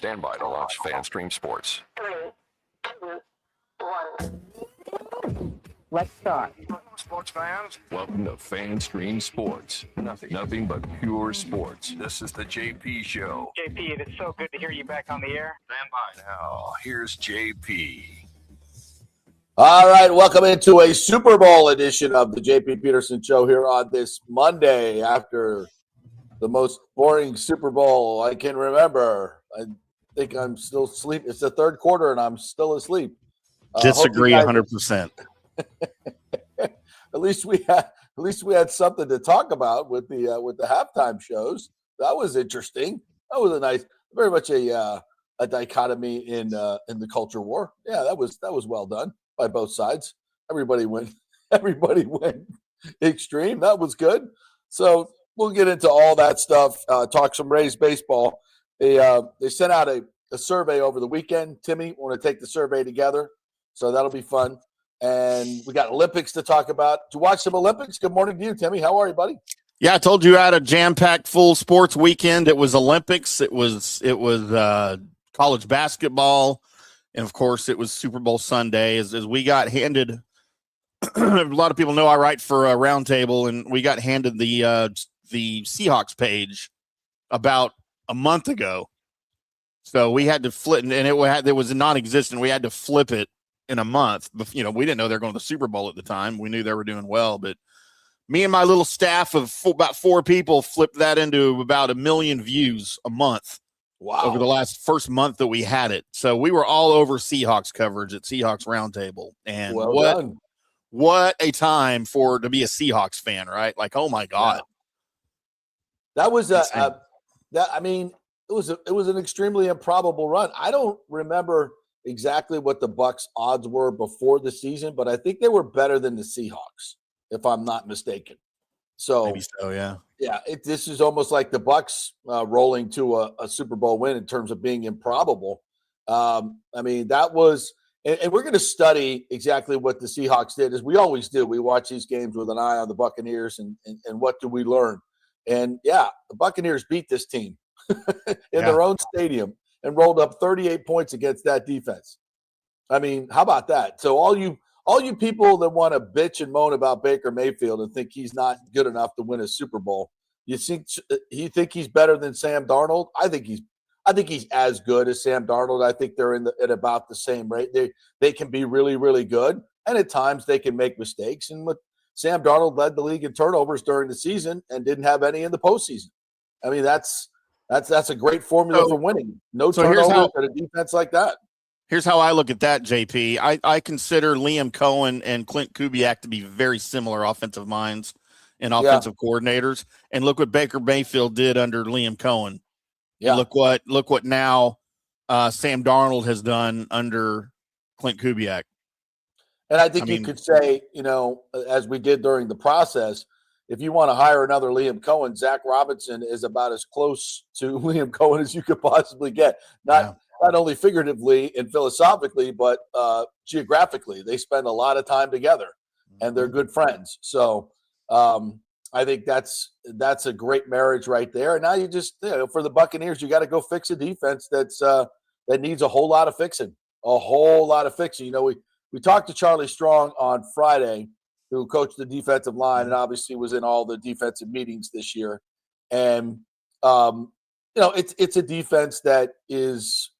Stand by to launch FanStream Sports. 3, 2, 1. Let's start. Sports fans, welcome to FanStream Sports. Nothing but pure sports. This is the JP Show. JP, it is so good to hear you back on the air. Stand by. Now, here's JP. All right, welcome into a Super Bowl edition of the JP Peterson Show here on this Monday after the most boring Super Bowl I can remember. I think I'm still asleep. It's the third quarter and I'm still asleep. Disagree 100%. At least we had something to talk about with the halftime shows. That was interesting. That was very much a dichotomy in the culture war. Yeah, that was well done by both sides. Everybody went extreme. That was good. So we'll get into all that stuff. Talk some Rays baseball. They sent out a survey over the weekend. Timmy, we're going to take the survey together, so that'll be fun. And we got Olympics to talk about. To watch some Olympics. Good morning to you, Timmy. How are you, buddy? Yeah, I told you I had a jam-packed full sports weekend. It was Olympics. It was college basketball. And, of course, it was Super Bowl Sunday as we got handed – a lot of people know I write for a Roundtable, and we got handed the Seahawks page about a month ago. So we had to flip – and it was non-existent. We had to flip it in a month. You know, we didn't know they were going to the Super Bowl at the time. We knew they were doing well. But me and my little staff of about 4 people flipped that into about 1 million views a month. Wow. Over the first month that we had it. So we were all over Seahawks coverage at Seahawks Roundtable. And what a time to be a Seahawks fan, right? Like, oh my God. Yeah. That was it was an extremely improbable run. I don't remember exactly what the Bucs odds were before the season, but I think they were better than the Seahawks, if I'm not mistaken. So maybe so, yeah. Yeah, this is almost like the Bucs rolling to a Super Bowl win in terms of being improbable. That was, and we're going to study exactly what the Seahawks did, as we always do. We watch these games with an eye on the Buccaneers, and what do we learn? And yeah, the Buccaneers beat this team in their own stadium and rolled up 38 points against that defense. I mean, how about that? So all you people that want to bitch and moan about Baker Mayfield and think he's not good enough to win a Super Bowl, you think he's better than Sam Darnold? I think he's as good as Sam Darnold. I think they're at about the same rate. They can be really, really good, and at times they can make mistakes. And Sam Darnold led the league in turnovers during the season and didn't have any in the postseason. I mean, that's a great formula for winning. No turnovers at a defense like that. Here's how I look at that, JP. I consider Liam Cohen and Clint Kubiak to be very similar offensive minds and offensive coordinators. And look what Baker Mayfield did under Liam Cohen. Yeah. Look what now Sam Darnold has done under Clint Kubiak. And I think you could say, as we did during the process, if you want to hire another Liam Cohen, Zach Robinson is about as close to Liam Cohen as you could possibly get. Not only figuratively and philosophically, but geographically. They spend a lot of time together, and they're good friends. So I think that's a great marriage right there. And now you just, for the Buccaneers, you got to go fix a defense that needs a whole lot of fixing. A whole lot of fixing. We talked to Charlie Strong on Friday, who coached the defensive line and obviously was in all the defensive meetings this year. And it's a defense that is,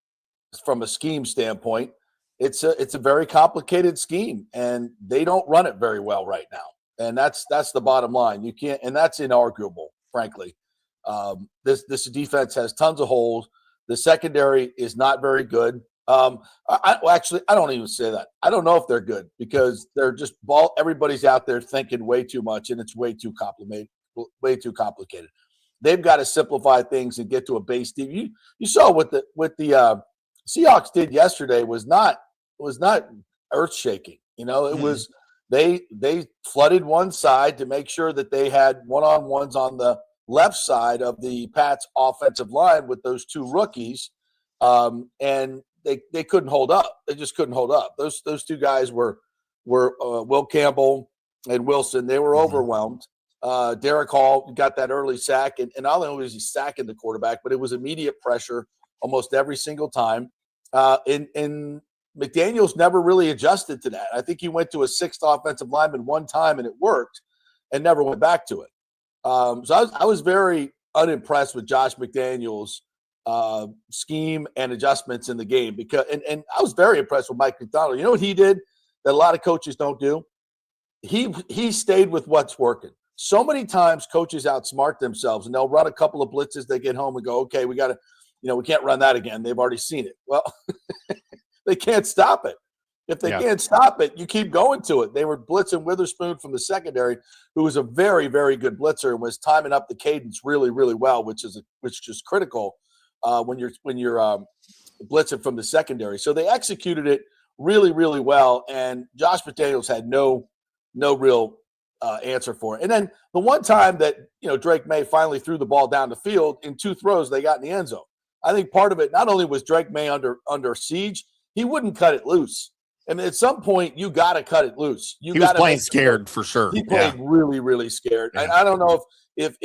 from a scheme standpoint, it's a very complicated scheme, and they don't run it very well right now. And that's the bottom line. You can't, and that's inarguable, frankly. This defense has tons of holes. The secondary is not very good. I don't even say that. I don't know if they're good because they're just everybody's out there thinking way too much, and it's way too complicated. They've got to simplify things and get to a base team. You saw what the Seahawks did yesterday was not earth-shaking. It was they flooded one side to make sure that they had one-on-ones on the left side of the Pats offensive line with those 2 rookies, and they couldn't hold up. They just couldn't hold up. Those 2 guys were Will Campbell and Wilson. They were overwhelmed. Derek Hall got that early sack, and not only was he sacking the quarterback, but it was immediate pressure almost every single time. And McDaniels never really adjusted to that. I think he went to a sixth offensive lineman one time and it worked and never went back to it. So I was very unimpressed with Josh McDaniels' scheme and adjustments in the game because I was very impressed with Mike McDonald. You know what he did that a lot of coaches don't do? He stayed with what's working. So many times coaches outsmart themselves and they'll run a couple of blitzes. They get home and go, okay, we got to, we can't run that again. They've already seen it. Well, they can't stop it. If they can't stop it, you keep going to it. They were blitzing Witherspoon from the secondary, who was a very, very good blitzer and was timing up the cadence really, really well, which is critical when you're blitzing from the secondary. So they executed it really, really well, and Josh McDaniels had no real answer for it. And then the one time that Drake May finally threw the ball down the field in 2 throws, they got in the end zone. I think part of it not only was Drake May under siege, he wouldn't cut it loose. And at some point, you got to cut it loose. He was playing scared for sure. He played really, really scared. Yeah. And I don't know if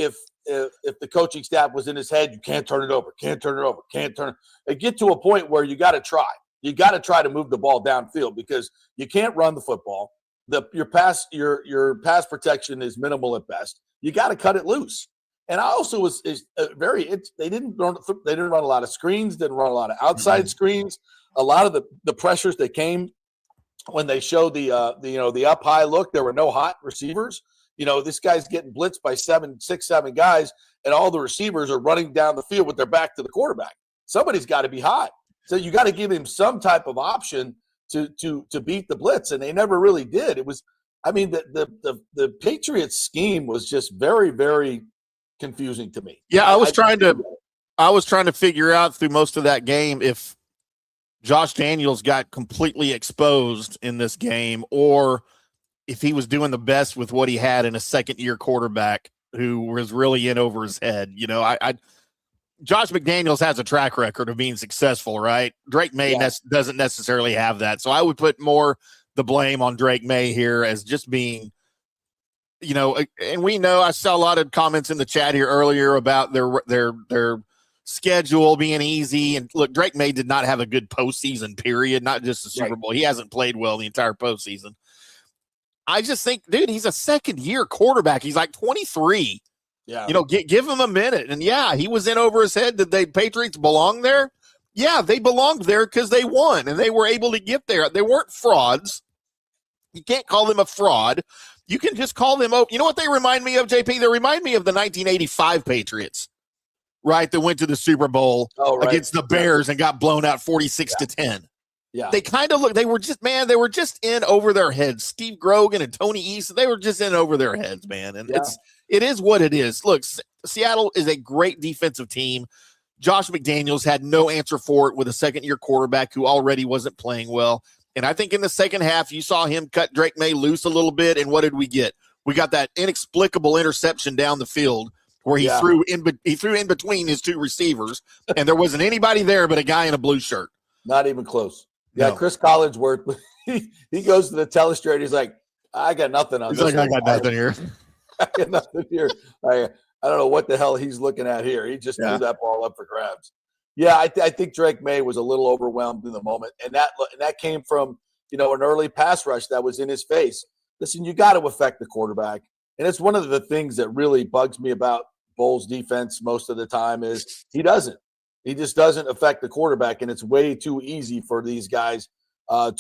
the coaching staff was in his head, you can't turn it over, can't turn it over, can't turn it. They get to a point where you got to try. You got to try to move the ball downfield because you can't run the football. Your pass protection is minimal at best. You got to cut it loose. And I also they didn't run a lot of screens, didn't run a lot of outside screens. A lot of the pressures that came when they showed the up high look, there were no hot receivers. This guy's getting blitzed by 6, 7 guys, and all the receivers are running down the field with their back to the quarterback. Somebody's got to be hot. So you got to give him some type of option to beat the blitz, and they never really did. It was, the Patriots scheme was just very, very confusing to me. Yeah, I was trying to figure out through most of that game if Josh Daniels got completely exposed in this game or if he was doing the best with what he had in a second-year quarterback who was really in over his head. Josh McDaniels has a track record of being successful, right? Drake May doesn't necessarily have that. So I would put more the blame on Drake May here as just being, and we know I saw a lot of comments in the chat here earlier about their schedule being easy. And look, Drake May did not have a good postseason period, not just the Super Bowl. He hasn't played well the entire postseason. I just think, dude, he's a second-year quarterback. He's like 23. Yeah. Give him a minute. And, he was in over his head. Did the Patriots belong there? Yeah, they belonged there because they won, and they were able to get there. They weren't frauds. You can't call them a fraud. You can just call them – you know what they remind me of, JP? They remind me of the 1985 Patriots, right, that went to the Super Bowl against the Bears and got blown out 46-10. Yeah. They kind of they were just in over their heads. Steve Grogan and Tony East, they were just in over their heads, man. And it is what it is. Look, Seattle is a great defensive team. Josh McDaniels had no answer for it with a second-year quarterback who already wasn't playing well. And I think in the second half, you saw him cut Drake May loose a little bit. And what did we get? We got that inexplicable interception down the field where he threw in between his 2 receivers, and there wasn't anybody there but a guy in a blue shirt. Not even close. Yeah, no. Chris Collinsworth, he goes to the telestrator. He's like, I got nothing on this. He's like, I got nothing here. I got nothing here. I don't know what the hell he's looking at here. He just threw that ball up for grabs. Yeah, I think Drake May was a little overwhelmed in the moment, and that came from an early pass rush that was in his face. Listen, you got to affect the quarterback, and it's one of the things that really bugs me about Bowles' defense most of the time is he doesn't. He just doesn't affect the quarterback, and it's way too easy for these guys.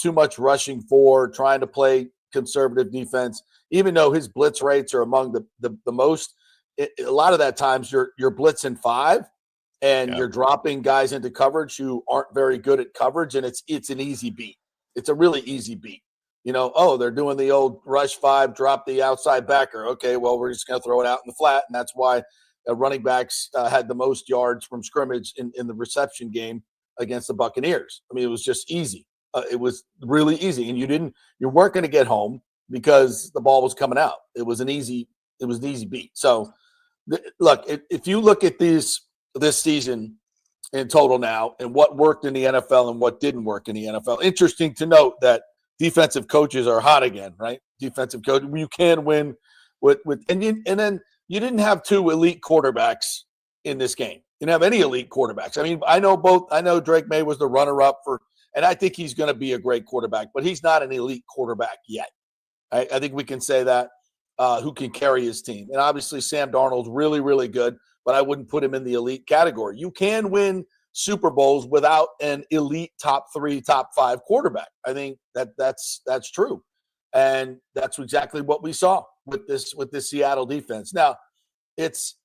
Too much rushing for, trying to play conservative defense, even though his blitz rates are among the most. A lot of that times you're blitzing 5, and you're dropping guys into coverage who aren't very good at coverage, and it's an easy beat. It's a really easy beat. They're doing the old rush 5, drop the outside backer. Okay, well, we're just going to throw it out in the flat, and that's why running backs had the most yards from scrimmage in the reception game against the Buccaneers. I mean, it was just easy. It was really easy, and you weren't going to get home because the ball was coming out. It was an easy beat. So, look, if you look at this season in total now and what worked in the NFL and what didn't work in the NFL, interesting to note that defensive coaches are hot again, right? Defensive coach, you can win with and then you didn't have 2 elite quarterbacks in this game. You don't have any elite quarterbacks. I mean, I know Drake May was the runner-up and I think he's going to be a great quarterback, but he's not an elite quarterback yet. I think we can say that, who can carry his team. And obviously Sam Darnold's really, really good, but I wouldn't put him in the elite category. You can win Super Bowls without an elite top 3, top 5 quarterback. I think that's true. And that's exactly what we saw with this Seattle defense. Now, it's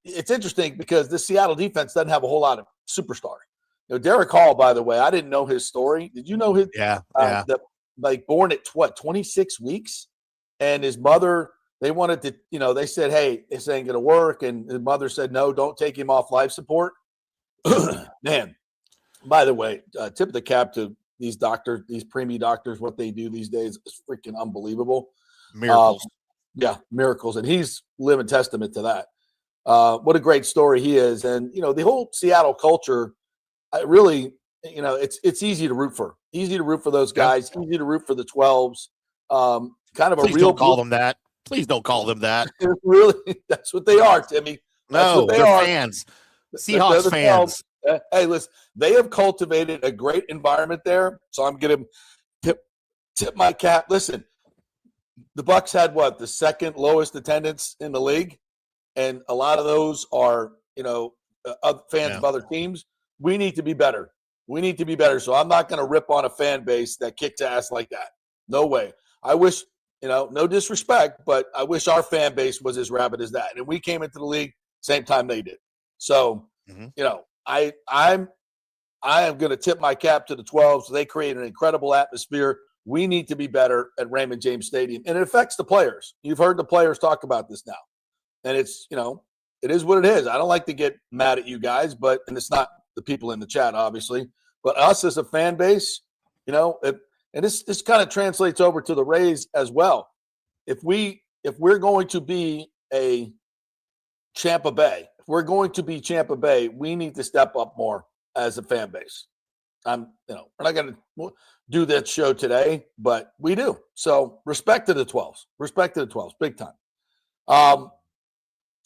interesting because the Seattle defense doesn't have a whole lot of superstars. Derek Hall, by the way, I didn't know his story. Did you know his? Yeah. Born at 26 weeks, and his mother, they wanted to, they said, hey, this ain't going to work. And his mother said, no, don't take him off life support. Man, by the way, tip of the cap to these doctors, these preemie doctors, what they do these days is freaking unbelievable. Miracles. Miracles. And he's living testament to that. What a great story he is. And, the whole Seattle culture, really, it's easy to root for. Easy to root for those guys. Yeah. Easy to root for the 12s. Kind of Please a real. Don't call them that. Please don't call them that. Really, that's what they are, Timmy. That's no, they're fans. Seahawks fans. Hey, listen, they have cultivated a great environment there. So I'm going to tip my cap. Listen, the Bucks had the second lowest attendance in the league, and a lot of those are fans of other teams. We need to be better. So I'm not going to rip on a fan base that kicks ass like that. No way. I wish, no disrespect, but I wish our fan base was as rabid as that. And we came into the league same time they did. So, I am going to tip my cap to the 12s. They create an incredible atmosphere. We need to be better at Raymond James Stadium. And it affects the players. You've heard the players talk about this now. And it's, it is what it is. I don't like to get mad at you guys, and it's not the people in the chat, obviously. But us as a fan base, and this kind of translates over to the Rays as well. If we're going to be a Tampa Bay, we need to step up more as a fan base. We're not going to do that show today, but we do. So respect to the 12s, big time.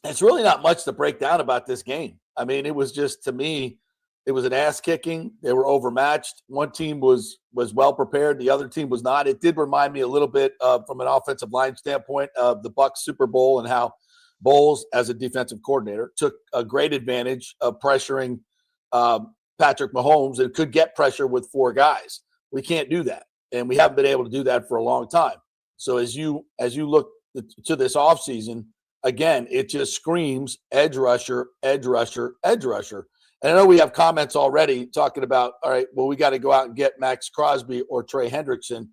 It's really not much to break down about this game. I mean, it was just, to me, it was an ass kicking. They were overmatched. One team was well prepared. The other team was not. It did remind me a little bit from an offensive line standpoint of the Bucs Super Bowl and how Bowles, as a defensive coordinator, took a great advantage of pressuring Patrick Mahomes and could get pressure with 4 guys. We can't do that, and we haven't been able to do that for a long time. So as you look to this offseason, again, it just screams edge rusher, edge rusher, edge rusher. And I know we have comments already talking about, all right, well, we got to go out and get Max Crosby or Trey Hendrickson.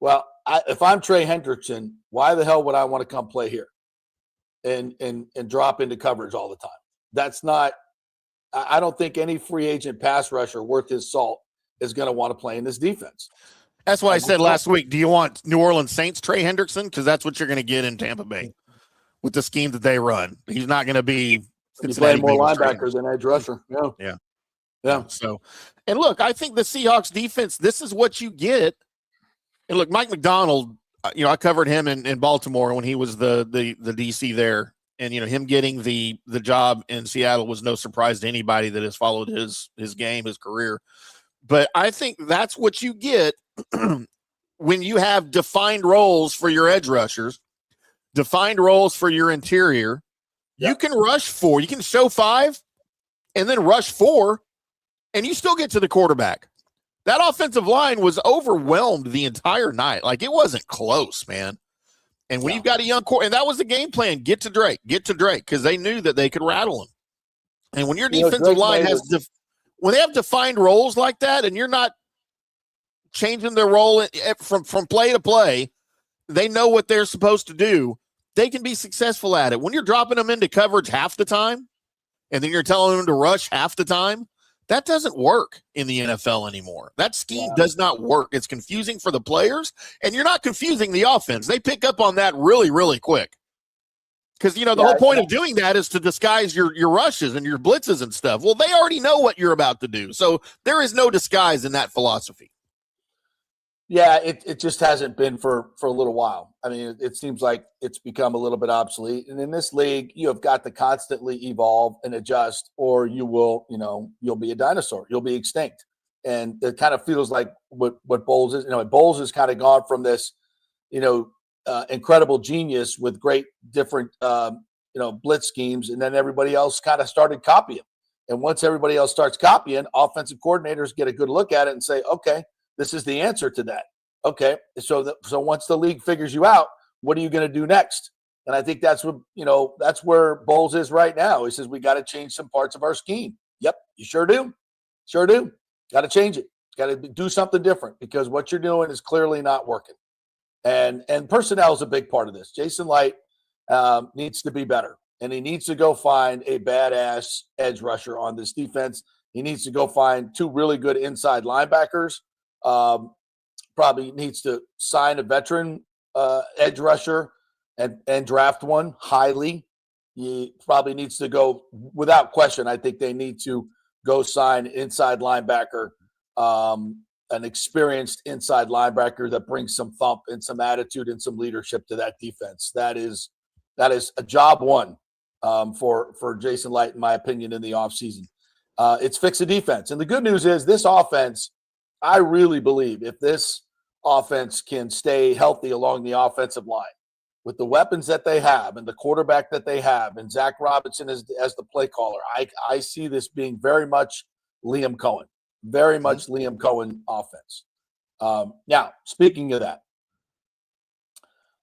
Well, if I'm Trey Hendrickson, why the hell would I want to come play here and drop into coverage all the time? That's not – I don't think any free agent pass rusher worth his salt is going to want to play in this defense. That's what I said last week. Do you want New Orleans Saints Trey Hendrickson? Because that's what you're going to get in Tampa Bay with the scheme that they run. He's not going to be – He's playing more linebackers than edge rusher. Yeah. So, and look, I think the Seahawks defense, this is what you get. And look, Mike McDonald, I covered him in Baltimore when he was the DC there. And, him getting the job in Seattle was no surprise to anybody that has followed his game, his career. But I think that's what you get when you have defined roles for your edge rushers, defined roles for your interior. You can rush 4. You can show 5 and then rush 4, and you still get to the quarterback. That offensive line was overwhelmed the entire night. Like, it wasn't close, man. And when you've got a young core, and that was the game plan, get to Drake, because they knew that they could rattle him. And when your defensive line when they have defined roles like that and you're not changing their role from play to play, they know what they're supposed to do. They can be successful at it. When you're dropping them into coverage half the time and then you're telling them to rush half the time, that doesn't work in the NFL anymore. That scheme does not work. It's confusing for the players, and you're not confusing the offense. They pick up on that really, really quick. Because, the whole point of doing that is to disguise your rushes and your blitzes and stuff. Well, they already know what you're about to do. So there is no disguise in that philosophy. Yeah, it just hasn't been for a little while. I mean, it seems like it's become a little bit obsolete. And in this league, you have got to constantly evolve and adjust, or you will, you'll be a dinosaur. You'll be extinct. And it kind of feels like what Bowles is. Bowles has kind of gone from this, incredible genius with great different, blitz schemes, and then everybody else kind of started copying. And once everybody else starts copying, offensive coordinators get a good look at it and say, okay, this is the answer to that. Okay, so once the league figures you out, what are you going to do next? And I think that's what that's where Bowles is right now. He says we got to change some parts of our scheme. Yep, you sure do. Got to change it. Got to do something different because what you're doing is clearly not working. And personnel is a big part of this. Jason Light needs to be better, and he needs to go find a badass edge rusher on this defense. He needs to go find 2 really good inside linebackers. Probably needs to sign a veteran edge rusher and draft one highly. He probably needs to go, without question, I think they need to go sign inside linebacker, an experienced inside linebacker that brings some thump and some attitude and some leadership to that defense. That is a job one for Jason Light, in my opinion, in the offseason. It's fix the defense. And the good news is this offense, I really believe if this offense can stay healthy along the offensive line with the weapons that they have and the quarterback that they have and Zach Robinson as the play caller, I see this being very much Liam Cohen, very much Liam Cohen offense. Now, speaking of that,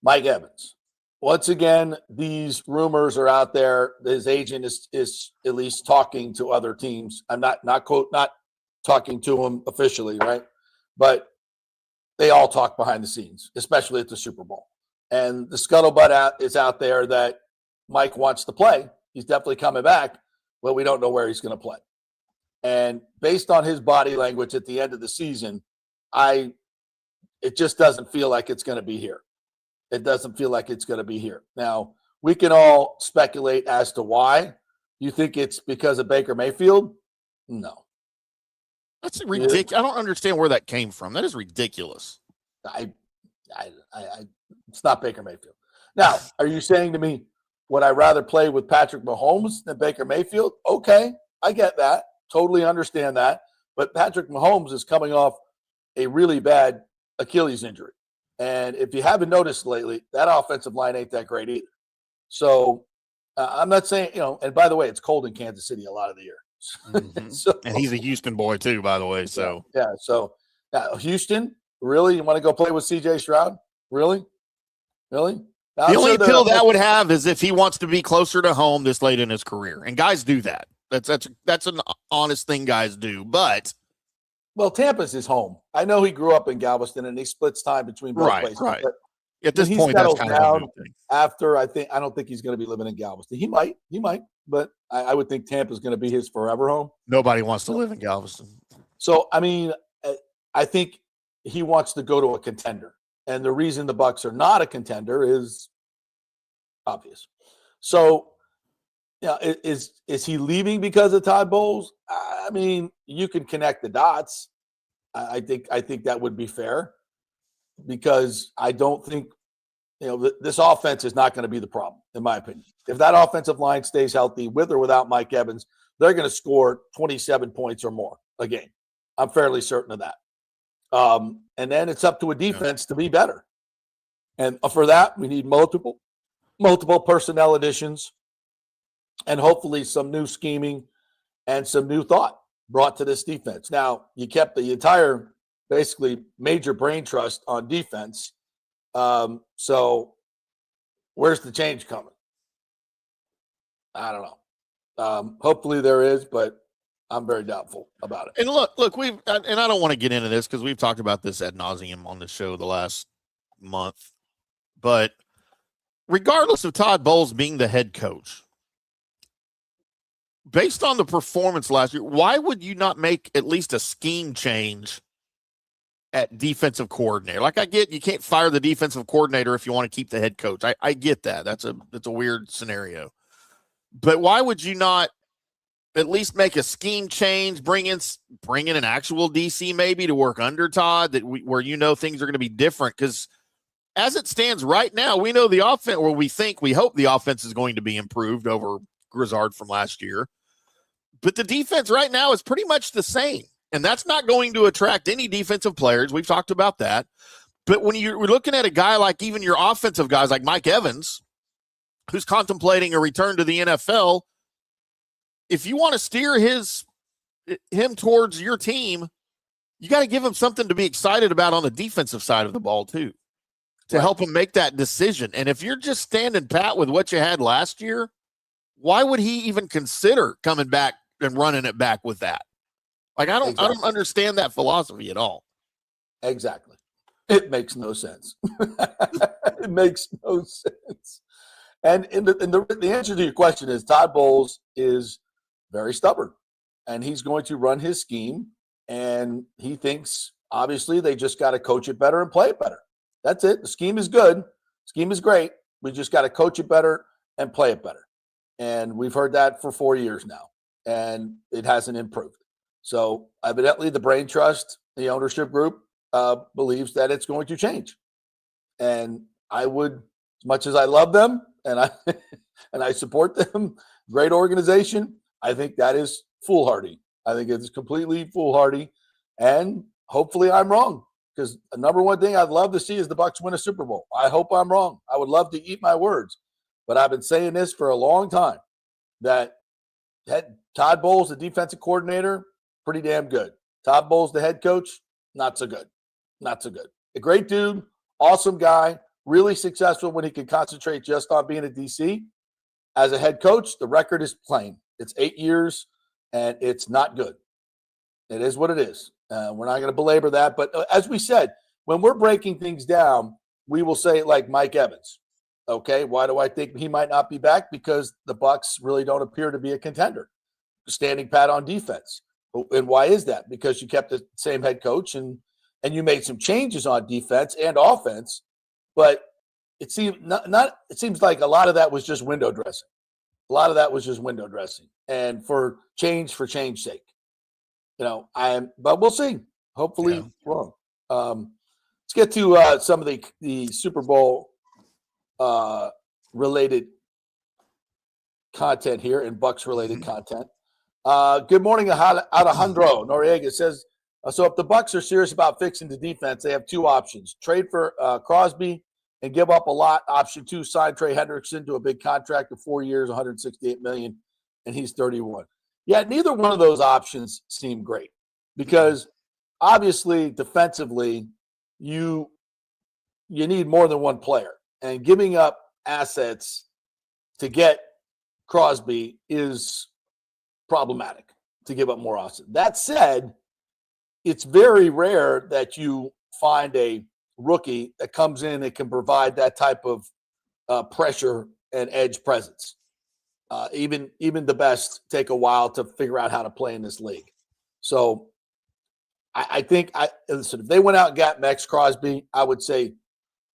Mike Evans. Once again, these rumors are out there. His agent is at least talking to other teams. I'm not talking to him officially, right? But they all talk behind the scenes, especially at the Super Bowl. And the scuttlebutt is out there that Mike wants to play. He's definitely coming back, but we don't know where he's going to play. And based on his body language at the end of the season, it just doesn't feel like it's going to be here. It doesn't feel like it's going to be here. Now, we can all speculate as to why. You think it's because of Baker Mayfield? No. That's ridiculous. I don't understand where that came from. That is ridiculous. It's not Baker Mayfield. Now, are you saying to me, would I rather play with Patrick Mahomes than Baker Mayfield? Okay, I get that. Totally understand that. But Patrick Mahomes is coming off a really bad Achilles injury. And if you haven't noticed lately, that offensive line ain't that great either. So I'm not saying, and by the way, it's cold in Kansas City a lot of the year. Mm-hmm. And he's a Houston boy too, by the way. So yeah. So Houston, really? You want to go play with CJ Stroud? Really? Now, the only appeal that would have is if he wants to be closer to home this late in his career. And guys do that. That's an honest thing guys do. But Tampa's his home. I know he grew up in Galveston and he splits time between both places. Right. At this point, that's kind of a new thing. After I don't think he's going to be living in Galveston. He might, but I would think Tampa's going to be his forever home. Nobody wants to live in Galveston. So I mean, I think he wants to go to a contender, and the reason the Bucs are not a contender is obvious. So, is he leaving because of Todd Bowles? I mean, you can connect the dots. I think that would be fair because I don't think this offense is not going to be the problem, in my opinion. If that offensive line stays healthy, with or without Mike Evans, they're going to score 27 points or more a game. I'm fairly certain of that. And then it's up to a defense to be better. And for that, we need multiple personnel additions and hopefully some new scheming and some new thought brought to this defense. Now, you kept the entire, basically, major brain trust on defense. So where's the change coming? I don't know. Hopefully there is, but I'm very doubtful about it. And look, and I don't want to get into this because we've talked about this ad nauseum on the show the last month, but regardless of Todd Bowles being the head coach, based on the performance last year, why would you not make at least a scheme change at defensive coordinator? Like, I get you can't fire the defensive coordinator if you want to keep the head coach. I get that. That's a weird scenario. But why would you not at least make a scheme change, bring in an actual DC maybe to work under Todd where things are going to be different, because as it stands right now, we know the offense, or we hope the offense is going to be improved over Grizzard from last year. But the defense right now is pretty much the same. And that's not going to attract any defensive players. We've talked about that. But when you're looking at a guy like even your offensive guys like Mike Evans, who's contemplating a return to the NFL, if you want to steer him towards your team, you got to give him something to be excited about on the defensive side of the ball too, to help him make that decision. And if you're just standing pat with what you had last year, why would he even consider coming back and running it back with that? Like, I don't understand that philosophy at all. Exactly. It makes no sense. It makes no sense. And the answer to your question is Todd Bowles is very stubborn, and he's going to run his scheme, and he thinks, obviously, they just got to coach it better and play it better. That's it. The scheme is good. Scheme is great. We just got to coach it better and play it better. And we've heard that for 4 years now, and it hasn't improved. So evidently the brain trust, the ownership group, believes that it's going to change. And I would, as much as I love them and I support them, great organization, I think that is foolhardy. I think it's completely foolhardy. And hopefully I'm wrong, because the number one thing I'd love to see is the Bucs win a Super Bowl. I hope I'm wrong. I would love to eat my words. But I've been saying this for a long time, that Todd Bowles, the defensive coordinator, pretty damn good. Todd Bowles, the head coach, not so good. Not so good. A great dude, awesome guy, really successful when he can concentrate just on being a DC. As a head coach, the record is plain. It's 8 years, and it's not good. It is what it is. We're not going to belabor that. But as we said, when we're breaking things down, we will say it like Mike Evans. Okay, why do I think he might not be back? Because the Bucs really don't appear to be a contender. Standing pat on defense. And why is that? Because you kept the same head coach and you made some changes on defense and offense, but it seems it seems like a lot of that was just window dressing. A lot of that was just window dressing, and for change sake. But we'll see. Hopefully wrong. Let's get to some of the Super Bowl related content here and Bucs related content. Good morning, Alejandro Noriega says, so if the Bucs are serious about fixing the defense, they have two options: trade for Crosby and give up a lot. Option two, sign Trey Hendrickson to a big contract of 4 years, $168 million, and he's 31. Yeah, neither one of those options seem great, because obviously defensively you need more than one player, and giving up assets to get Crosby is problematic, to give up more offense. That said, it's very rare that you find a rookie that comes in and can provide that type of pressure and edge presence. Even the best take a while to figure out how to play in this league. So I think listen, if they went out and got Max Crosby, I would say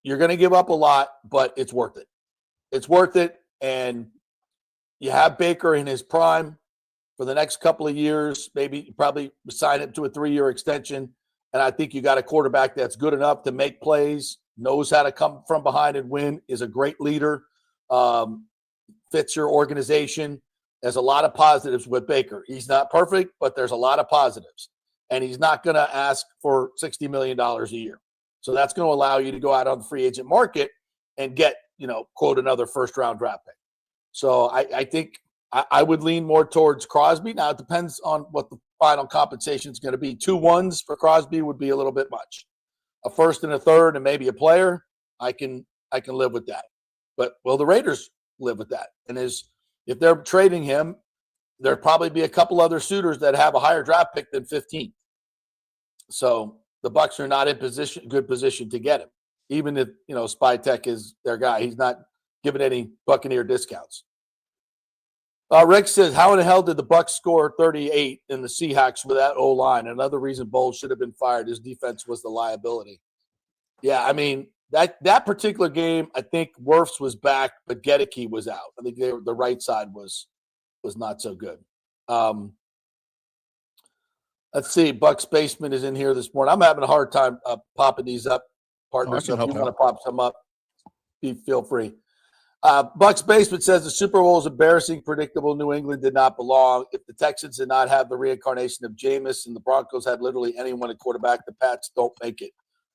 you're going to give up a lot, but it's worth it. It's worth it. And you have Baker in his prime for the next couple of years. Maybe you probably sign him to a 3-year extension. And I think you got a quarterback that's good enough to make plays, knows how to come from behind and win, is a great leader, fits your organization. There's a lot of positives with Baker. He's not perfect, but there's a lot of positives. And he's not going to ask for $60 million a year. So that's going to allow you to go out on the free agent market and get, quote, another first-round draft pick. So I think I would lean more towards Crosby. Now, it depends on what the final compensation is going to be. 2 1s for Crosby would be a little bit much. A first and a third and maybe a player, I can live with that. But will the Raiders live with that? And if they're trading him, there'll probably be a couple other suitors that have a higher draft pick than 15. So the Bucs are not in good position to get him. Even if, Spytek is their guy, he's not giving any Buccaneer discounts. Rex says, how in the hell did the Bucs score 38 in the Seahawks with that O-line? Another reason Bowles should have been fired. His defense was the liability. Yeah, I mean, that particular game, I think Wirfs was back, but Geddes was out. I think the right side was not so good. Let's see. Buck's Basement is in here this morning. I'm having a hard time popping these up, partner. I So can if you help want to pop some up, feel free. Buck's Basement says the Super Bowl is embarrassing, predictable. New England did not belong. If the Texans did not have the reincarnation of Jameis and the Broncos had literally anyone at quarterback, the Pats don't make it.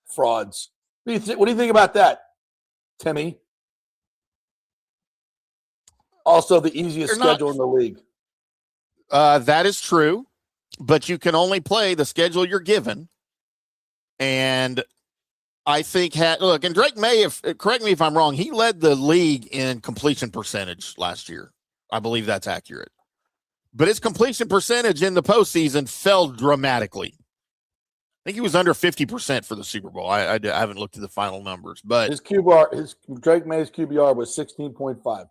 Frauds. What do you think about that, Timmy? Also, the easiest schedule in the league. That is true, but you can only play the schedule you're given. And I think, look, and Drake May, correct me if I'm wrong, he led the league in completion percentage last year. I believe that's accurate. But his completion percentage in the postseason fell dramatically. I think he was under 50% for the Super Bowl. I haven't looked at the final numbers, but his QBR, Drake May's QBR was 16.5. I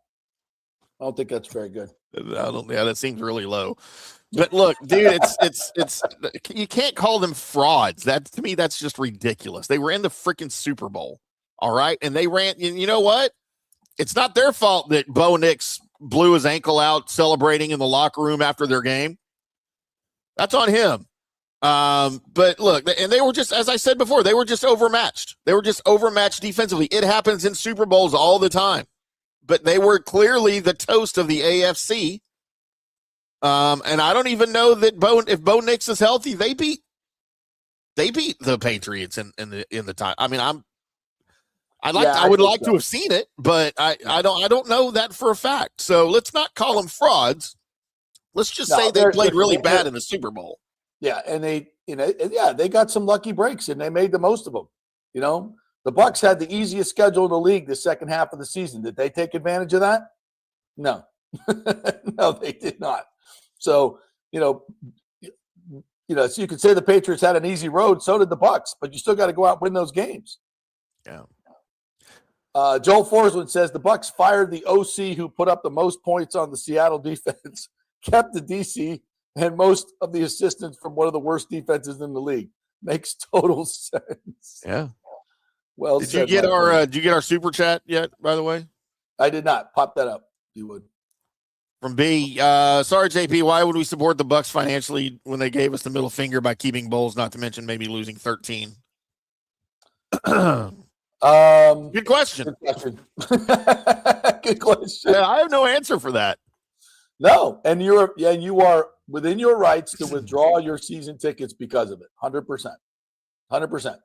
don't think that's very good. That seems really low. But look, dude, it's you can't call them frauds. That, to me, that's just ridiculous. They were in the freaking Super Bowl, all right, and they ran. You know what? It's not their fault that Bo Nix blew his ankle out celebrating in the locker room after their game. That's on him. But look, and they were just, as I said before, they were just overmatched. They were just overmatched defensively. It happens in Super Bowls all the time. But they were clearly the toast of the AFC. And I don't even know that if Bo Nix is healthy, they beat the Patriots in the time. I mean, I would like to have seen it, but I don't know that for a fact. So let's not call them frauds. Let's just say they played really bad in the Super Bowl. Yeah, and they got some lucky breaks and they made the most of them. You know, the Bucs had the easiest schedule in the league the second half of the season. Did they take advantage of that? No. No, they did not. So, so you could say the Patriots had an easy road, so did the Bucs, but you still got to go out and win those games. Yeah. Joel Forsland says the Bucs fired the OC who put up the most points on the Seattle defense, kept the DC and most of the assistants from one of the worst defenses in the league. Makes total sense. Yeah. Well, did you get our super chat yet, by the way? I did not. Pop that up. You would. From B, sorry, JP, why would we support the Bucs financially when they gave us the middle finger by keeping bowls, not to mention maybe losing 13? Good question. Good question. Yeah, I have no answer for that. No, and you are within your rights to withdraw your season tickets because of it. 100%. 100%.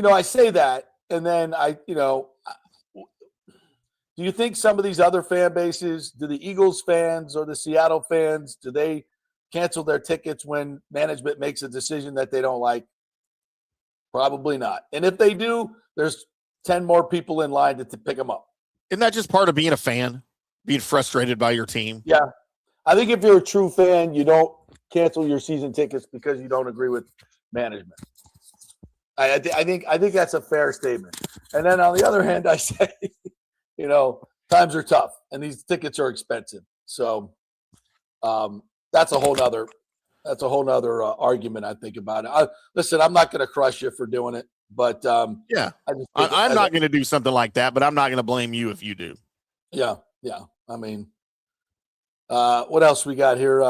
I say that, and then do you think some of these other fan bases, do the Eagles fans or the Seattle fans, do they cancel their tickets when management makes a decision that they don't like? Probably not. And if they do, there's 10 more people in line to pick them up. Isn't that just part of being a fan, being frustrated by your team? Yeah. I think if you're a true fan, you don't cancel your season tickets because you don't agree with management. I think that's a fair statement. And then on the other hand, I say, times are tough and these tickets are expensive. So that's a whole nother argument I think about it. Listen, I'm not going to crush you for doing it, but I'm not going to do something like that, but I'm not going to blame you if you do. Yeah. I mean, what else we got here?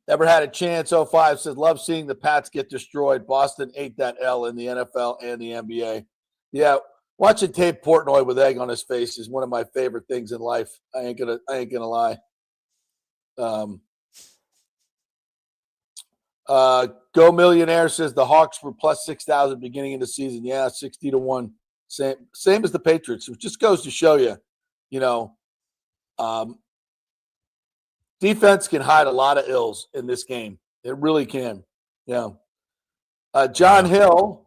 Never had a chance. 05 says, love seeing the Pats get destroyed. Boston ate that L in the NFL and the NBA. Yeah, watching Tate Portnoy with egg on his face is one of my favorite things in life. I ain't gonna lie. Go Millionaire says the Hawks were plus 6,000 beginning of the season. Yeah, 60-1. Same as the Patriots. It just goes to show you, defense can hide a lot of ills in this game. It really can. Yeah. John Hill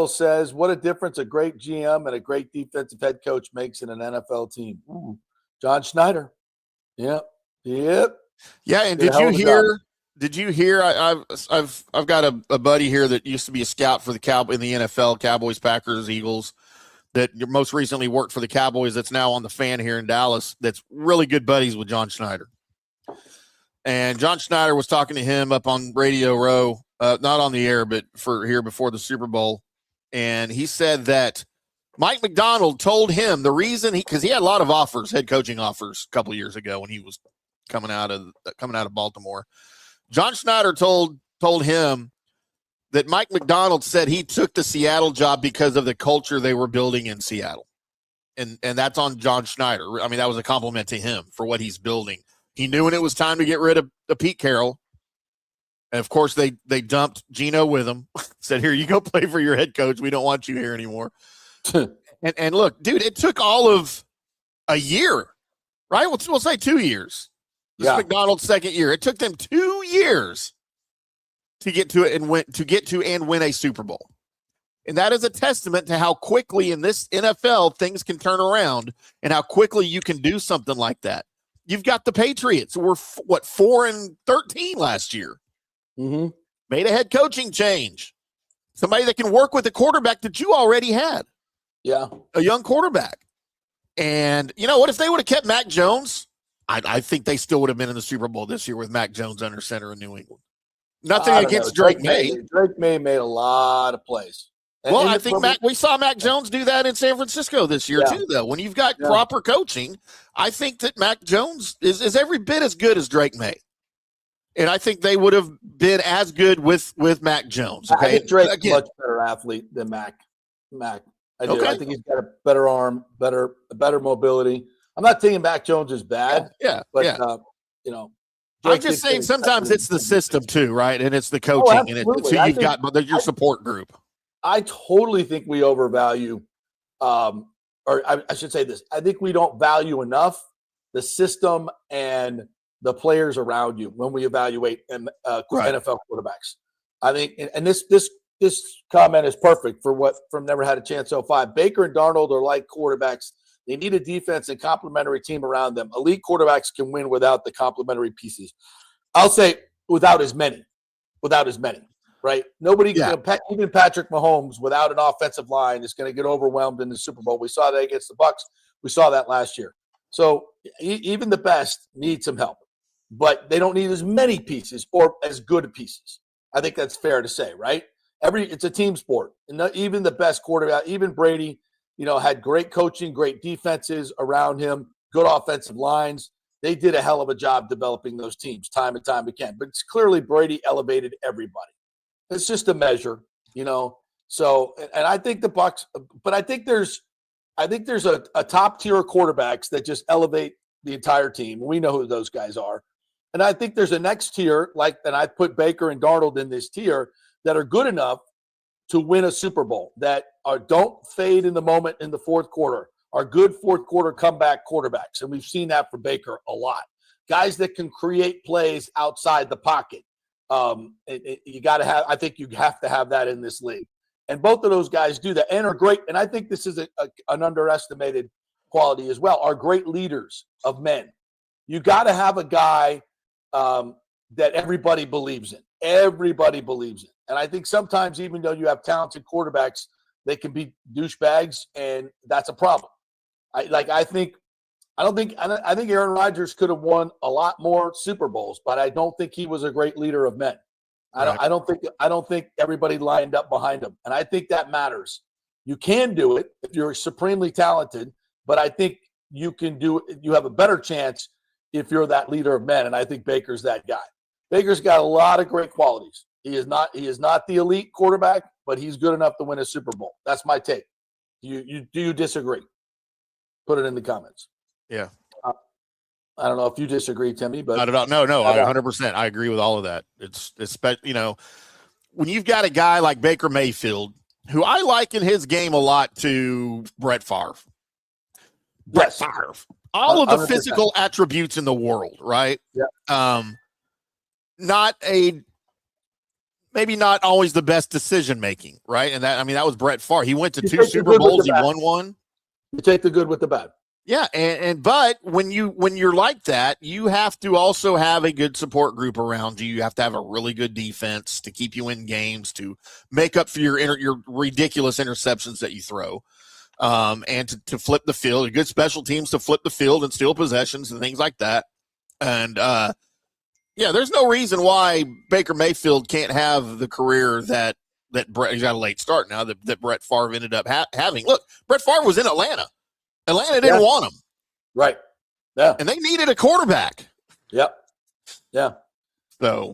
says, what a difference a great GM and a great defensive head coach makes in an NFL team. Ooh. John Schneider. Yep. Yeah. And did you hear? I've got a buddy here that used to be a scout for the in the NFL, Cowboys, Packers, Eagles, that most recently worked for the Cowboys. That's now on the Fan here in Dallas. That's really good buddies with John Schneider. And John Schneider was talking to him up on Radio Row, not on the air, but for here before the Super Bowl. And he said that Mike McDonald told him the reason because he had a lot of offers, head coaching offers a couple years ago when he was coming out of Baltimore. John Schneider told him that Mike McDonald said he took the Seattle job because of the culture they were building in Seattle. And that's on John Schneider. I mean, that was a compliment to him for what he's building. He knew when it was time to get rid of Pete Carroll. And, of course, they dumped Geno with him. Said, here, you go play for your head coach. We don't want you here anymore. and look, dude, it took all of a year, right? We'll say 2 years. This is McDonald's second year. It took them 2 years to get to it and win a Super Bowl. And that is a testament to how quickly in this NFL things can turn around and how quickly you can do something like that. You've got the Patriots who were 4-13 last year. Mm-hmm. Made a head coaching change. Somebody that can work with a quarterback that you already had. Yeah. A young quarterback. And you know what? If they would have kept Mac Jones, I think they still would have been in the Super Bowl this year with Mac Jones under center in New England. Nothing against Drake May. Drake May made a lot of plays. Well, I think we saw Mac Jones do that in San Francisco this year too, though. When you've got proper coaching, I think that Mac Jones is every bit as good as Drake May. And I think they would have been as good with Mac Jones. Okay? I think Drake's a much better athlete than Mac. I do. Okay. I think he's got a better arm, better mobility. I'm not saying Mac Jones is bad. But I'm just saying sometimes it's the system too, right? And it's the coaching, and it's who you've got your support group. I totally think we overvalue, or I should say this. I think we don't value enough the system and the players around you when we evaluate NFL quarterbacks. I think, and this comment is perfect from Never Had a Chance 05. Baker and Darnold are like quarterbacks. They need a defense and complementary team around them. Elite quarterbacks can win without the complementary pieces. I'll say without as many, right? Nobody, even Patrick Mahomes, without an offensive line, is going to get overwhelmed in the Super Bowl. We saw that against the Bucs. We saw that last year. So even the best need some help, but they don't need as many pieces or as good pieces. I think that's fair to say, right? It's a team sport, and even the best quarterback, even Brady, had great coaching, great defenses around him, good offensive lines. They did a hell of a job developing those teams time and time again. But it's clearly Brady elevated everybody. It's just a measure, So, and I think the Bucs, but I think there's a top tier of quarterbacks that just elevate the entire team. We know who those guys are. And I think there's a next tier, and I put Baker and Darnold in this tier, that are good enough to win a Super Bowl, that don't fade in the moment in the fourth quarter, are good fourth quarter comeback quarterbacks. And we've seen that for Baker a lot. Guys that can create plays outside the pocket. You got to have, I think you have to have that in this league. And both of those guys do that and are great. And I think this is an underestimated quality as well, are great leaders of men. You got to have a guy that everybody believes in. Everybody believes in. And I think sometimes, even though you have talented quarterbacks, they can be douchebags, and that's a problem. I think Aaron Rodgers could have won a lot more Super Bowls, but I don't think he was a great leader of men. I don't think everybody lined up behind him, and I think that matters. You can do it if you're supremely talented, but I think you can do it. You have a better chance if you're that leader of men, and I think Baker's that guy. Baker's got a lot of great qualities. He is not the elite quarterback, but he's good enough to win a Super Bowl. That's my take. Do you disagree? Put it in the comments. Yeah. I don't know if you disagree, Timmy, but no, I 100%. I agree with all of that. It's when you've got a guy like Baker Mayfield, who I liken his game a lot to Brett Favre. Yes. Favre. All of the 100%. Physical attributes in the world, right? Yeah. Maybe not always the best decision making, right? And that was Brett Favre. He went to 2 Super Bowls, he won one. You take the good with the bad. Yeah, but when you're like that, you have to also have a good support group around you. You have to have a really good defense to keep you in games, to make up for your ridiculous interceptions that you throw, and to flip the field. Good special teams to flip the field and steal possessions and things like that. And there's no reason why Baker Mayfield can't have the career that that he's got a late start now that Brett Favre ended up having. Look, Brett Favre was in Atlanta. Atlanta didn't want him. Right. Yeah. And they needed a quarterback. Yep. Yeah. So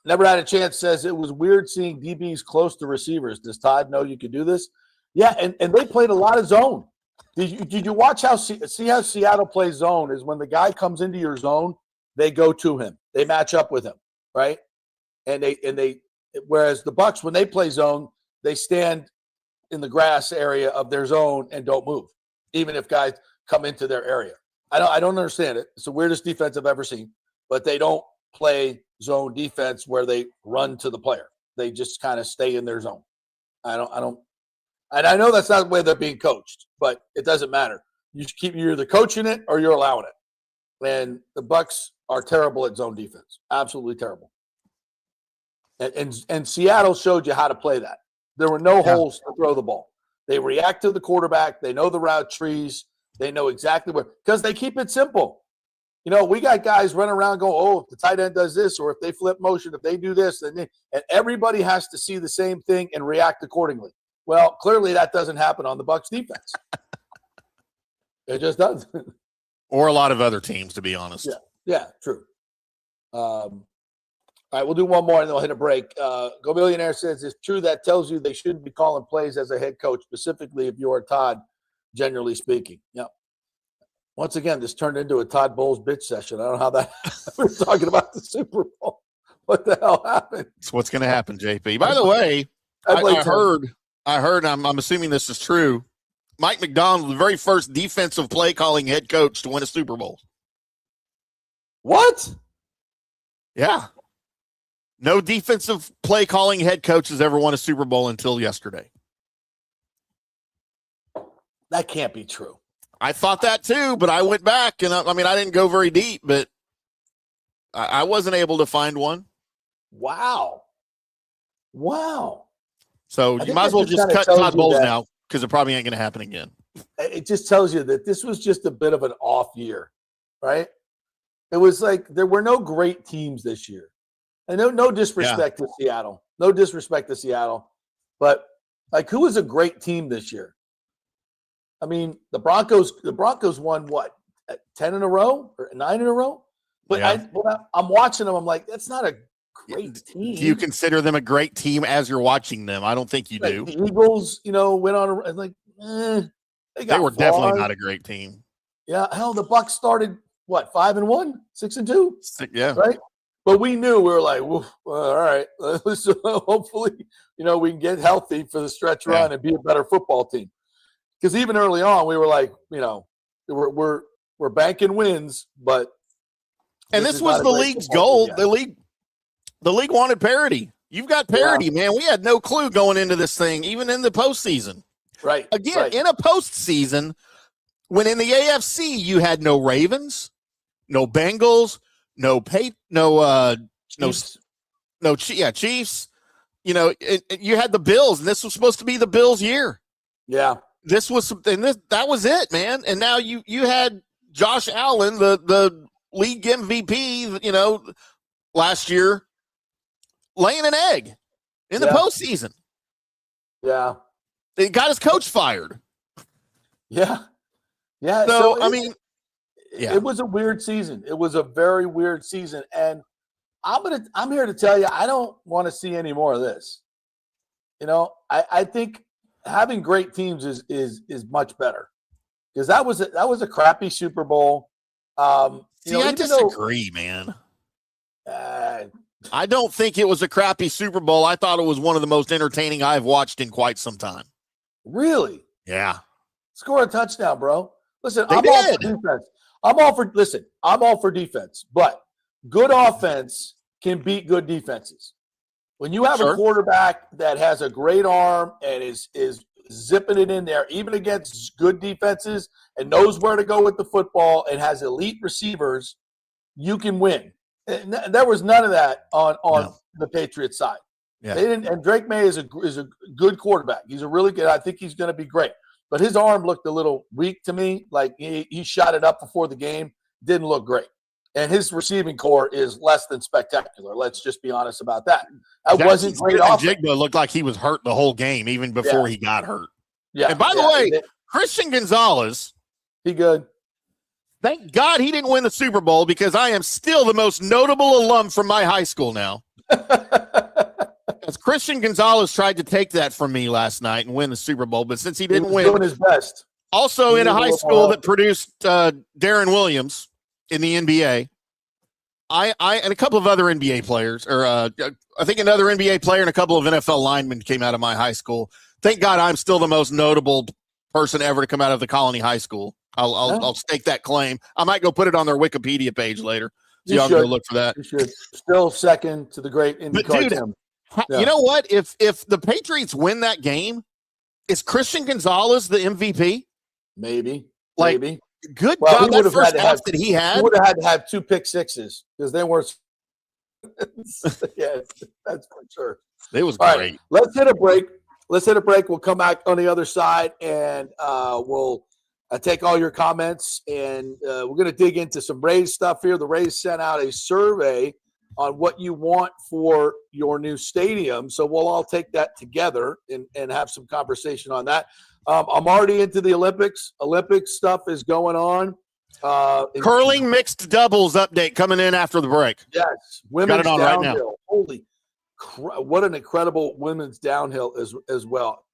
Never Had a Chance says it was weird seeing DBs close to receivers. Does Todd know you could do this? Yeah, and they played a lot of zone. Did you watch how Seattle plays zone? Is when the guy comes into your zone, they go to him. They match up with him, right? And they whereas the Bucs, when they play zone, they stand in the grass area of their zone and don't move, even if guys come into their area. I don't understand it. It's the weirdest defense I've ever seen, but they don't play zone defense where they run to the player. They just kind of stay in their zone. And I know that's not the way they're being coached, but it doesn't matter. You're either coaching it or you're allowing it. And the Bucs are terrible at zone defense. Absolutely terrible. And Seattle showed you how to play that. There were no holes to throw the ball. They react to the quarterback. They know the route trees. They know exactly where, because they keep it simple. You know, we got guys running around going, oh, if the tight end does this, or if they flip motion, if they do this, and everybody has to see the same thing and react accordingly. Well, clearly that doesn't happen on the Bucs defense. It just doesn't. Or a lot of other teams, to be honest. Yeah, true. All right, we'll do one more and then we'll hit a break. Go Millionaire says it's true that tells you they shouldn't be calling plays as a head coach, specifically if you are Todd, generally speaking. Yeah. Once again, this turned into a Todd Bowles bitch session. I don't know how that – we're talking about the Super Bowl. What the hell happened? It's what's going to happen, JP. By the way, I heard, I'm assuming this is true, Mike McDonald, the very first defensive play calling head coach to win a Super Bowl. What? Yeah. No defensive play calling head coach has ever won a Super Bowl until yesterday. That can't be true. I thought that too, but I went back and I didn't go very deep, but I wasn't able to find one. Wow. So you might as well just cut Todd Bowles now because it probably ain't going to happen again. It just tells you that this was just a bit of an off year, right? It was like there were no great teams this year. And no disrespect to Seattle. No disrespect to Seattle. But, like, who was a great team this year? I mean, the Broncos won, what, 10 in a row or 9 in a row? But I'm watching them. I'm like, that's not a great team. Do you consider them a great team as you're watching them? I don't think you do. The Eagles, went on they were definitely not a great team. Yeah, hell, the Bucs started what, 5-1, 6-2? Yeah, right. But we knew, we were like, all right, hopefully, we can get healthy for the stretch run and be a better football team. Because even early on, we were like, we're banking wins, but. And this was the league's goal. The league wanted parity. You've got parity, man. We had no clue going into this thing, even in the postseason. Right. Again, in a postseason, when in the AFC you had no Ravens, no Bengals, Chiefs. You had the Bills, and this was supposed to be the Bills' year. Yeah. That was it, man. And now you had Josh Allen, the league MVP, last year, laying an egg in the postseason. Yeah. It got his coach fired. Yeah. Yeah. So it was a weird season. It was a very weird season. And I'm here to tell you, I don't want to see any more of this. I think having great teams is much better. Because that was a crappy Super Bowl. I disagree, man. I don't think it was a crappy Super Bowl. I thought it was one of the most entertaining I've watched in quite some time. Really? Yeah. Score a touchdown, bro. Listen, I'm all for defense. I'm all for defense, but good offense can beat good defenses. When you have a quarterback that has a great arm and is zipping it in there, even against good defenses, and knows where to go with the football and has elite receivers, you can win. And there was none of that on the Patriots side. Yeah. They didn't. And Drake May is a good quarterback. He's a really good. I think he's going to be great. But his arm looked a little weak to me. Like he shot it up before the game. Didn't look great. and his receiving core is less than spectacular. Let's just be honest about that. That Jackson wasn't great offense. Jigba looked like he was hurt the whole game, even before he got hurt. Yeah. And by the way, Christian Gonzalez, he good. Thank God he didn't win the Super Bowl, because I am still the most notable alum from my high school now. As Christian Gonzalez tried to take that from me last night and win the Super Bowl, but since he didn't win, doing his best. Also in a high school that produced Darren Williams in the NBA, I and a couple of other NBA players, or I think another NBA player and a couple of NFL linemen came out of my high school. Thank God I'm still the most notable person ever to come out of the Colony High School. I'll stake that claim. I might go put it on their Wikipedia page later. So y'all go look for that. You should. Still second to the great IndyCarTim. You know what? If the Patriots win that game, is Christian Gonzalez the MVP? Maybe. Good God, that first half that he had. He would have had to have 2 pick sixes, because they weren't. Yeah, that's for sure. It was all great. Right, let's hit a break. We'll come back on the other side, and we'll take all your comments, and we're going to dig into some Rays stuff here. The Rays sent out a survey on what you want for your new stadium, so we'll all take that together and have some conversation on that. I'm already into the Olympics. Olympics stuff is going on. Curling mixed doubles update coming in after the break. Yes, women's downhill. Right now. Holy what an incredible women's downhill as well.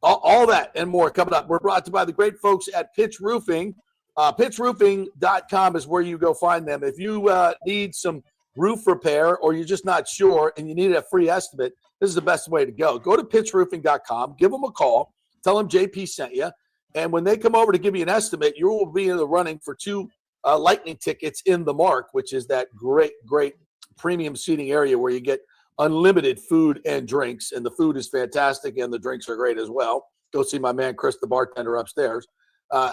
All that and more coming up. We're brought to you by the great folks at Pitch Roofing. Pitchroofing.com is where you go find them. If you need some roof repair, or you're just not sure and you need a free estimate, this is the best way to go. Go to pitchroofing.com, give them a call, tell them JP sent you, and when they come over to give you an estimate, you will be in the running for 2 Lightning tickets in the Mark, which is that great premium seating area where you get unlimited food and drinks, and the food is fantastic and the drinks are great as well. Go see my man Chris, the bartender upstairs.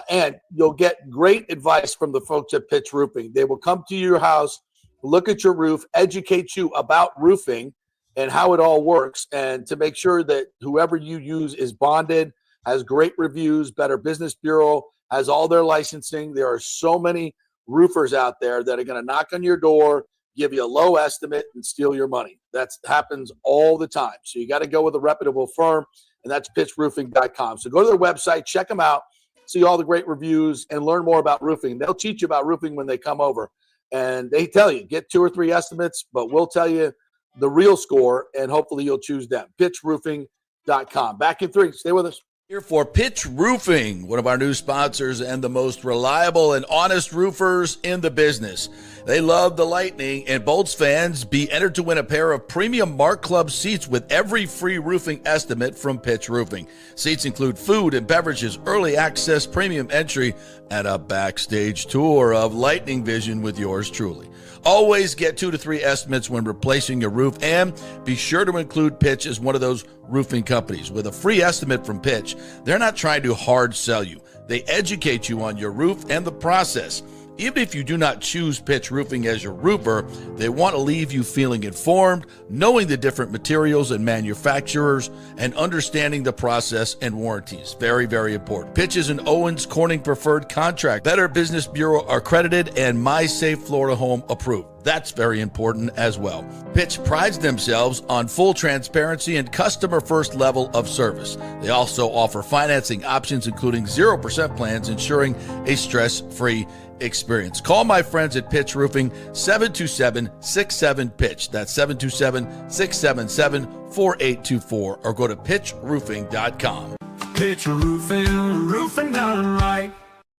And you'll get great advice from the folks at Pitch Roofing. They will come to your house, look at your roof, educate you about roofing and how it all works, and to make sure that whoever you use is bonded, has great reviews. Better Business Bureau has all their licensing. There are so many roofers out there that are going to knock on your door, give you a low estimate, and steal your money. That happens all the time. So you got to go with a reputable firm, and that's pitchroofing.com. So go to their website, check them out, see all the great reviews, and learn more about roofing. They'll teach you about roofing when they come over. And they tell you, get 2 or 3 estimates, but we'll tell you the real score, and hopefully you'll choose them. Pitchroofing.com. Back in 3. Stay with us. Here for Pitch Roofing, one of our new sponsors and the most reliable and honest roofers in the business. They love the Lightning, and Bolts fans be entered to win a pair of premium Mark Club seats with every free roofing estimate from Pitch Roofing. Seats include food and beverages, early access, premium entry, and a backstage tour of Lightning Vision with yours truly. Always get 2 to 3 estimates when replacing your roof, and be sure to include Pitch as one of those roofing companies. With a free estimate from Pitch, they're not trying to hard sell you. They educate you on your roof and the process. Even if you do not choose Pitch Roofing as your roofer, they want to leave you feeling informed, knowing the different materials and manufacturers, and understanding the process and warranties. Very, very important. Pitch is an Owens Corning preferred contract, Better Business Bureau accredited, and MySafe Florida Home approved. That's very important as well. Pitch prides themselves on full transparency and customer first level of service. They also offer financing options, including 0% plans, ensuring a stress-free experience. Call my friends at Pitch Roofing, 727-67-PITCH. That's 727-677-4824, or go to pitchroofing.com. Pitch Roofing, roofing done right.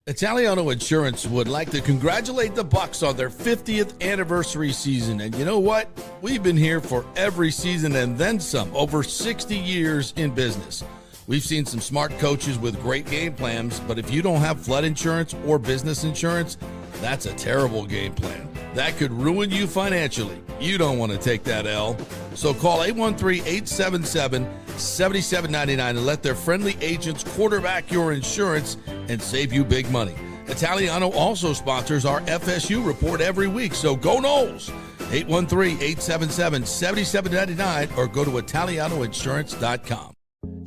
Italiano Insurance would like to congratulate the Bucks on their 50th anniversary season. And you know what? We've been here for every season and then some, over 60 years in business. We've seen some smart coaches with great game plans, but if you don't have flood insurance or business insurance, that's a terrible game plan. That could ruin you financially. You don't want to take that L. So call 813-877-7799 and let their friendly agents quarterback your insurance and save you big money. Italiano also sponsors our FSU report every week, so go Noles. 813-877-7799 or go to italianoinsurance.com.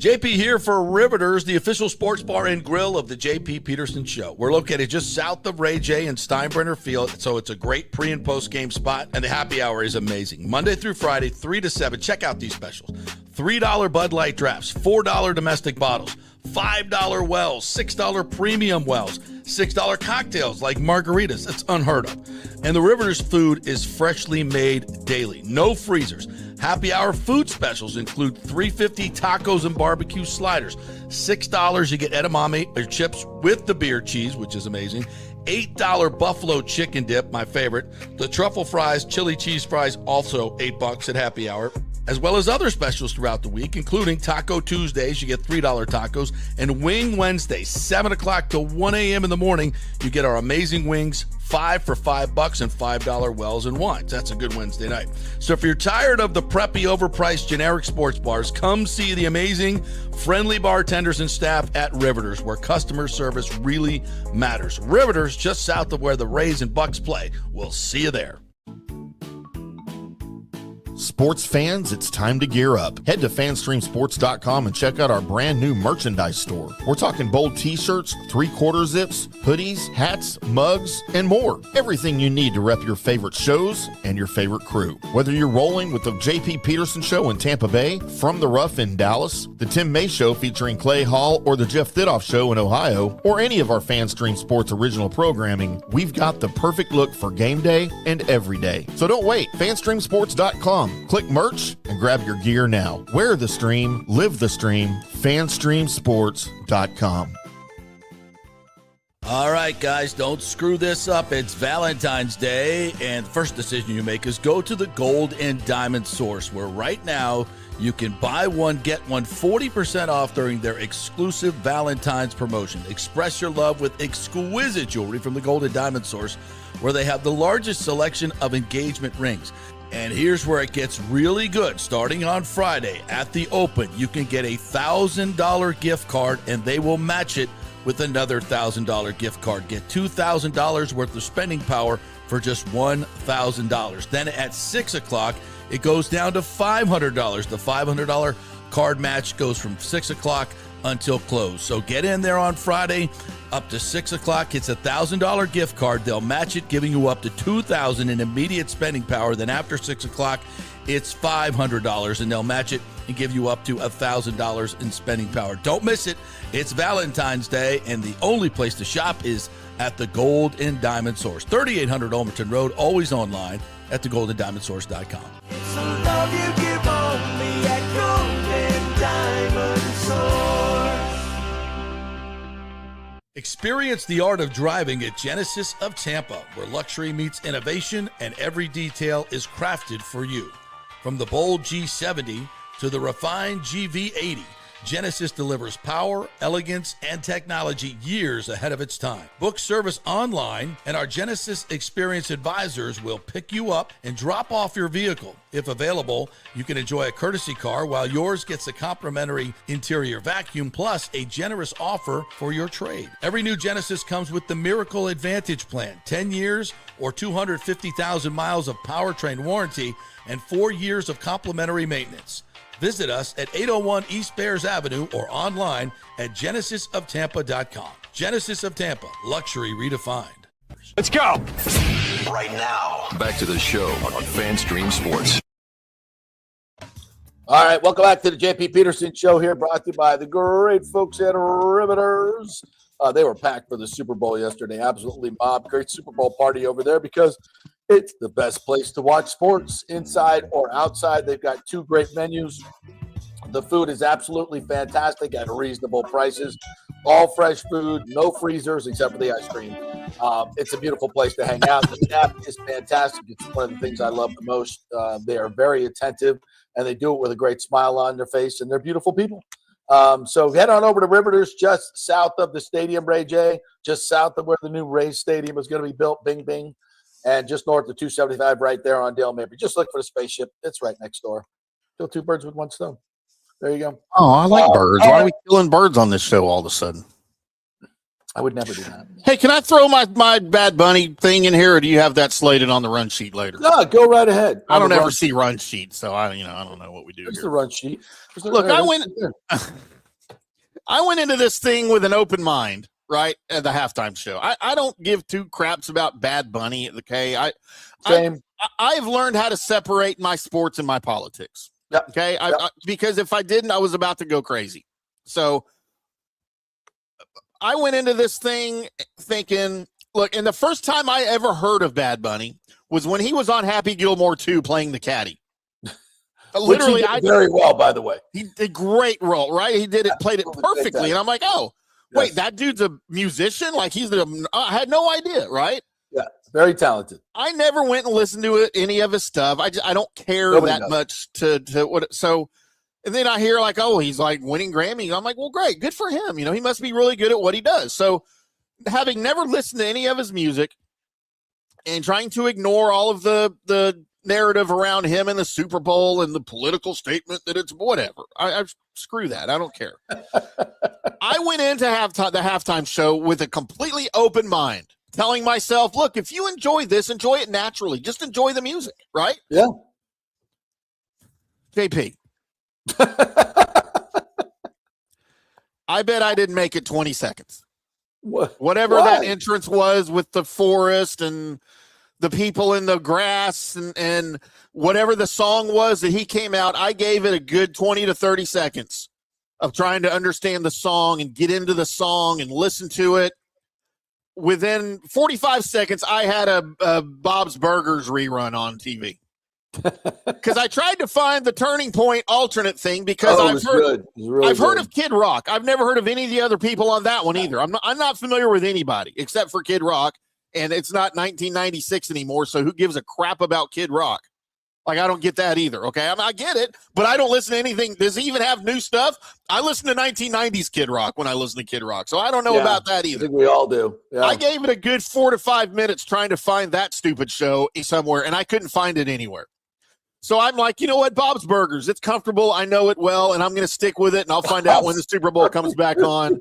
JP here for Riveters, the official sports bar and grill of the JP Peterson Show. We're located just south of Ray J and Steinbrenner Field, so it's a great pre- and post-game spot, and the happy hour is amazing. Monday through Friday, 3 to 7. Check out these specials. $3 Bud Light drafts, $4 domestic bottles, $5 wells, $6 premium wells, $6 cocktails like margaritas. That's unheard of. And the Riveters food is freshly made daily. No freezers. Happy hour food specials include $3.50 tacos and barbecue sliders. $6 you get edamame or chips with the beer cheese, which is amazing. $8 buffalo chicken dip, my favorite. The truffle fries, chili cheese fries, also $8 at happy hour. As well as other specials throughout the week, including Taco Tuesdays, you get $3 tacos, and Wing Wednesdays, 7 o'clock to 1 a.m. in the morning, you get our amazing wings, 5 for $5 and $5 wells and wines. That's a good Wednesday night. So if you're tired of the preppy, overpriced, generic sports bars, come see the amazing, friendly bartenders and staff at Riveters, where customer service really matters. Riveters, just south of where the Rays and Bucks play. We'll see you there. Sports fans, it's time to gear up. Head to fanstreamsports.com and check out our brand new merchandise store. We're talking bold t-shirts, 3/4 zips, hoodies, hats, mugs, and more. Everything you need to rep your favorite shows and your favorite crew. Whether you're rolling with the JP Peterson Show in Tampa Bay, From the Rough in Dallas, the Timm May Show featuring Clay Hall, or the Jeff Thidoff Show in Ohio, or any of our Fanstream Sports original programming, we've got the perfect look for game day and every day. So don't wait. fanstreamsports.com. Click merch and grab your gear now. Wear the stream, live the stream, fanstreamsports.com. All right, guys, don't screw this up. It's Valentine's Day, and the first decision you make is go to the Gold and Diamond Source, where right now you can buy one, get one 40% off during their exclusive Valentine's promotion. Express your love with exquisite jewelry from the Gold and Diamond Source, where they have the largest selection of engagement rings. And here's where it gets really good. Starting on Friday at the Open, you can get a $1,000 gift card, and they will match it with another $1,000 gift card. Get $2,000 worth of spending power for just $1,000. Then at 6 o'clock, it goes down to $500. The $500 card match goes from 6 o'clock until close. So get in there on Friday up to 6 o'clock. It's a $1,000 gift card. They'll match it, giving you up to $2,000 in immediate spending power. Then after 6 o'clock, it's $500, and they'll match it and give you up to $1,000 in spending power. Don't miss it. It's Valentine's Day, and the only place to shop is at the Gold and Diamond Source, 3800 Olmerton Road, always online at thegoldendiamondsource.com. It's the love you give only at Gold and Diamond Source. Experience the art of driving at Genesis of Tampa, where luxury meets innovation and every detail is crafted for you. From the bold G70 to the refined GV80, Genesis delivers power, elegance, and technology years ahead of its time. Book service online, and our Genesis Experience Advisors will pick you up and drop off your vehicle. If available, you can enjoy a courtesy car while yours gets a complimentary interior vacuum plus a generous offer for your trade. Every new Genesis comes with the Miracle Advantage Plan, 10 years or 250,000 miles of powertrain warranty and 4 years of complimentary maintenance. Visit us at 801 East Bears Avenue or online at genesisoftampa.com. Genesis of Tampa, luxury redefined. Let's go. Right now. Back to the show on FanStream Sports. All right, welcome back to the JP Peterson Show here, brought to you by the great folks at Riveters. They were packed for the Super Bowl yesterday. Absolutely mobbed. Great Super Bowl party over there because it's the best place to watch sports, inside or outside. They've got 2 great menus. The food is absolutely fantastic at reasonable prices. All fresh food, no freezers except for the ice cream. It's a beautiful place to hang out. The staff is fantastic. It's one of the things I love the most. They are very attentive, and they do it with a great smile on their face, and they're beautiful people. So head on over to Riveters, just south of the stadium, Ray J, just south of where the new Rays Stadium is going to be built, bing, bing, and just north of 275 right there on Dale Mabry. Just look for the spaceship. It's right next door. Kill 2 birds with 1 stone. There you go. Oh, I like birds. Why are we killing birds on this show all of a sudden? I would never do that. Hey, can I throw my Bad Bunny thing in here, or do you have that slated on the run sheet later? No, go right ahead. I don't ever see run sheets, so I don't know what we do. It's here. the run sheet. Look, I went into this thing with an open mind, right? At the halftime show. I don't give two craps about Bad Bunny. Okay, Same. I've learned how to separate my sports and my politics. Yep. Okay, because if I didn't, I was about to go crazy. So I went into this thing thinking, look, and the first time I ever heard of Bad Bunny was when he was on Happy Gilmore 2 playing the caddy. Literally, I did very well, by the way. He did a great role, right? He played it perfectly. And I'm like, oh, wait, yes. That dude's a musician? Like I had no idea, right? Yeah, very talented. I never went and listened to any of his stuff. I don't care much to what. So, and then I hear like, oh, he's like winning Grammy. I'm like, well, great, good for him. He must be really good at what he does. So, having never listened to any of his music and trying to ignore all of the narrative around him and the Super Bowl and the political statement that it's whatever. I screw that. I don't care. I went into the halftime show with a completely open mind, telling myself, look, if you enjoy this, enjoy it naturally. Just enjoy the music, right? Yeah. JP. I bet I didn't make it 20 seconds. Whatever that entrance was with the forest and the people in the grass and whatever the song was that he came out, I gave it a good 20 to 30 seconds of trying to understand the song and get into the song and listen to it. Within 45 seconds, I had a Bob's Burgers rerun on TV. Because I tried to find the Turning Point alternate thing because I've heard of Kid Rock. I've never heard of any of the other people on that one either. I'm not familiar with anybody except for Kid Rock, and it's not 1996 anymore, so who gives a crap about Kid Rock? Like, I don't get that either, okay? I get it, but I don't listen to anything. Does he even have new stuff? I listen to 1990s Kid Rock when I listen to Kid Rock, so I don't know about that either. I think we all do. Yeah. I gave it a good 4 to 5 minutes trying to find that stupid show somewhere, and I couldn't find it anywhere. So I'm like, you know what, Bob's Burgers, it's comfortable. I know it well, and I'm going to stick with it, and I'll find out when the Super Bowl comes back on.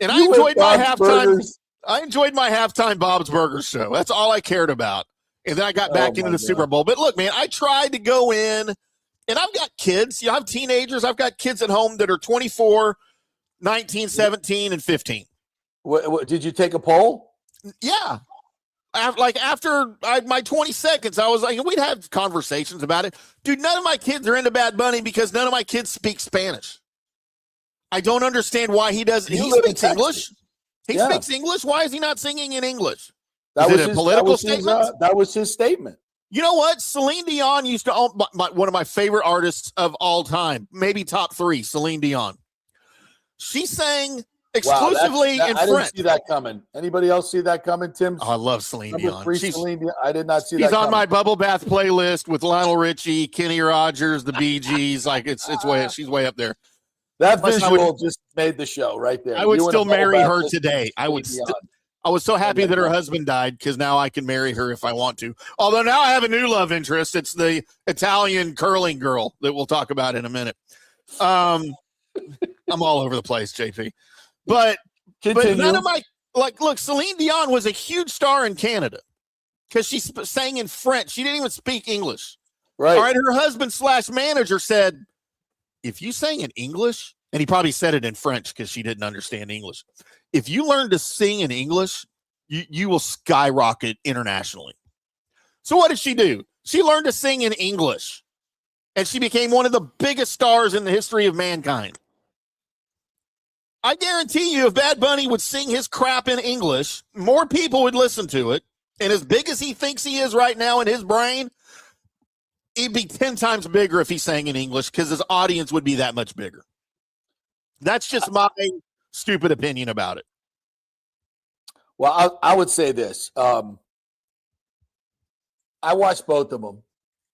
And I enjoyed my halftime. I enjoyed my halftime Bob's Burgers show. That's all I cared about. And then I got back into the Super Bowl. But look, man, I tried to go in, and I've got kids. I have teenagers. I've got kids at home that are 24, 19, 17, and 15. What, did you take a poll? Yeah. After my 20 seconds, I was like, we'd have conversations about it. Dude, none of my kids are into Bad Bunny because none of my kids speak Spanish. I don't understand why he doesn't. He speaks English. He speaks English. Why is he not singing in English? Is it a political statement? That was his statement. You know what? Celine Dion used to own one of my favorite artists of all time, maybe top 3, Celine Dion. She sang exclusively in French. I didn't see that coming. Anybody else see that coming, Tim? Oh, I love Celine Dion. Celine Dion. I did not see that She's coming. on my bubble bath playlist with Lionel Richie, Kenny Rogers, the Bee Gees. Like she's way up there. That visual just made the show right there. I would still marry her today. I was so happy that her husband died because now I can marry her if I want to. Although now I have a new love interest. It's the Italian curling girl that we'll talk about in a minute. I'm all over the place, JP. But none of my look, Celine Dion was a huge star in Canada because she sang in French. She didn't even speak English. Right. All right. Her husband / manager said, if you sang in English, and he probably said it in French because she didn't understand English. If you learn to sing in English, you will skyrocket internationally. So what did she do? She learned to sing in English, and she became one of the biggest stars in the history of mankind. I guarantee you, if Bad Bunny would sing his crap in English, more people would listen to it. And as big as he thinks he is right now in his brain, it'd be 10 times bigger if he sang in English because his audience would be that much bigger. That's just my stupid opinion about it. Well, I would say this. I watched both of them,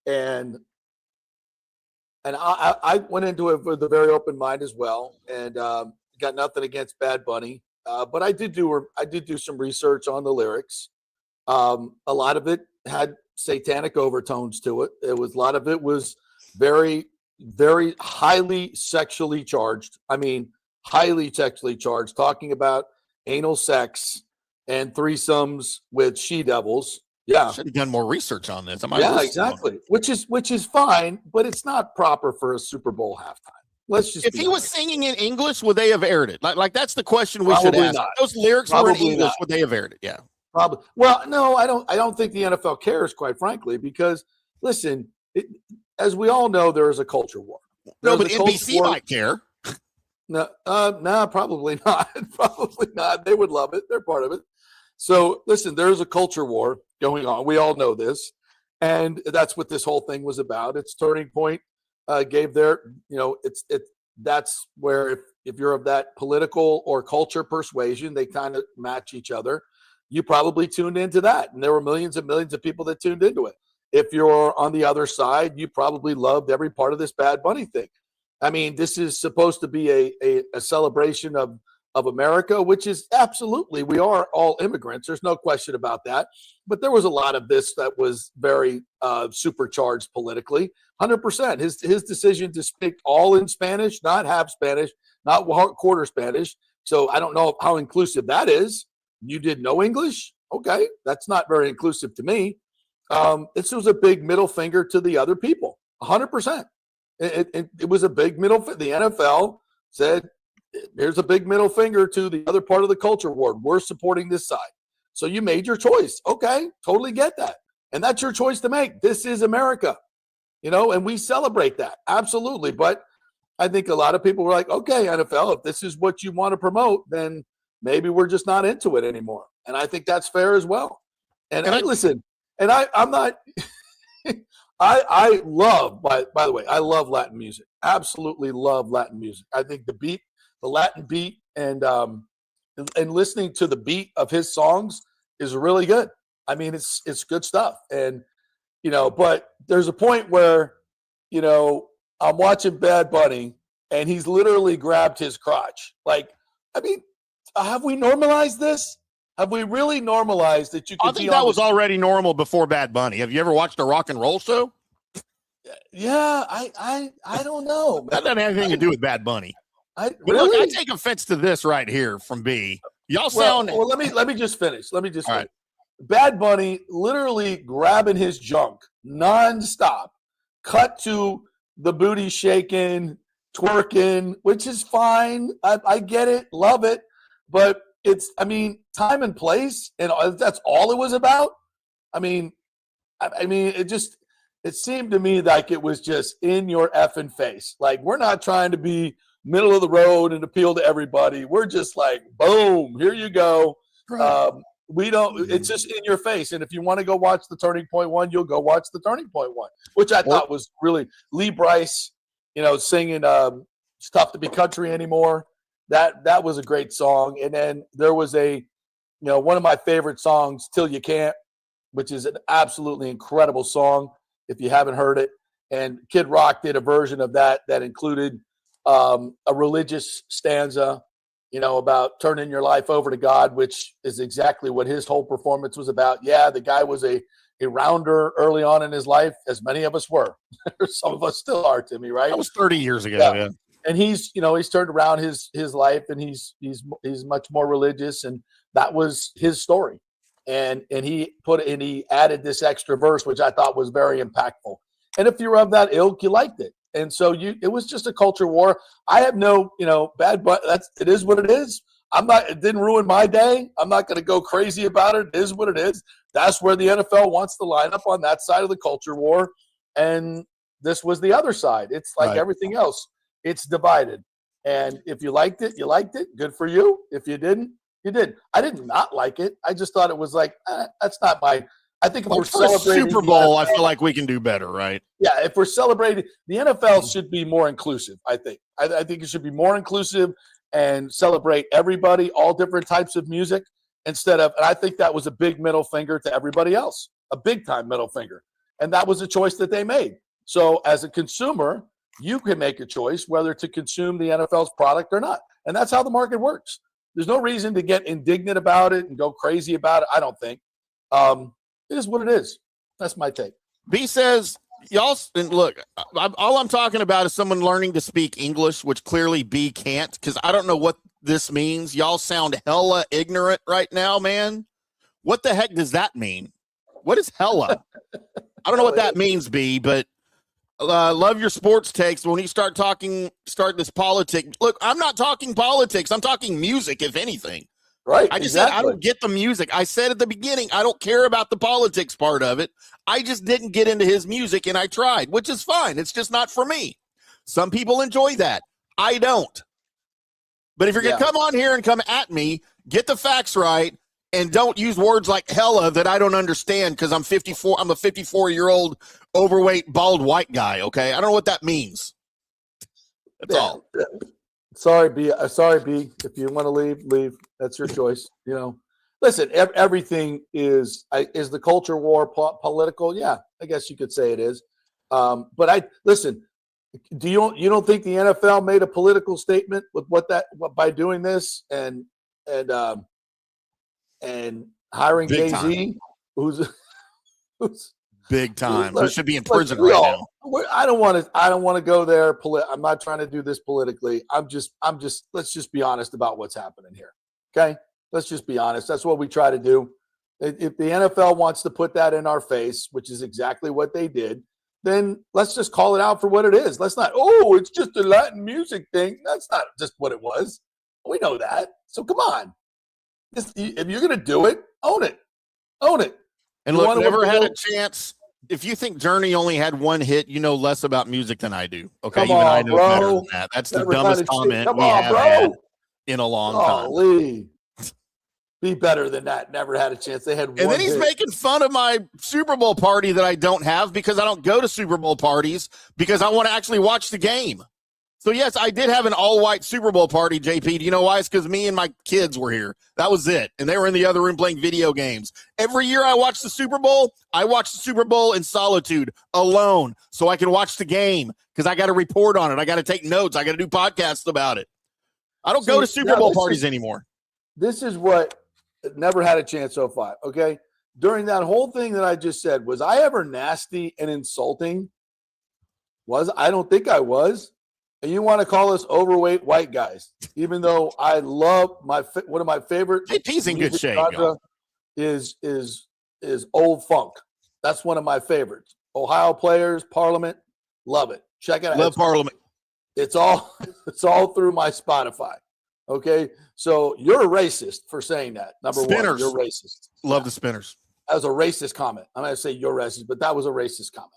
and I went into it with a very open mind as well, and got nothing against Bad Bunny, but I did do some research on the lyrics. A lot of it had satanic overtones to it. A lot of it was very, very highly sexually charged. I mean, highly sexually charged, talking about anal sex and threesomes with she-devils. Yeah. Should have done more research on this. Yeah, exactly. Which is fine, but it's not proper for a Super Bowl halftime. Let's just. If he was singing in English, would they have aired it? Like that's the question we should ask. Not. If those lyrics were in English, would they have aired it? Yeah. Probably. Well, no, I don't think the NFL cares, quite frankly, because listen, as we all know, there is a culture war. No, but NBC might care. No, probably not. Probably not. They would love it. They're part of it. So listen, there's a culture war going on. We all know this. And that's what this whole thing was about. It's Turning Point gave their, that's where if you're of that political or culture persuasion, they kind of match each other. You probably tuned into that. And there were millions and millions of people that tuned into it. If you're on the other side, you probably loved every part of this Bad Bunny thing. I mean, this is supposed to be a celebration of America, which is absolutely, we are all immigrants. There's no question about that. But there was a lot of this that was very supercharged politically. 100%. His decision to speak all in Spanish, not half Spanish, not quarter Spanish. So I don't know how inclusive that is. You did no English? Okay, that's not very inclusive to me. This was a big middle finger to the other people, 100%. It was a big middle. The NFL said, here's a big middle finger to the other part of the culture war. We're supporting this side. So you made your choice. Okay, totally get that. And that's your choice to make. This is America, and we celebrate that. Absolutely. But I think a lot of people were like, okay, NFL, if this is what you want to promote, then maybe we're just not into it anymore. And I think that's fair as well. And listen, and I'm not – I love, by the way, I love Latin music. Absolutely love Latin music. I think the Latin beat and listening to the beat of his songs is really good. I mean, it's good stuff. And, but there's a point where, I'm watching Bad Bunny and he's literally grabbed his crotch. Like, I mean, have we normalized this? Have we really normalized that you could I think that was already normal before Bad Bunny. Have you ever watched a rock and roll show? Yeah, I don't know. That doesn't have anything to do with Bad Bunny. Really? Look, I take offense to this right here from B. Y'all sound. Well, let me just finish. Finish. Right. Bad Bunny literally grabbing his junk nonstop. Cut to the booty shaking, twerking, which is fine. I get it, love it, but time and place, and that's all it was about. It seemed to me like it was just in your effing face. Like, we're not trying to be middle of the road and appeal to everybody. We're just like, boom, here you go. Right. It's just in your face. And if you want to go watch the Turning Point one, you'll go watch the Turning Point one, which I thought was really Lee Bryce, singing It's Tough to Be Country Anymore. That was a great song. And then there was one of my favorite songs, Till You Can't, which is an absolutely incredible song if you haven't heard it. And Kid Rock did a version of that included a religious stanza, about turning your life over to God, which is exactly what his whole performance was about. Yeah, the guy was a rounder early on in his life, as many of us were. Some of us still are, Timmy, right? That was 30 years ago, yeah. And he's turned around his life, and he's much more religious, and that was his story. And he added this extra verse, which I thought was very impactful. And if you're of that ilk, you liked it. And so it was just a culture war. I have no, bad, but it is what it is. It didn't ruin my day. I'm not going to go crazy about it. It is what it is. That's where the NFL wants to line up, on that side of the culture war. And this was the other side. It's like everything else. It's divided. And if you liked it, you liked it. Good for you. If you didn't, you did. I did not like it. I just thought it was like, that's not my – I think if we're celebrating Super Bowl, I feel like we can do better, right? Yeah, if we're celebrating – the NFL should be more inclusive, I think. I think it should be more inclusive and celebrate everybody, all different types of music, instead of – and I think that was a big middle finger to everybody else, a big-time middle finger. And that was a choice that they made. So as a consumer, you can make a choice whether to consume the NFL's product or not. And that's how the market works. There's no reason to get indignant about it and go crazy about it, I don't think. It is what it is. That's my take. B says, y'all, and look, all I'm talking about is someone learning to speak English, which clearly B can't, because I don't know what this means? Y'all sound hella ignorant right now, man. What the heck does that mean? What is hella? I don't know what that means, B, but love your sports takes. When you start this politics. Look, I'm not talking politics. I'm talking music, if anything. Right. I just said I don't get the music. I said at the beginning, I don't care about the politics part of it. I just didn't get into his music, and I tried, which is fine. It's just not for me. Some people enjoy that. I don't. But if you're going to come on here and come at me, get the facts right, and don't use words like hella that I don't understand because I'm 54. I'm a 54-year-old overweight, bald white guy, okay? I don't know what that means. That's all. Sorry, B. If you want to leave. That's your choice. You know, listen. Everything is the culture war political? Yeah, I guess you could say it is. But listen. Do you don't think the NFL made a political statement with by doing this and hiring Jay-Z, who's big time? Who should be in prison right now? I don't want to go there. I'm not trying to do this politically. Let's just be honest about what's happening here. Okay, let's just be honest. That's what we try to do. If the NFL wants to put that in our face, which is exactly what they did, then let's just call it out for what it is. Let's not, it's just a Latin music thing. That's not just what it was. We know that. So come on. If you're going to do it, own it. Own it. And look, never had a chance. If you think Journey only had one hit, you know less about music than I do. Okay, even I know better than that. That's the dumbest comment we have had in a long time. Lee. Be better than that. Never had a chance. They had one. And then he's making fun of my Super Bowl party that I don't have because I don't go to Super Bowl parties because I want to actually watch the game. So, yes, I did have an all-white Super Bowl party, JP. Do you know why? It's because me and my kids were here. That was it. And they were in the other room playing video games. Every year I watch the Super Bowl, I watch the Super Bowl in solitude, alone, so I can watch the game because I got to report on it. I got to take notes. I got to do podcasts about it. I don't go to Super Bowl parties anymore. This is what never had a chance so far, okay? During that whole thing that I just said, was I ever nasty and insulting? I don't think I was. And you want to call us overweight white guys, even though I love one of my favorite. JP's in good shape. Is Old Funk. That's one of my favorites. Ohio Players, Parliament, love it. Check it out. Love Parliament. It's all through my Spotify. Okay, so you're a racist for saying that. Number one, you're racist. Love the Spinners. That was a racist comment. I'm going to say you're racist, but that was a racist comment,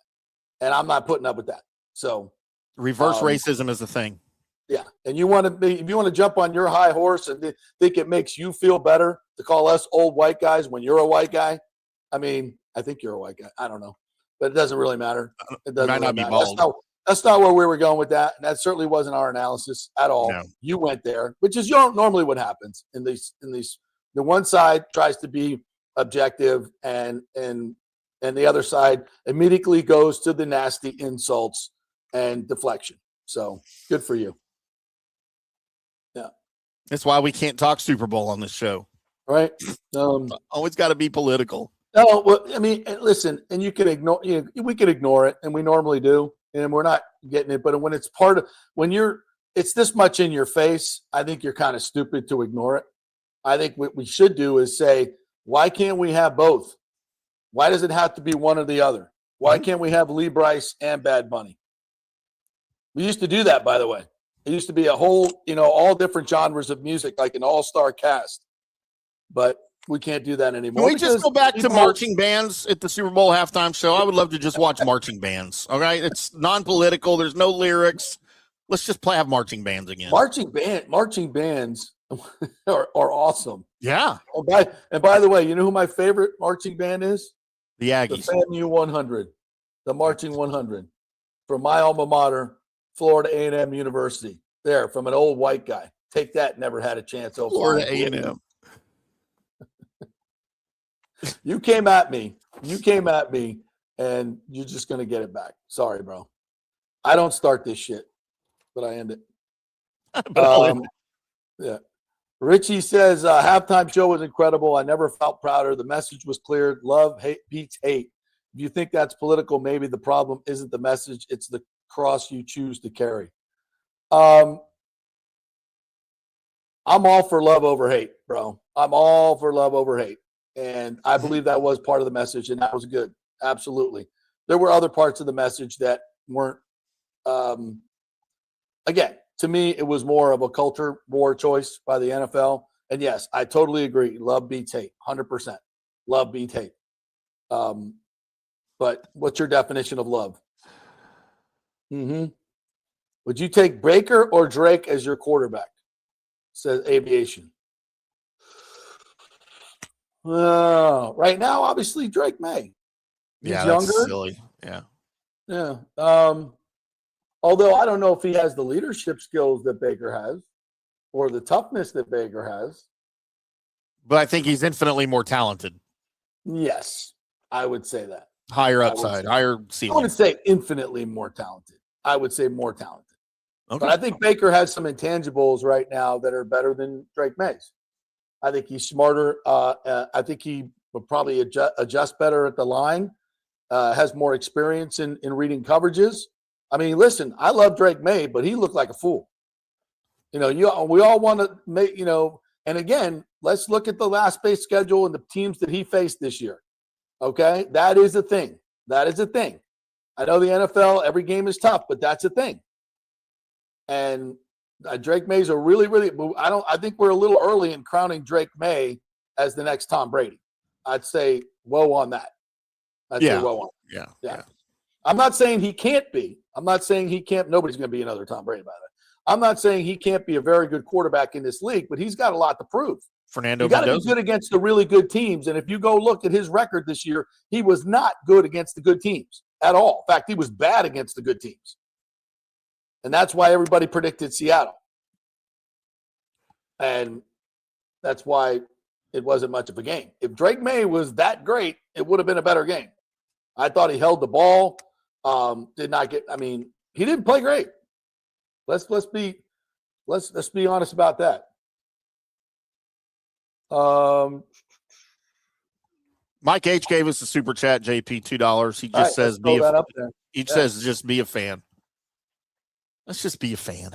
and I'm not putting up with that. So, reverse racism is a thing. Yeah, and if you want to jump on your high horse and think it makes you feel better to call us old white guys when you're a white guy, I mean, I think you're a white guy. I don't know, but it doesn't really matter. It doesn't really matter. That's not where we were going with that. And that certainly wasn't our analysis at all. No. You went there, which is normally what happens in these. The one side tries to be objective and the other side immediately goes to the nasty insults and deflection. So good for you. Yeah. That's why we can't talk Super Bowl on this show. Right. Always got to be political. No, well, I mean, listen, and you can ignore, we can ignore it, and we normally do. And we're not getting it, but when it's it's this much in your face, I think you're kind of stupid to ignore it. I think what we should do is say, why can't we have both? Why does it have to be one or the other? Why can't we have Lee Bryce and Bad Bunny? We used to do that, by the way. It used to be a whole, all different genres of music, like an all-star cast. But we can't do that anymore. Can we just go back to marching bands at the Super Bowl halftime show? I would love to just watch marching bands. All right, it's non-political. There's no lyrics. Let's just have marching bands again. Marching bands are awesome. Yeah. And by the way, you know who my favorite marching band is? The Aggies. The FAMU 100, the Marching 100, from my alma mater, Florida A&M University. There, from an old white guy. Take that. Never had a chance. Florida A&M. You came at me, and you're just going to get it back. Sorry, bro. I don't start this shit, but I end it. Yeah. Richie says, halftime show was incredible. I never felt prouder. The message was clear. Love beats hate. If you think that's political, maybe the problem isn't the message. It's the cross you choose to carry. I'm all for love over hate, bro. I'm all for love over hate. And I believe that was part of the message, and that was good. Absolutely. There were other parts of the message that weren't, again, to me, it was more of a culture war choice by the NFL. And yes, I totally agree. Love beats hate, 100%. Love beats hate. But what's your definition of love? Would you take Baker or Drake as your quarterback? Says Aviation. Right now, obviously, Drake may. He's younger. That's silly. Yeah. Although I don't know if he has the leadership skills that Baker has or the toughness that Baker has. But I think he's infinitely more talented. Yes, I would say that. Higher upside, higher ceiling. I wouldn't say infinitely more talented. I would say more talented. Okay. But I think Baker has some intangibles right now that are better than Drake May's. I think he's smarter. I think he would probably adjust better at the line, has more experience in reading coverages. I mean, listen, I love Drake May, but he looked like a fool. We all want to make, and again, let's look at the last base schedule and the teams that he faced this year. Okay? That is a thing. That is a thing. I know the NFL, every game is tough, but that's a thing. And Drake May's a really, really, I think we're a little early in crowning Drake May as the next Tom Brady. I'd say whoa on that. Say whoa on that. Yeah. I'm not saying he can't be. I'm not saying he can't. Nobody's going to be another Tom Brady, by the way. I'm not saying he can't be a very good quarterback in this league, but he's got a lot to prove. Fernando You got to be Mendoza. good against the really good teams. And if you go look at his record this year, he was not good against the good teams at all. In fact, he was bad against the good teams. And that's why everybody predicted Seattle. And that's why it wasn't much of a game. If Drake May was that great, it would have been a better game. I thought he held the ball. He didn't play great. Let's be honest about that. Mike H gave us a super chat, JP, $2. He just says just be a fan. Let's just be a fan.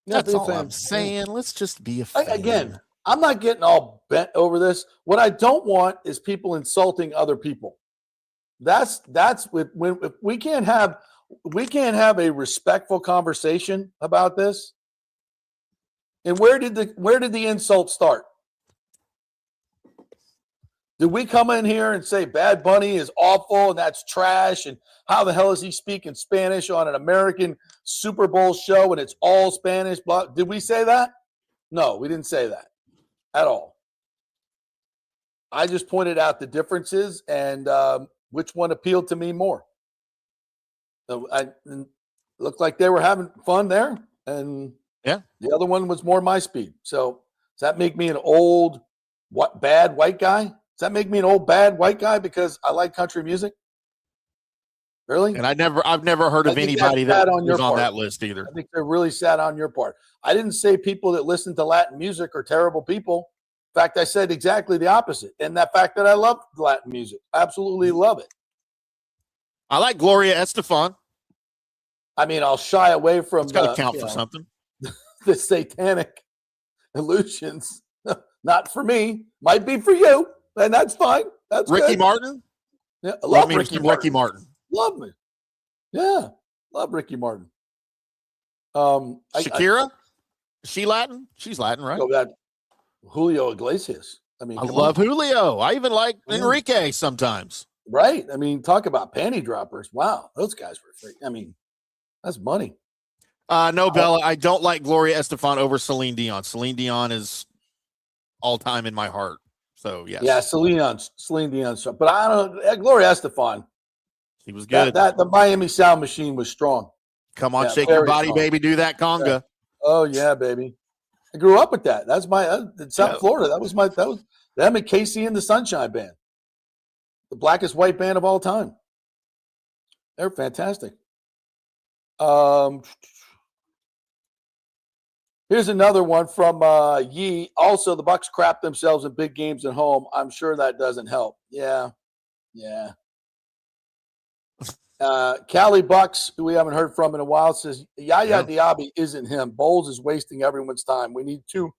Yeah, That's all I'm saying. Let's just be a fan. Again, I'm not getting all bent over this. What I don't want is people insulting other people. That's when if we can't have a respectful conversation about this. And where did the insult start? Did we come in here and say Bad Bunny is awful and that's trash and how the hell is he speaking Spanish on an American Super Bowl show and it's all Spanish? Did we say that? No, we didn't say that at all. I just pointed out the differences and which one appealed to me more. So it looked like they were having fun there, and the other one was more my speed. So does that make me an old bad white guy? Does that make me an old bad white guy because I like country music? Really? And I've never heard of anybody that was on that list either. I think they're really sad on your part. I didn't say people that listen to Latin music are terrible people. In fact, I said exactly the opposite. And that fact that I love Latin music, absolutely love it. I like Gloria Estefan. I mean, I'll shy away from. It's got to count for something. The satanic illusions. Not for me. Might be for you, and that's fine. That's Ricky good. Martin. Yeah, I love Ricky Martin. Love me. Yeah, love Ricky Martin. Shakira. Is she Latin? She's Latin, right? Julio Iglesias. I mean, I love Julio. I even like Enrique sometimes. Right. I mean, talk about panty droppers. Wow, those guys were free. I mean, that's money. No, Bella, I don't like Gloria Estefan over Celine Dion. Celine Dion is all time in my heart. So yes. Yeah, Celine Dion. But I don't. Gloria Estefan. He was good. The Miami Sound Machine was strong. Come on, shake your body, baby. Do that conga. Yeah. Oh yeah, baby. I grew up with that. That's my in South Florida. That was them and Casey and the Sunshine Band, the blackest white band of all time. They're fantastic. Here's another one from Yee. Also, the Bucs crap themselves in big games at home. I'm sure that doesn't help. Yeah. Cali Bucks, who we haven't heard from in a while, says Yaya Diaby isn't him. Bowles is wasting everyone's time. We need two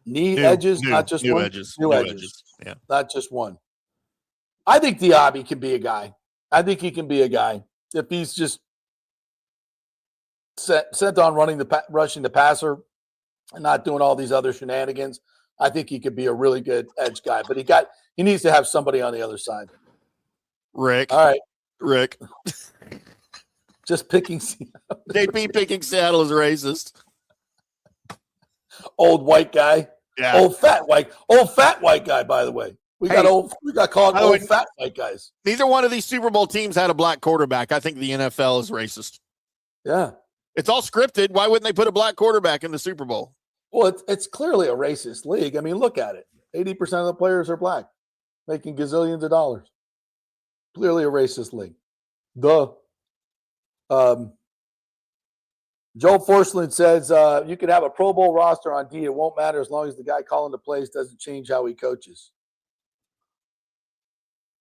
edges, not just one. New edges. Yeah. Not just one. I think Diaby can be a guy. I think he can be a guy if he's just sent on rushing the passer and not doing all these other shenanigans. I think he could be a really good edge guy, but he needs to have somebody on the other side. Rick. All right. Rick. Just picking JP picking Seattle is racist. Old white guy. Yeah. Old fat white guy, by the way. We got called old fat white guys. Neither one of these Super Bowl teams had a black quarterback. I think the NFL is racist. Yeah. It's all scripted. Why wouldn't they put a black quarterback in the Super Bowl? Well, it's clearly a racist league. I mean, look at it. 80% of the players are black, making gazillions of dollars. Clearly a racist league. Joel Forsland says you could have a Pro Bowl roster on D. It won't matter as long as the guy calling the plays doesn't change how he coaches.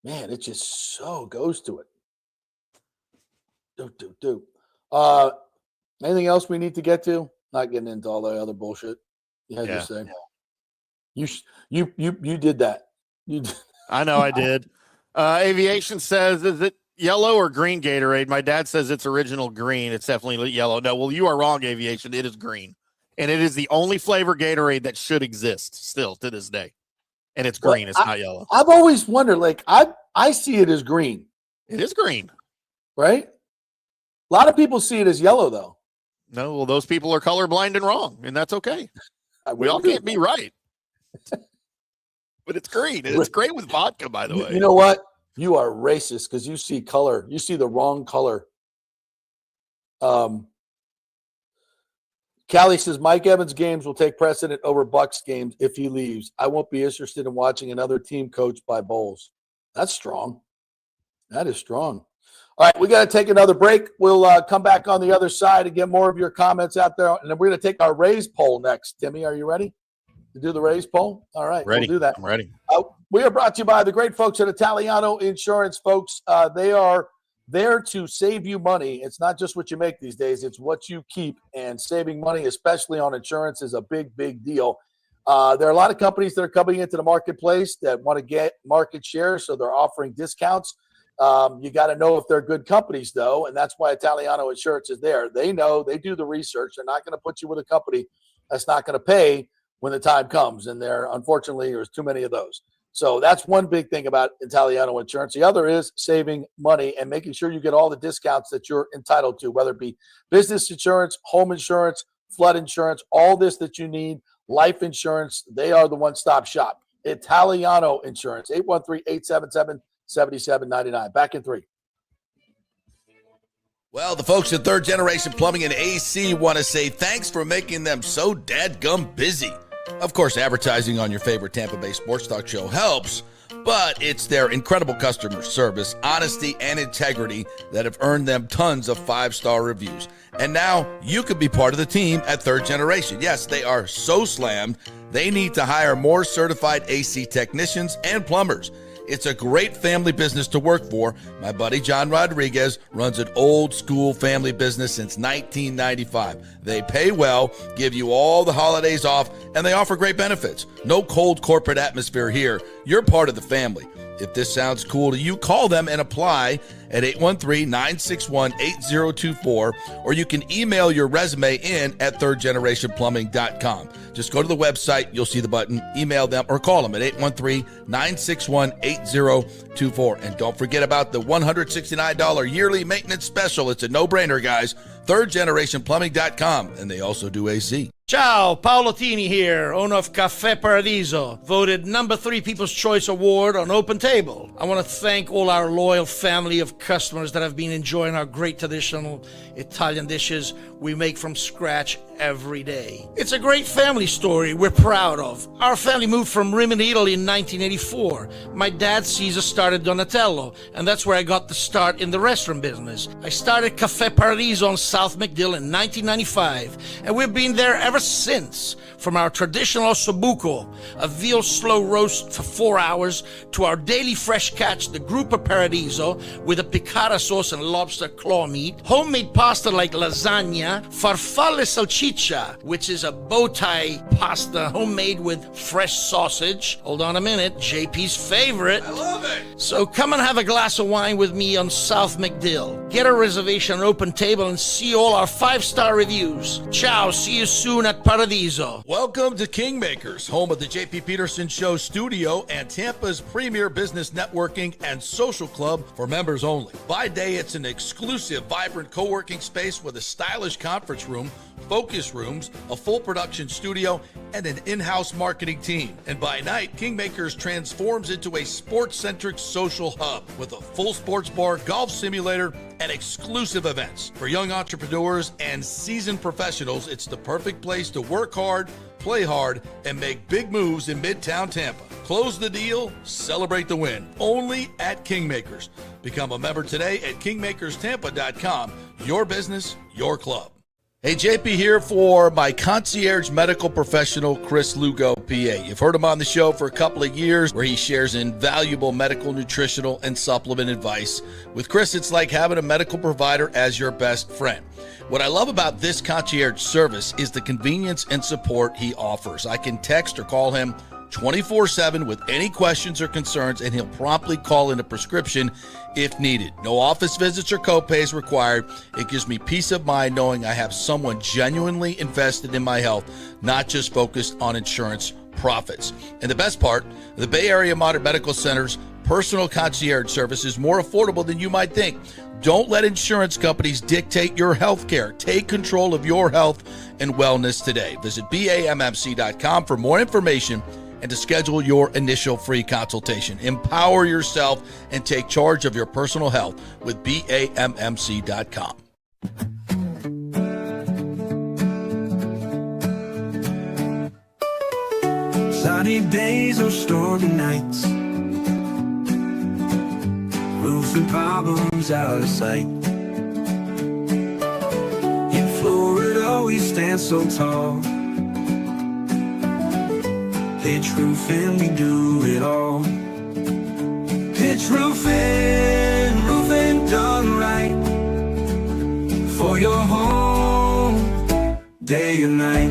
Man, it just so goes to it. Anything else we need to get to? Not getting into all the other bullshit. You had to say. You did that. I know I did. Aviation says, is it yellow or green Gatorade? My dad says it's original green. It's definitely yellow. No, well, you are wrong, Aviation. It is green. And it is the only flavor Gatorade that should exist still to this day. And it's green. It's not yellow. I've always wondered, like, I see it as green. It is green. Right? A lot of people see it as yellow, though. No, well, those people are colorblind and wrong, and that's okay. We all can't be right. But it's green. It's great with vodka, by the way. You know what? You are racist because you see color. You see the wrong color. Callie says Mike Evans' games will take precedent over Bucks games if he leaves. I won't be interested in watching another team coached by Bowles. That's strong. That is strong. All right, we got to take another break. We'll come back on the other side and get more of your comments out there. And then we're going to take our Rays poll next. Timmy, are you ready to do the Rays poll? All right, ready. We'll do that. I'm ready. We are brought to you by the great folks at Italiano Insurance, folks. They are there to save you money. It's not just what you make these days. It's what you keep. And saving money, especially on insurance, is a big, big deal. There are a lot of companies that are coming into the marketplace that want to get market share, so they're offering discounts. You got to know if they're good companies, though, and that's why Italiano Insurance is there. They know, they do the research. They're not going to put you with a company that's not going to pay when the time comes, and unfortunately, there's too many of those. So that's one big thing about Italiano Insurance. The other is saving money and making sure you get all the discounts that you're entitled to, whether it be business insurance, home insurance, flood insurance, all this that you need, life insurance. They are the one-stop shop. Italiano Insurance, 813-877-7799. Back in 3. Well, the folks at Third Generation Plumbing and AC want to say thanks for making them so dadgum busy. Of course, advertising on your favorite Tampa Bay sports talk show helps, but it's their incredible customer service, honesty, and integrity that have earned them tons of 5-star reviews. And now you could be part of the team at Third Generation. Yes, they are so slammed, they need to hire more certified AC technicians and plumbers. It's a great family business to work for. My buddy John Rodriguez runs an old school family business since 1995. They pay well, give you all the holidays off, and they offer great benefits. No cold corporate atmosphere here. You're part of the family. If this sounds cool to you, call them and apply at 813-961-8024, or you can email your resume in at thirdgenerationplumbing.com. Just go to the website, you'll see the button, email them, or call them at 813-961-8024. And don't forget about the $169 yearly maintenance special. It's a no-brainer, guys. thirdgenerationplumbing.com, and they also do AC. Ciao, Paolo Tini here, owner of Caffè Paradiso, voted number 3 People's Choice Award on Open Table. I want to thank all our loyal family of customers that have been enjoying our great traditional Italian dishes we make from scratch every day. It's a great family story we're proud of. Our family moved from Rimini, Italy in 1984. My dad, Caesar, started Donatello, and that's where I got the start in the restaurant business. I started Caffè Paradiso on South McDill in 1995, and we've been there ever since. From our traditional ossobuco, a veal slow roast for 4 hours, to our daily fresh catch, the Gruppo Paradiso, with a piccata sauce and lobster claw meat, homemade pasta like lasagna, farfalle salchicha, which is a bow tie pasta homemade with fresh sausage. Hold on a minute, JP's favorite. I love it. So come and have a glass of wine with me on South McDill. Get a reservation on Open Table and see all our 5-star reviews. Ciao, see you soon at Paradiso. Welcome to Kingmakers, home of the JP Peterson Show studio and Tampa's premier business networking and social club for members only. By day, it's an exclusive, vibrant co-working space with a stylish conference room, focus rooms, a full production studio, and an in-house marketing team. And by night, Kingmakers transforms into a sports-centric social hub with a full sports bar, golf simulator, and exclusive events. For young entrepreneurs and seasoned professionals, it's the perfect place to work hard, play hard, and make big moves in Midtown Tampa. Close the deal, celebrate the win. Only at Kingmakers. Become a member today at kingmakerstampa.com. Your business, your club. Hey, JP here for my concierge medical professional, Chris Lugo, PA. You've heard him on the show for a couple of years where he shares invaluable medical, nutritional, and supplement advice. With Chris, it's like having a medical provider as your best friend. What I love about this concierge service is the convenience and support he offers. I can text or call him 24/7 with any questions or concerns, and he'll promptly call in a prescription if needed. No office visits or copays required. It gives me peace of mind knowing I have someone genuinely invested in my health, not just focused on insurance profits. And the best part, the Bay Area Modern Medical Center's personal concierge service is more affordable than you might think. Don't let insurance companies dictate your health care. Take control of your health and wellness today. Visit BAMMC.com for more information and to schedule your initial free consultation. Empower yourself and take charge of your personal health with BAMMC.com. Sunny days or stormy nights, roofing problems out of sight. In Florida we stand so tall, pitch roofing, we do it all. Pitch roofing, roofing done right, for your home, day and night.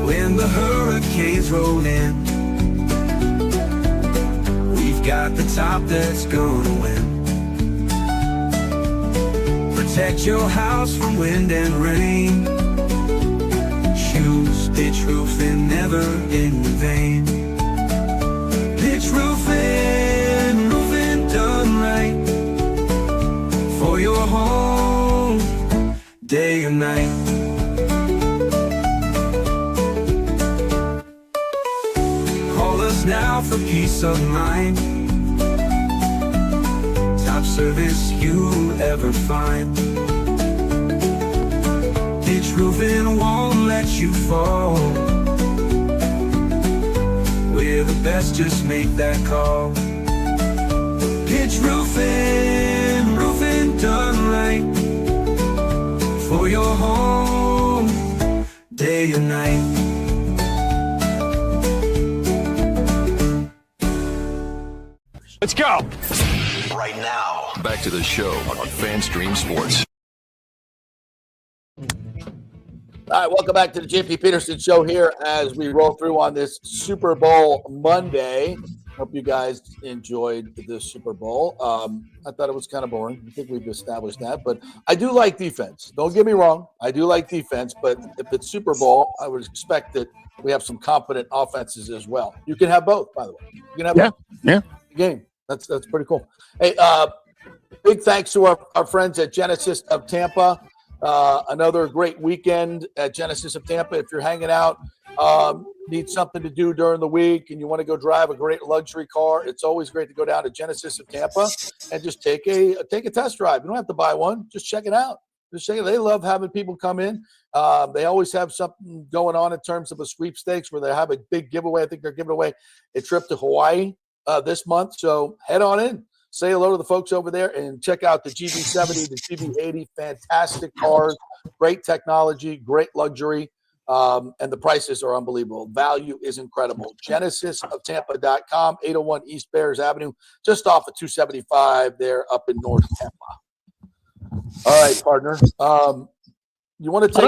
When the hurricanes roll in, we've got the top that's gonna win. Protect your house from wind and rain. Choose pitch roofing, never in vain. Pitch roofing, roofing done right, for your home, day and night. Call us now for peace of mind. Top service you'll ever find. Pitch roofing won't let you fall. We're the best, just make that call. Pitch roofing, roofing done right, for your home, day and night. Let's go. Right now. Back to the show on FanStream Sports. All right, welcome back to the JP Peterson Show here as we roll through on this Super Bowl Monday. Hope you guys enjoyed the Super Bowl. I thought it was kind of boring. I think we've established that. But I do like defense. Don't get me wrong. I do like defense. But if it's Super Bowl, I would expect that we have some competent offenses as well. You can have both, by the way. You can have both. Yeah. Game. That's pretty cool. Hey, big thanks to our friends at Genesis of Tampa. Another great weekend at Genesis of Tampa. If you're hanging out need something to do during the week and you want to go drive a great luxury car, it's always great to go down to Genesis of Tampa and just take a test drive. You don't have to buy one. Just check it out. Just check it. They love having people come in. They always have something going on in terms of a sweepstakes where they have a big giveaway. I think they're giving away a trip to Hawaii this month. So head on in. Say hello to the folks over there and check out the GB70, the GB80. Fantastic cars, great technology, great luxury. And the prices are unbelievable. Value is incredible. GenesisofTampa.com, 801 East Bears Avenue, just off of 275 there up in North Tampa. All right, partner. You want to take? I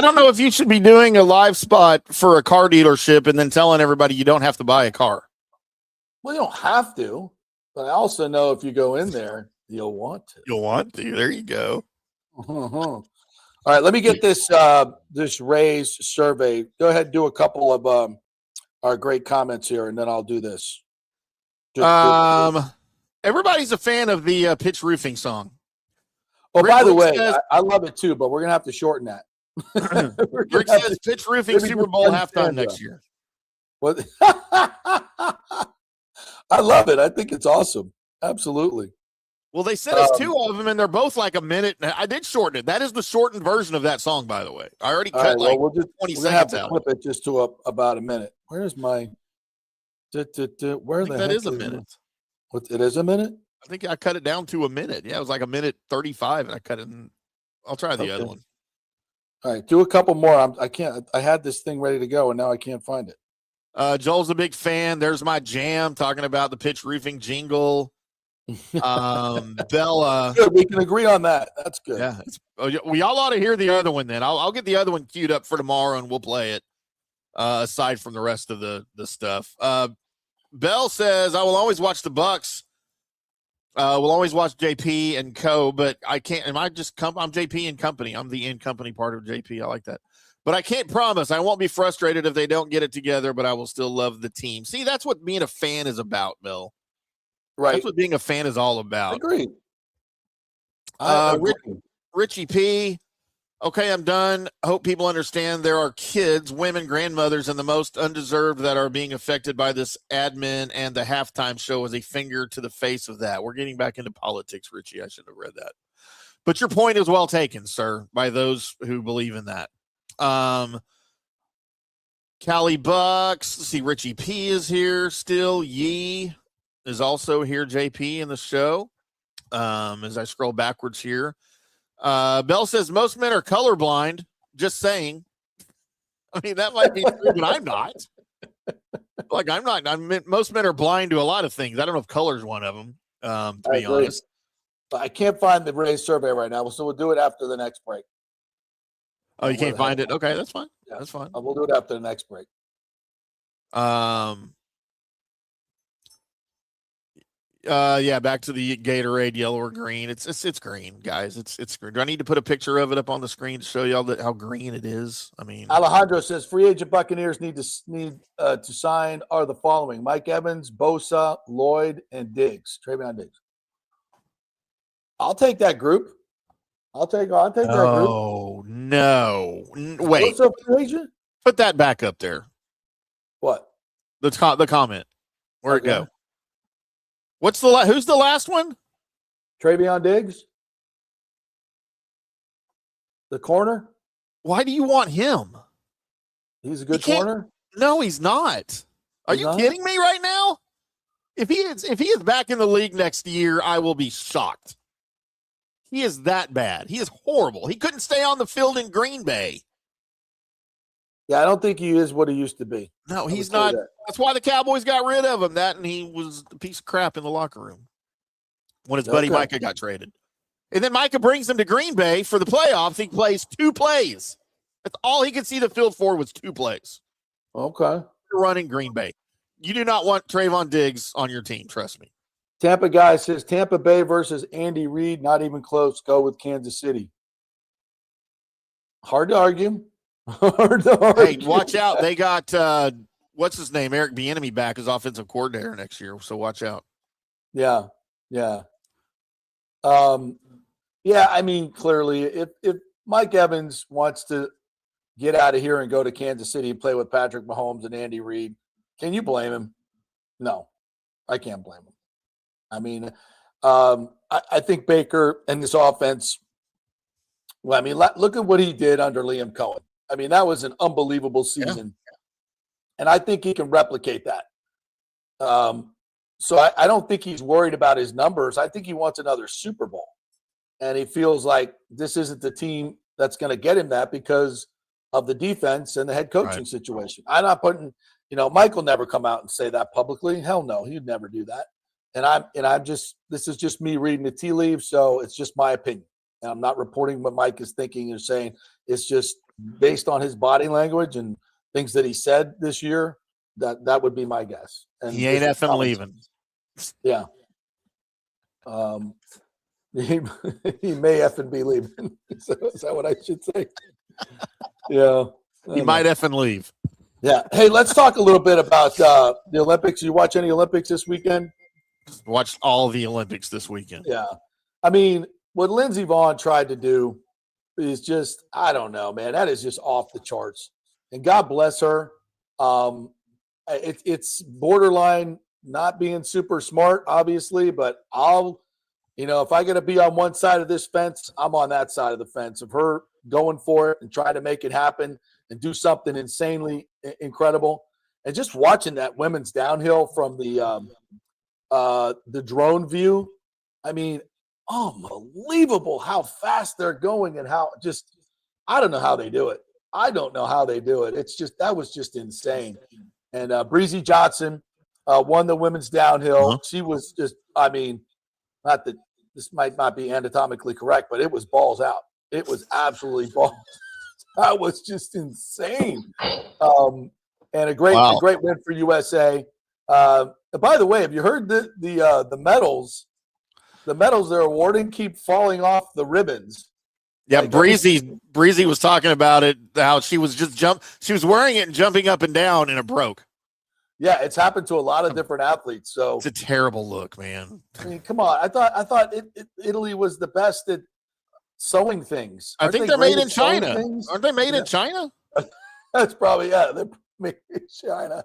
don't know if you should be doing a live spot for a car dealership and then telling everybody you don't have to buy a car. Well, you don't have to, but I also know if you go in there, you'll want to. You'll want to. There you go. All right, let me get this this Rays survey. Go ahead and do a couple of our great comments here, and then I'll do this. Everybody's a fan of the pitch roofing song. Oh, Rick by the way, says, I love it too, but we're gonna have to shorten that. Rick says pitch roofing Super Bowl halftime next year. What? I love it. I think it's awesome. Absolutely. Well, they said it's two of them, and they're both like a minute. I did shorten it. That is the shortened version of that song, by the way. I already cut we'll 20 we're gonna have seconds to out. clip it just to about a minute. Where's my? Where I think the that heck is a minute. What? It is a minute. I think I cut it down to a minute. Yeah, it was like a minute 35, and I cut it. I'll try the other one. All right, do a couple more. I can't. I had this thing ready to go, and now I can't find it. Joel's a big fan. There's my jam talking about the pitch roofing jingle. Bella, good. We can agree on that. That's good. Yeah, we all ought to hear the other one. Then I'll get the other one queued up for tomorrow, and we'll play it. Aside from the rest of the stuff, Bell says I will always watch the Bucks. We'll always watch JP and Co. But I can't. I'm JP and Company. I'm the in company part of JP. I like that. But I can't promise I won't be frustrated if they don't get it together, but I will still love the team. See, that's what being a fan is about, Bill. Right. That's what being a fan is all about. Agreed. Richie P. Okay, I'm done. Hope people understand there are kids, women, grandmothers, and the most undeserved that are being affected by this admin, and the halftime show is a finger to the face of that. We're getting back into politics, Richie. I should have read that. But your point is well taken, sir, by those who believe in that. Callie Bucks. Let's see, Richie P is here still. Yee is also here, JP, in the show. As I scroll backwards here. Bell says most men are colorblind. Just saying. I mean, that might be true, but I'm not. I'm not. Most men are blind to a lot of things. I don't know if color is one of them, to be honest. But I can't find the Rays survey right now, so we'll do it after the next break. Oh, you can't find it? Okay, that's fine. Yeah. That's fine. We'll do it after the next break. Yeah, back to the Gatorade, yellow or green. It's green, guys. It's green. Do I need to put a picture of it up on the screen to show y'all how green it is? I mean, Alejandro says free agent Buccaneers need to sign are the following: Mike Evans, Bosa, Lloyd, and Diggs. Trayvon Diggs. I'll take that group. I'll take that group. Oh no! Wait, Bosa free agent? Put that back up there. What? The comment. Where'd it go? Who's the last one? Trayvon Diggs. The corner. Why do you want him? He's a good corner. No, he's not. Are you kidding me right now? If he is back in the league next year, I will be shocked. He is that bad. He is horrible. He couldn't stay on the field in Green Bay. Yeah, I don't think he is what he used to be. No, he's not. That's why the Cowboys got rid of him. And he was a piece of crap in the locker room when his buddy Micah got traded. And then Micah brings him to Green Bay for the playoffs. He plays 2 plays. That's all he could see the field for was 2 plays. Okay. Running Green Bay. You do not want Trayvon Diggs on your team. Trust me. Tampa guy says Tampa Bay versus Andy Reid. Not even close. Go with Kansas City. Hard to argue. Hey, watch out. They got, what's his name? Eric Bieniemy back as offensive coordinator next year. So watch out. Yeah. Yeah, I mean, clearly, if Mike Evans wants to get out of here and go to Kansas City and play with Patrick Mahomes and Andy Reid. Can you blame him? No, I can't blame him. I mean, I think Baker and this offense, well, I mean, look at what he did under Liam Cohen. I mean, that was an unbelievable season. Yeah. And I think he can replicate that. So I don't think he's worried about his numbers. I think he wants another Super Bowl. And he feels like this isn't the team that's going to get him that because of the defense and the head coaching situation. I'm not putting, Mike will never come out and say that publicly. Hell no, he'd never do that. And I'm just, this is just me reading the tea leaves. So it's just my opinion. And I'm not reporting what Mike is thinking or saying. It's just based on his body language and things that he said this year. That would be my guess. And he ain't effing leaving. Yeah. He may effing be leaving. Is that what I should say? Yeah. He might effing leave. Yeah. Hey, let's talk a little bit about the Olympics. You watch any Olympics this weekend? Watched all the Olympics this weekend. Yeah. I mean, what Lindsey Vonn tried to do is just, I don't know, man. That is just off the charts. And God bless her. It's borderline not being super smart, obviously, but if I got to be on one side of this fence, I'm on that side of the fence of her going for it and trying to make it happen and do something insanely incredible. And just watching that women's downhill from the drone view, I mean, unbelievable how fast they're going and how just, I don't know how they do it. It's just, that was just insane. And Breezy Johnson won the women's downhill. She was just, I mean, not that this might not be anatomically correct, but it was balls out. It was absolutely balls. That was just insane. And a great win for USA. By the way, have you heard the medals? The medals they're awarding keep falling off the ribbons. Yeah, like, Breezy was talking about it, how she was she was wearing it and jumping up and down, and it broke. Yeah, it's happened to a lot of different athletes. So it's a terrible look, man. I mean, come on. I thought Italy was the best at sewing things. I think they're made in China. Aren't they made in China? That's probably, they're made in China.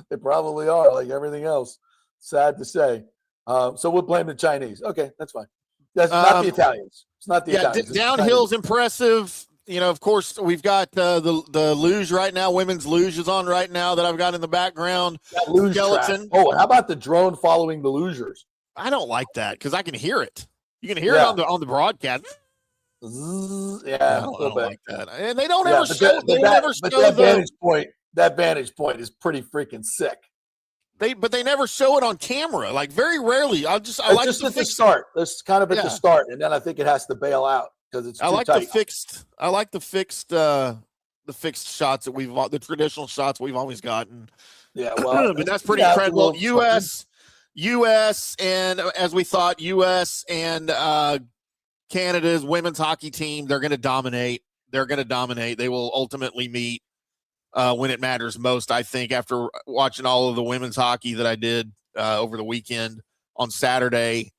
They probably are, like everything else. Sad to say. So we'll blame the Chinese. Okay, that's fine. That's not the Italians. It's not the Italians. Downhill's impressive. Of course, we've got the luge right now. Women's luge is on right now that I've got in the background. That luge skeleton. Track. Oh, how about the drone following the lugers? I don't like that because I can hear it. You can hear it on the broadcast. Yeah, I don't like that. And they don't ever show. That vantage point is pretty freaking sick. But they never show it on camera. Like very rarely. I like just at the start. It's kind of at the start, and then I think it has to bail out because it's too tight. I like the fixed shots that the traditional shots we've always gotten. Yeah, well, but that's pretty incredible. U.S. and as we thought, U.S. and Canada's women's hockey team. They're going to dominate. They will ultimately meet when it matters most, I think, after watching all of the women's hockey that I did over the weekend on Saturday.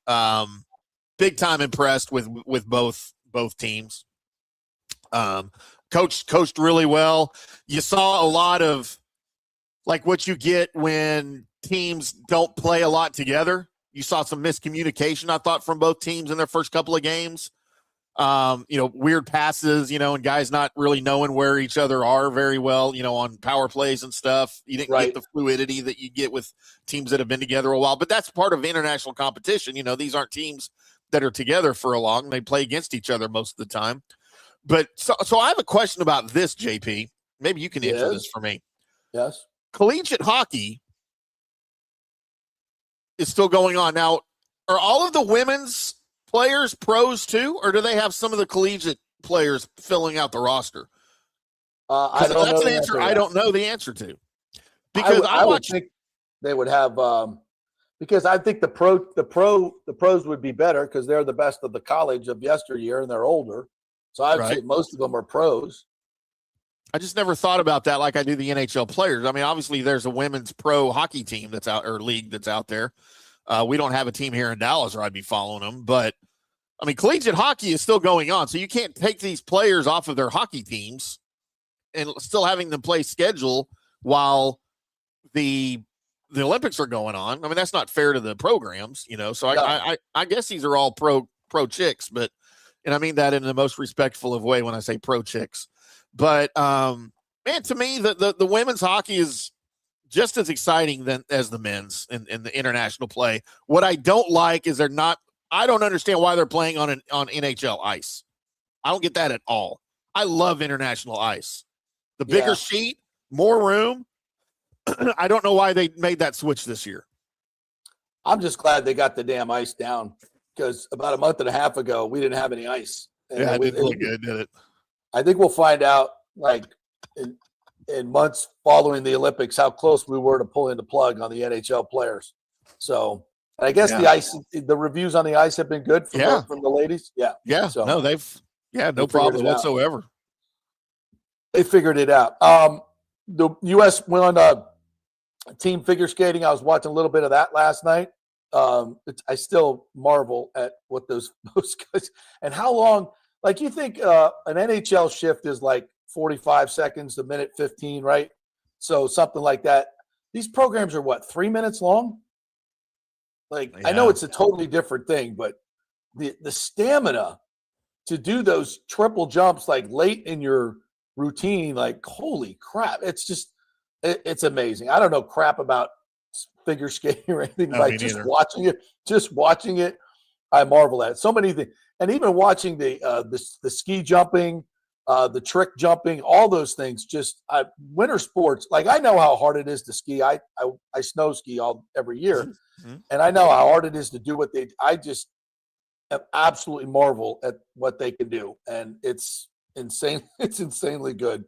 Big time impressed with both teams. Coached really well. You saw a lot of like what you get when teams don't play a lot together. You saw some miscommunication, I thought, from both teams in their first couple of games. Weird passes, and guys not really knowing where each other are very well, on power plays and stuff. You didn't get the fluidity that you get with teams that have been together a while, but that's part of international competition. These aren't teams that are together for a long, they play against each other most of the time. But so I have a question about this, JP. Maybe you can answer this for me. Yes. Collegiate hockey is still going on. Now, are all of the women's players pros too, or do they have some of the collegiate players filling out the roster? I don't that's know an answer I don't know the answer to. Because I would think they would have because I think the pros would be better because they're the best of the college of yesteryear and they're older. So I would say most of them are pros. I just never thought about that like I do the NHL players. I mean, obviously there's a women's pro hockey team that's out or league that's out there. We don't have a team here in Dallas or I'd be following them, but I mean, collegiate hockey is still going on. So you can't take these players off of their hockey teams and still having them play schedule while the Olympics are going on. I mean, that's not fair to the programs, So I guess these are all pro chicks, but, and I mean that in the most respectful of way when I say pro chicks. But man, to me, the women's hockey is just as exciting as the men's in the international play. What I don't like is I don't understand why they're playing on NHL ice. I don't get that at all. I love international ice. The bigger sheet, more room. I don't know why they made that switch this year. I'm just glad they got the damn ice down, because about a month and a half ago, we didn't have any ice. And it didn't look good, did it? I think we'll find out, like, in months following the Olympics, how close we were to pulling the plug on the NHL players. So I guess the reviews on the ice have been good from the ladies. Yeah. Yeah. So no, no problem whatsoever. They figured it out. The U.S. went on team figure skating. I was watching a little bit of that last night. I still marvel at what those guys and how long. Like, you think an NHL shift is like 45 seconds, a minute 15, right? So something like that. These programs are 3 minutes long? Like, I know it's a totally different thing, but the stamina to do those triple jumps like late in your routine, like, holy crap. It's just, it's amazing. I don't know crap about figure skating or anything. No, like, just watching it, I marvel at it. So many things. And even watching the ski jumping, the trick jumping, all those things, just winter sports. Like, I know how hard it is to ski. I snow ski every year, and I know how hard it is to do what they. I just absolutely marvel at what they can do, and it's insane. It's insanely good,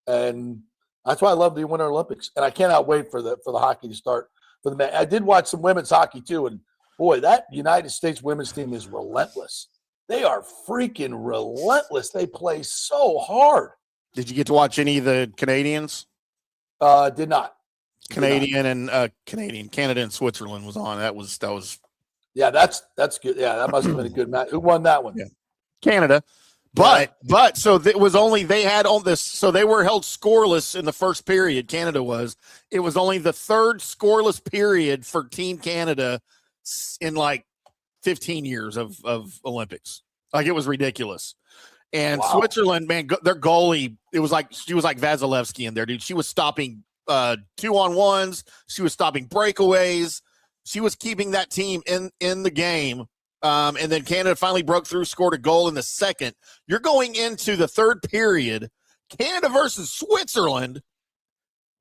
and that's why I love the Winter Olympics. And I cannot wait for the hockey to start for the men. I did watch some women's hockey too, and boy, that United States women's team is relentless. They are freaking relentless. They play so hard. Did you get to watch any of the Canadians? Did not. Canada and Switzerland was on. That was. Yeah, that's good. Yeah, that must have been a good match. Who won that one? Yeah. Canada. But so it was only they had on this. So they were held scoreless in the first period. Canada was. It was only the third scoreless period for Team Canada in like 15 years of Olympics. Like, it was ridiculous. And Switzerland, man, their goalie, she was like Vasilevsky in there, dude. She was stopping 2-on-1s. She was stopping breakaways. She was keeping that team in the game. And then Canada finally broke through, scored a goal in the second. You're going into the third period, Canada versus Switzerland,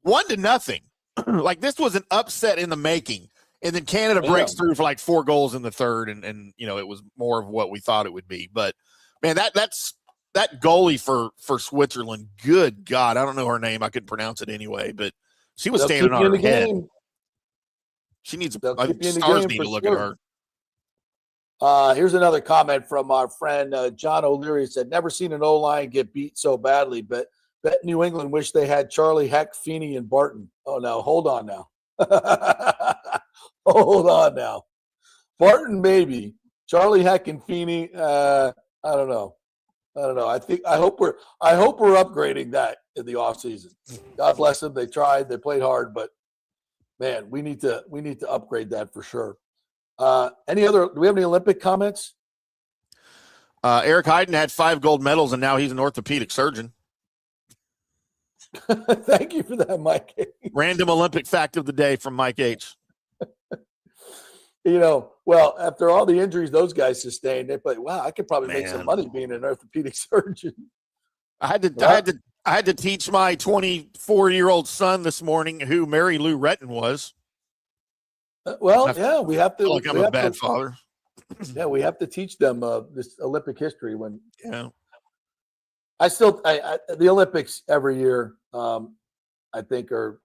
1-0. Like, this was an upset in the making. And then Canada breaks through for like 4 goals in the third, and it was more of what we thought it would be. But man, that goalie for Switzerland, good God, I don't know her name, I couldn't pronounce it anyway, but she was standing on her head. She needs stars need to look at her. Here's another comment from our friend John O'Leary. Said, "Never seen an O-line get beat so badly, but bet New England wish they had Charlie, Heck, Feeney, and Barton." Oh no, hold on now. Hold on now. Barton, maybe. Charlie, Heck, and Feeney. I don't know. I hope we're upgrading that in the offseason. God bless them. They tried. They played hard, but man, we need to upgrade that for sure. Do we have any Olympic comments? Eric Heiden had 5 gold medals, and now he's an orthopedic surgeon. Thank you for that, Mike. Random Olympic fact of the day from Mike H. Well, after all the injuries those guys sustained, they play. Wow, I could probably make some money being an orthopedic surgeon. I had to teach my 24-year-old son this morning who Mary Lou Retton was. We have to. I'm a bad father. Yeah, we have to teach them this Olympic history. The Olympics every year, I think are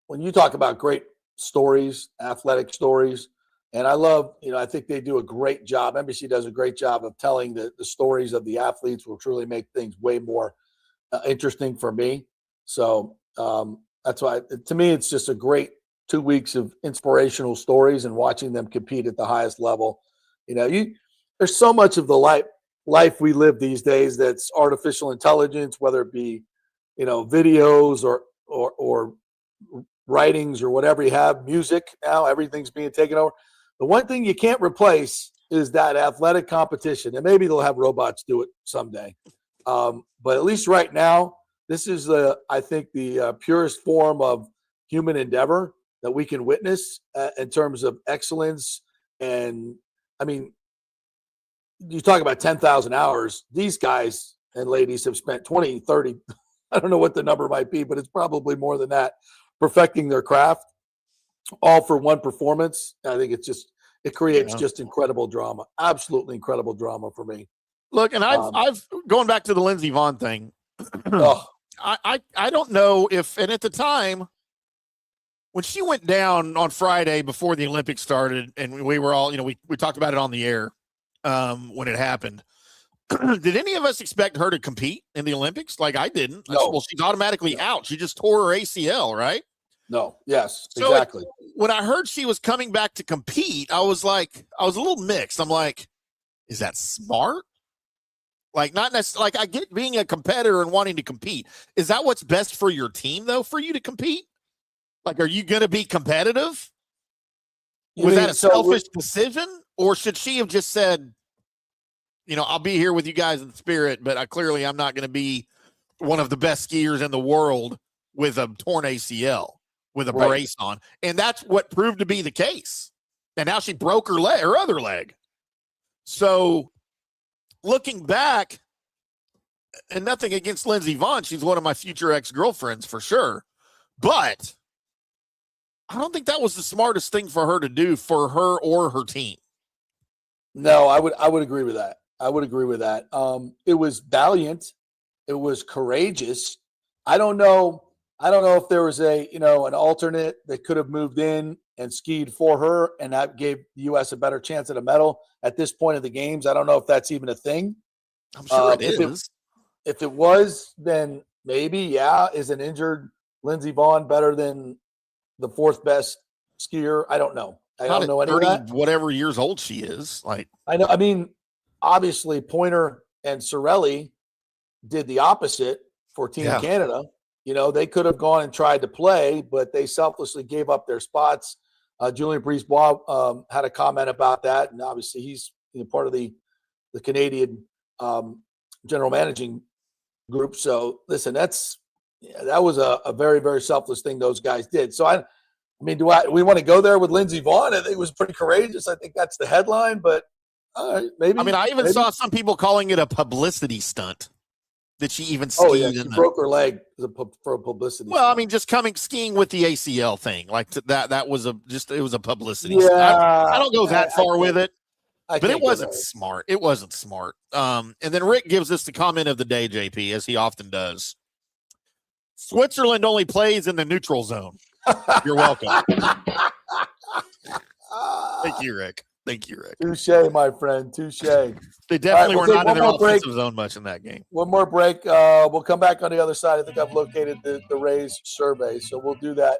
when you talk about great stories, athletic stories, and I think they do a great job. NBC does a great job of telling the stories of the athletes, will truly make things way more interesting for me. So that's why, to me, it's just a great 2 weeks of inspirational stories and watching them compete at the highest level. There's so much of the life. life we live these days that's artificial intelligence, whether it be, videos or writings or whatever you have, music now, everything's being taken over. The one thing you can't replace is that athletic competition. And maybe they'll have robots do it someday. But at least right now, this is, I think, the purest form of human endeavor that we can witness in terms of excellence. And, I mean, you talk about 10,000 hours. These guys and ladies have spent 20, 30, I don't know what the number might be, but it's probably more than that, perfecting their craft, all for one performance. I think it creates just incredible drama, absolutely incredible drama for me. Look, and I've going back to the Lindsey Vonn thing. Oh, I don't know if, and at the time when she went down on Friday before the Olympics started, and we were all, we talked about it on the air when it happened. Did any of us expect her to compete in the Olympics? Like, I didn't. No. Well, she's automatically out. She just tore her ACL, right? No. Yes, so exactly. When I heard she was coming back to compete, I was a little mixed. I'm like, is that smart? Like, not necessarily. Like, I get being a competitor and wanting to compete. Is that what's best for your team, though, for you to compete? Like, are you going to be competitive? Was that a selfish decision? Or should she have just said, I'll be here with you guys in spirit, but I'm not going to be one of the best skiers in the world with a torn ACL, with a brace on. And that's what proved to be the case. And now she broke her other leg. So looking back, and nothing against Lindsey Vonn, she's one of my future ex-girlfriends for sure. But I don't think that was the smartest thing for her to do for her or her team. No, I would agree with that. It was valiant. It was courageous. I don't know if there was an alternate that could have moved in and skied for her, and that gave the U.S. a better chance at a medal at this point of the games. I don't know if that's even a thing. I'm sure it is. If it was, then maybe, yeah. Is an injured Lindsey Vonn better than the fourth best skier? I don't know. I don't know any of that. Whatever years old she is. Like, I know. I mean, obviously, Pointer and Sorelli did the opposite for Team Canada. They could have gone and tried to play, but they selflessly gave up their spots. Julien Brisebois had a comment about that, and obviously he's part of the Canadian general managing group. So, listen, that was a very, very selfless thing those guys did. So, do we want to go there with Lindsey Vonn? I think it was pretty courageous. I think that's the headline, but maybe. I even saw some people calling it a publicity stunt that she even skied. Oh, yeah, she broke her leg for a publicity stunt. Just skiing with the ACL thing. Like that was it was a publicity stunt. I don't go that far with it, but it wasn't smart. It wasn't smart. And then Rick gives us the comment of the day, JP, as he often does. Switzerland only plays in the neutral zone. You're welcome. Thank you, Rick. Touche, my friend. Touche. They definitely were not in their offensive zone much in that game. One more break. We'll come back on the other side. I think I've located the Rays survey, so we'll do that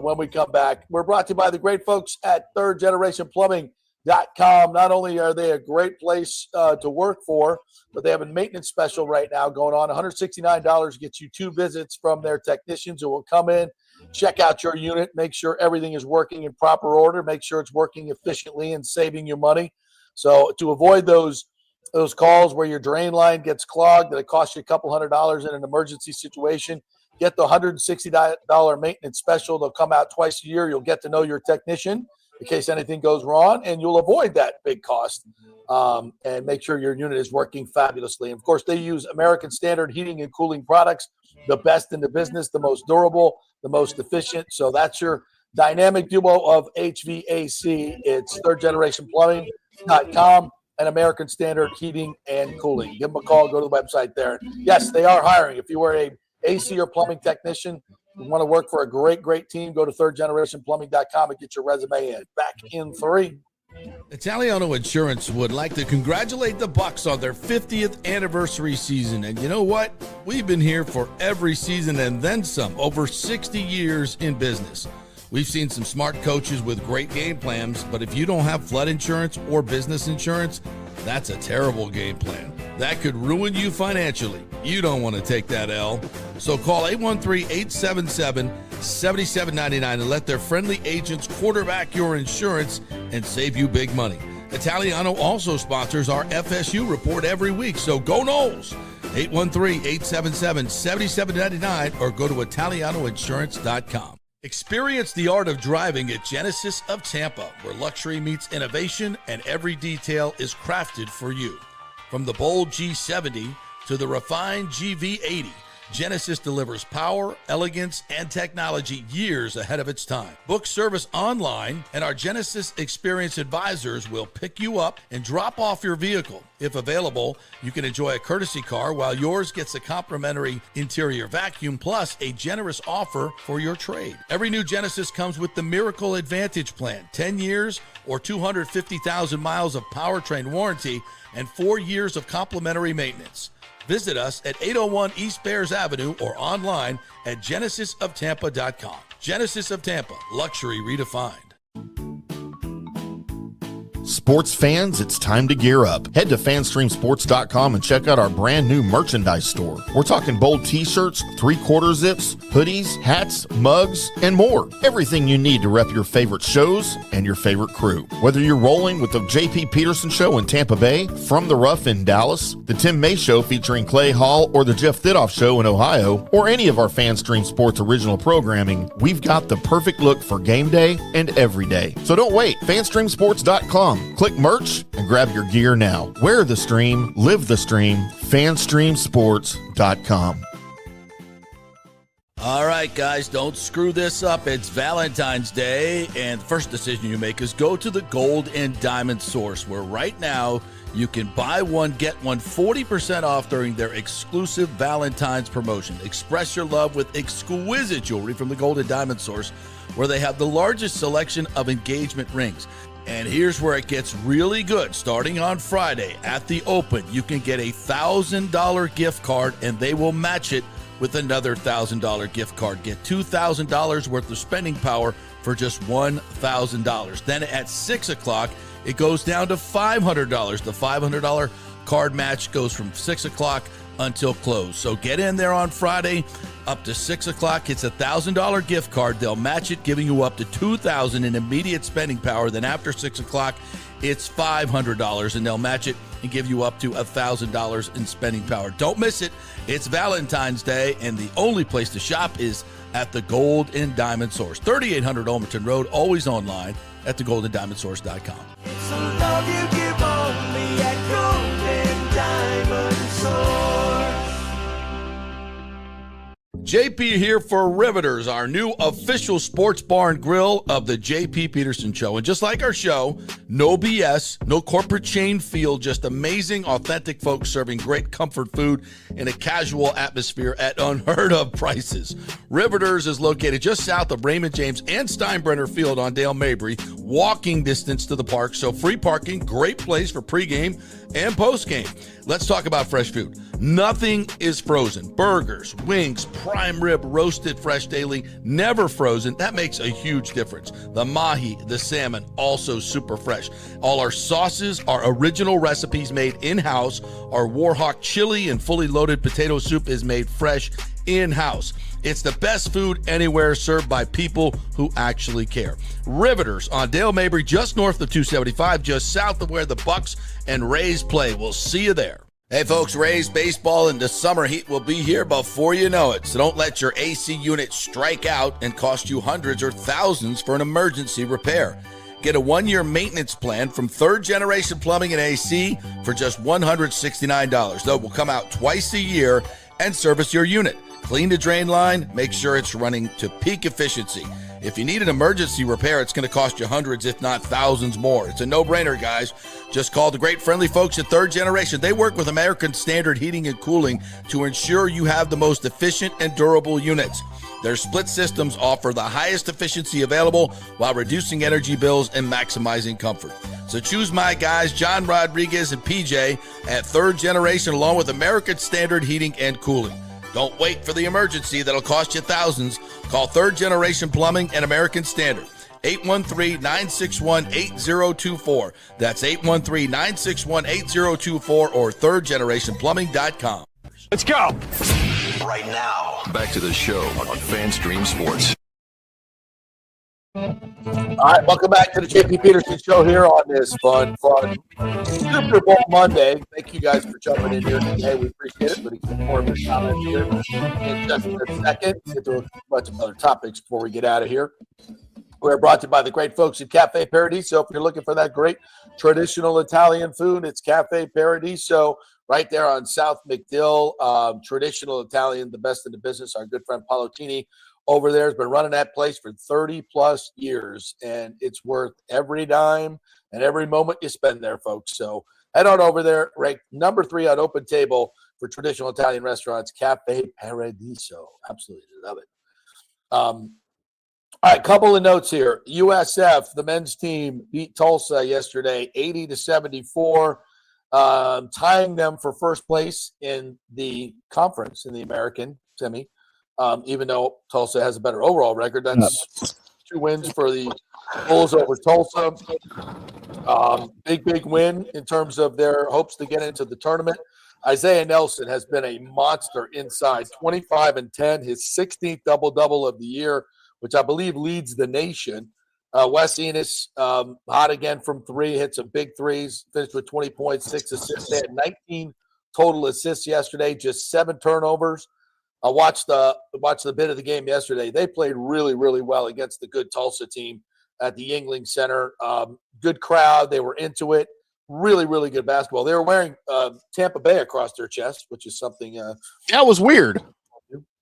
when we come back. We're brought to you by the great folks at thirdgenerationplumbing.com. Not only are they a great place to work for, but they have a maintenance special right now going on. $169 gets you 2 visits from their technicians who will come in, check out your unit, make sure everything is working in proper order, make sure it's working efficiently and saving you money. So to avoid those calls where your drain line gets clogged that it costs you a couple $100 in an emergency situation, get the $160 maintenance special. They'll come out twice a year. You'll get to know your technician in case anything goes wrong, and you'll avoid that big cost and make sure your unit is working fabulously. And of course, they use American Standard heating and cooling products, the best in the business, the most durable, the most efficient. So that's your dynamic duo of HVAC. It's thirdgenerationplumbing.com and American Standard heating and cooling. Give them a call. Go to the website there. Yes, they are hiring. If you are a AC or plumbing technician, you want to work for a great, great team, go to thirdgenerationplumbing.com and get your resume in. Back in 3. Italiano Insurance would like to congratulate the Bucks on their 50th anniversary season. And you know what? We've been here for every season and then some, over 60 years in business. We've seen some smart coaches with great game plans, but if you don't have flood insurance or business insurance, That's a terrible game plan. That could ruin you financially. You don't want to take that L. So call 813-877-7799 and let their friendly agents quarterback your insurance and save you big money. Italiano also sponsors our FSU report every week, so go Noles. 813-877-7799 or go to italianoinsurance.com. Experience the art of driving at Genesis of Tampa, where luxury meets innovation and every detail is crafted for you. From the bold G70 to the refined GV80, Genesis delivers power, elegance, and technology years ahead of its time. Book service online, and our Genesis Experience advisors will pick you up and drop off your vehicle. If available, you can enjoy a courtesy car while yours gets a complimentary interior vacuum plus a generous offer for your trade. Every new Genesis comes with the Miracle Advantage Plan, 10 years or 250,000 miles of powertrain warranty and 4 years of complimentary maintenance. Visit us at 801 East Bears Avenue or online at genesisoftampa.com. Genesis of Tampa, luxury redefined. Sports fans, it's time to gear up. Head to fanstreamsports.com and check out our brand new merchandise store. We're talking bold t-shirts, 3/4 zips, hoodies, hats, mugs, and more. Everything you need to rep your favorite shows and your favorite crew. Whether you're rolling with the JP Peterson Show in Tampa Bay, From the Rough in Dallas, the Timm Show featuring Clay Hall, or the Jeff Thidoff Show in Ohio, or any of our FanStream Sports original programming, we've got the perfect look for game day and every day. So don't wait. fanstreamsports.com. Click merch and grab your gear now. Wear the stream, live the stream, fanstreamsports.com. All right, guys, don't screw this up. It's Valentine's Day, and the first decision you make is go to the Gold and Diamond Source, where right now you can buy one, get one 40% off during their exclusive Valentine's promotion. Express your love with exquisite jewelry from the Gold and Diamond Source, where they have the largest selection of engagement rings. And here's where it gets really good. Starting on Friday at the Open, you can get a $1,000 gift card, and they will match it with another $1,000 gift card. Get $2,000 worth of spending power for just $1,000. Then at 6 o'clock, it goes down to $500. The $500 card match goes from 6 o'clock until close. So get in there on Friday up to 6 o'clock. It's a $1,000 gift card. They'll match it, giving you up to $2,000 in immediate spending power. Then after 6 o'clock, it's $500, and they'll match it and give you up to $1,000 in spending power. Don't miss it. It's Valentine's Day, and the only place to shop is at the Gold and Diamond Source, 3800 Olmerton Road, always online at thegoldendiamondsource.com. It's the love you give only at Gold and Diamond Source. JP here for Riveters, our new official sports bar and grill of the JP Peterson Show. And just like our show, no BS, no corporate chain feel, just amazing, authentic folks serving great comfort food in a casual atmosphere at unheard of prices. Riveters is located just south of Raymond James and Steinbrenner Field on Dale Mabry, walking distance to the park. So free parking, great place for pregame and postgame. Let's talk about fresh food. Nothing is frozen. Burgers, wings, prime rib, roasted fresh daily, never frozen. That makes a huge difference. The mahi, the salmon, also super fresh. All our sauces are original recipes made in-house. Our Warhawk chili and fully loaded potato soup is made fresh in-house. It's the best food anywhere, served by people who actually care. Riveters on Dale Mabry, just north of 275, just south of where the Bucks and Rays play. We'll see you there. Hey folks, Rays baseball and the summer heat will be here before you know it. So don't let your AC unit strike out and cost you hundreds or thousands for an emergency repair. Get a 1-year maintenance plan from Third Generation Plumbing and AC for just $169. Though will come out twice a year and service your unit. Clean the drain line, make sure it's running to peak efficiency. If you need an emergency repair, it's going to cost you hundreds, if not thousands more. It's a no-brainer, guys. Just call the great friendly folks at Third Generation. They work with American Standard Heating and Cooling to ensure you have the most efficient and durable units. Their split systems offer the highest efficiency available while reducing energy bills and maximizing comfort. So choose my guys, John Rodriguez and PJ, at Third Generation, along with American Standard Heating and Cooling. Don't wait for the emergency that'll cost you thousands. Call Third Generation Plumbing and American Standard, 813-961-8024. That's 813-961-8024 or thirdgenerationplumbing.com. Let's go. Right now. Back to the show on FanStream Sports. All right, welcome back to the JP Peterson Show here on this fun Super Bowl Monday. Thank you guys for jumping in here today. We appreciate it. But get more of your comments here in just a second. Get to a bunch of other topics before we get out of here. We're brought to you by the great folks at Cafe Paradiso. If you're looking for that great traditional Italian food, it's Cafe Paradiso right there on South McDill. Traditional Italian, the best in the business. Our good friend Paolini over there has been running that place for 30-plus years, and it's worth every dime and every moment you spend there, folks. So head on over there, ranked number 3 on Open Table for traditional Italian restaurants, Cafe Paradiso. Absolutely love it. All right, couple of notes here. USF, the men's team, beat Tulsa yesterday 80-74, tying them for first place in the conference, in the American semi. Even though Tulsa has a better overall record. That's 2 wins for the Bulls over Tulsa. Big win in terms of their hopes to get into the tournament. Isaiah Nelson has been a monster inside, 25-10, his 16th double-double of the year, which I believe leads the nation. Wes Enos, hot again from 3, hit some big threes, finished with 20 points, 6 assists. They had 19 total assists yesterday, just 7 turnovers. I watched the bit of the game yesterday. They played really, really well against the good Tulsa team at the Yingling Center. Good crowd. They were into it. Really, really good basketball. They were wearing Tampa Bay across their chest, which is something. That was weird.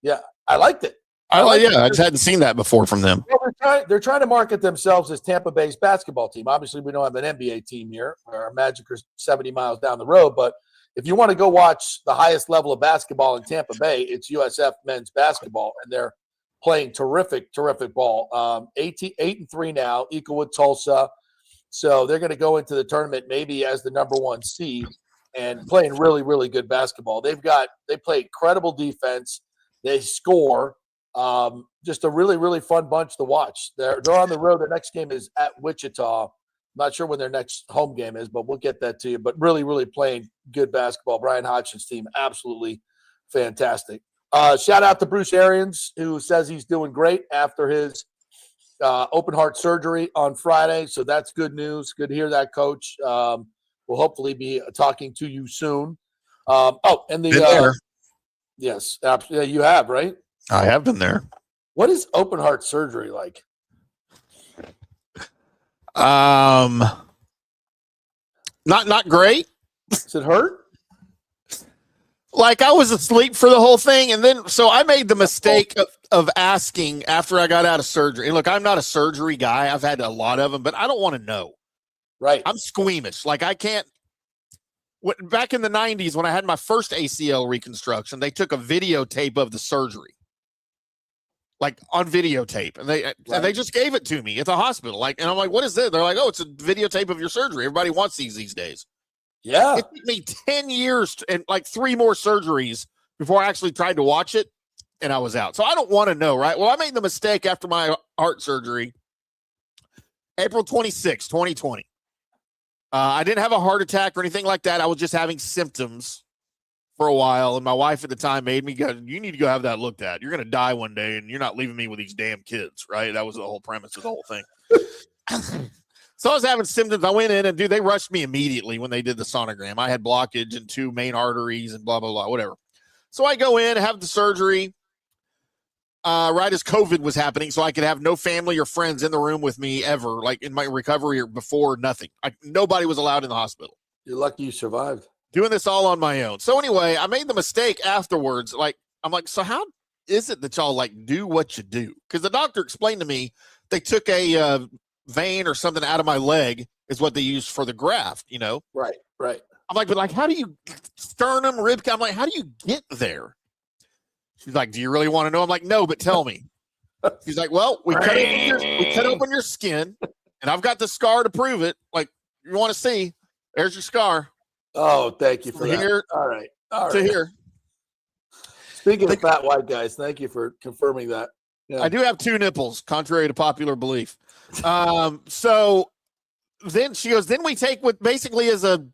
Yeah, I liked it. I just hadn't seen that before from them. Well, they're trying to market themselves as Tampa Bay's basketball team. Obviously, we don't have an NBA team here. Our Magic are 70 miles down the road, but if you want to go watch the highest level of basketball in Tampa Bay, it's USF men's basketball, and they're playing terrific ball. 8-3 now, equal with Tulsa. So they're going to go into the tournament maybe as the number 1 seed and playing really, really good basketball. They play incredible defense. They score. Just a really, really fun bunch to watch. They're on the road. Their next game is at Wichita. Not sure when their next home game is, but we'll get that to you. But really, really playing good basketball. Brian Hodgson's team, absolutely fantastic. Shout out to Bruce Arians, who says he's doing great after his open heart surgery on Friday. So that's good news. Good to hear that, Coach. We'll hopefully be talking to you soon. Yes, absolutely. You have, right? I have been there. What is open heart surgery like? Not great. Does it hurt? Like, I was asleep for the whole thing, and then so I made the mistake of asking after I got out of surgery. And look, I'm not a surgery guy. I've had a lot of them, but I don't want to know. Right. I'm squeamish. Like, I can't. Back in the 90s when I had my first ACL reconstruction, they took a videotape of the surgery. Like, on videotape, and they just gave it to me at the hospital. Like, and I'm like, what is this? They're like, oh, it's a videotape of your surgery. Everybody wants these days. Yeah. It took me 10 years and like 3 more surgeries before I actually tried to watch it, and I was out. So I don't want to know, right? Well, I made the mistake after my heart surgery, April 26, 2020. I didn't have a heart attack or anything like that. I was just having symptoms for a while, and my wife at the time made me go, you need to go have that looked at. You're going to die one day, and you're not leaving me with these damn kids, right? That was the whole premise of the whole thing. So I was having symptoms. I went in, and, dude, they rushed me immediately when they did the sonogram. I had blockage in 2 main arteries and blah, blah, blah, whatever. So I go in, have the surgery right as COVID was happening, so I could have no family or friends in the room with me ever, like in my recovery or before, nothing. Nobody was allowed in the hospital. You're lucky you survived. Doing this all on my own. So anyway, I made the mistake afterwards. Like, I'm like, so how is it that y'all like do what you do? Because the doctor explained to me they took a vein or something out of my leg is what they used for the graft, you know? Right. I'm like, but like, how do you sternum, rib? I'm like, how do you get there? She's like, do you really want to know? I'm like, no, but tell me. She's like, well, we cut open your skin, and I've got the scar to prove it. Like, you want to see? There's your scar. Oh, thank you for that. Here, all right. To here. Speaking of fat white guys, thank you for confirming that. Yeah. I do have two nipples, contrary to popular belief. So then she goes, then we take what basically is a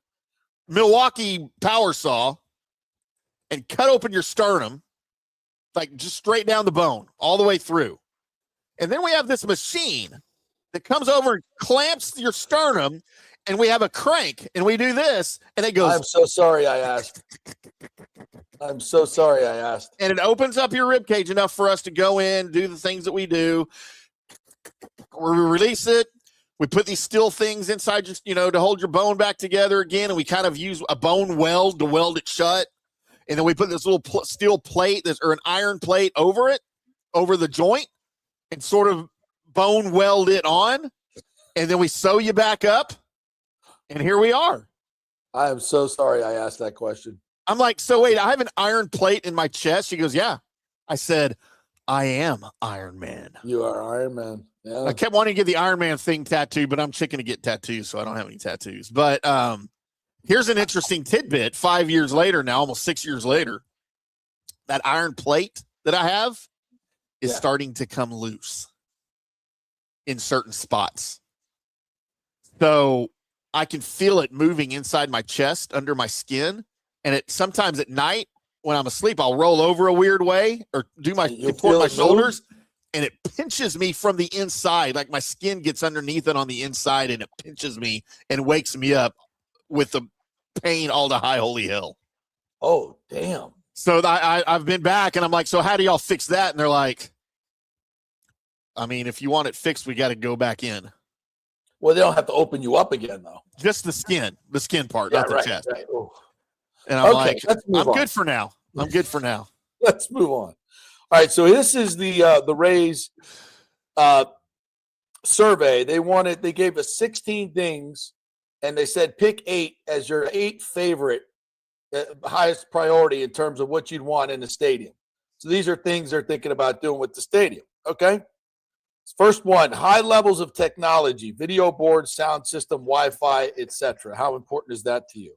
Milwaukee power saw and cut open your sternum, like just straight down the bone, all the way through. And then we have this machine that comes over and clamps your sternum, and we have a crank, and we do this, and it goes. I'm so sorry I asked. I'm so sorry I asked. And it opens up your rib cage enough for us to go in, do the things that we do. We release it. We put these steel things inside to hold your bone back together again, and we kind of use a bone weld to weld it shut. And then we put this little steel plate or an iron plate over it, over the joint, and sort of bone weld it on. And then we sew you back up. And here we are. I am so sorry I asked that question. I'm like, so wait, I have an iron plate in my chest? She goes, yeah. I said, I am Iron Man. You are Iron Man. Yeah. I kept wanting to get the Iron Man thing tattooed, but I'm chicken to get tattoos, so I don't have any tattoos. But here's an interesting tidbit. 5 years later now, almost 6 years later, that iron plate that I have is starting to come loose in certain spots. So I can feel it moving inside my chest, under my skin. And sometimes at night when I'm asleep, I'll roll over a weird way or support my shoulders, and it pinches me from the inside. Like my skin gets underneath it on the inside, and it pinches me and wakes me up with the pain all to high holy hell. Oh, damn. So I've been back, and I'm like, so how do y'all fix that? And they're like, I mean, if you want it fixed, we got to go back in. Well, they don't have to open you up again, though. Just the skin part, not the chest. Right. Oh. And I'm Okay, I'm good for now. I'm good for now. Let's move on. All right, so this is the Rays survey. They gave us 16 things, and they said pick 8 as your 8 favorite, highest priority in terms of what you'd want in the stadium. So these are things they're thinking about doing with the stadium. Okay. First one, high levels of technology, video board, sound system, Wi-Fi, etc. How important is that to you?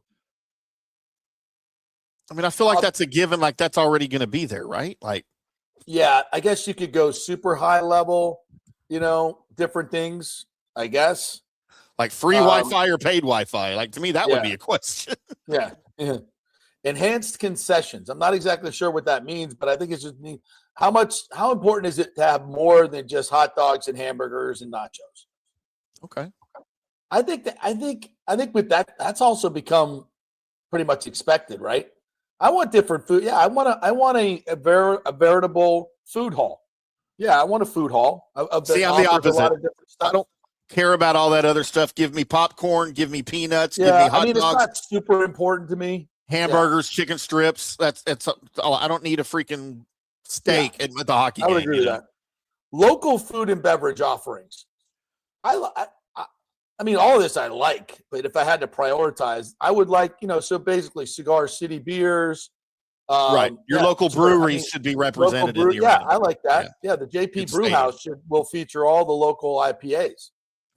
I mean, I feel like that's a given, like that's already going to be there, right? Like, yeah, I guess you could go super high level, different things, I guess. Like free Wi-Fi or paid Wi-Fi. Like, to me, that would be a question. Yeah. Enhanced concessions. I'm not exactly sure what that means, but I think it's just how important is it to have more than just hot dogs and hamburgers and nachos? Okay. I think with that's also become pretty much expected, right? I want different food. Yeah, I want a veritable food hall. Yeah, I want a food hall. See, I'm the opposite. I don't care about all that other stuff. Give me popcorn. Give me peanuts. Give me hot dogs. It's not super important to me. Hamburgers, chicken strips. I don't need a freaking steak at the hockey game. I would agree with that. Local food and beverage offerings. I mean, all of this I like, but if I had to prioritize, I would like, so basically Cigar City beers. Right. Your local breweries should be represented in the arena. I like that. Yeah, the JP Brew House will feature all the local IPAs.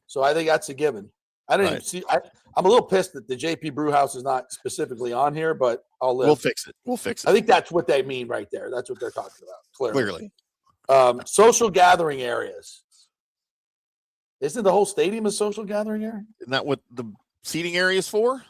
So I think that's a given. I didn't even see. I'm a little pissed that the JP Brew House is not specifically on here, but I'll live. We'll fix it. I think that's what they mean right there. That's what they're talking about. Clearly. Social gathering areas. Isn't the whole stadium a social gathering area? Isn't that what the seating area is for?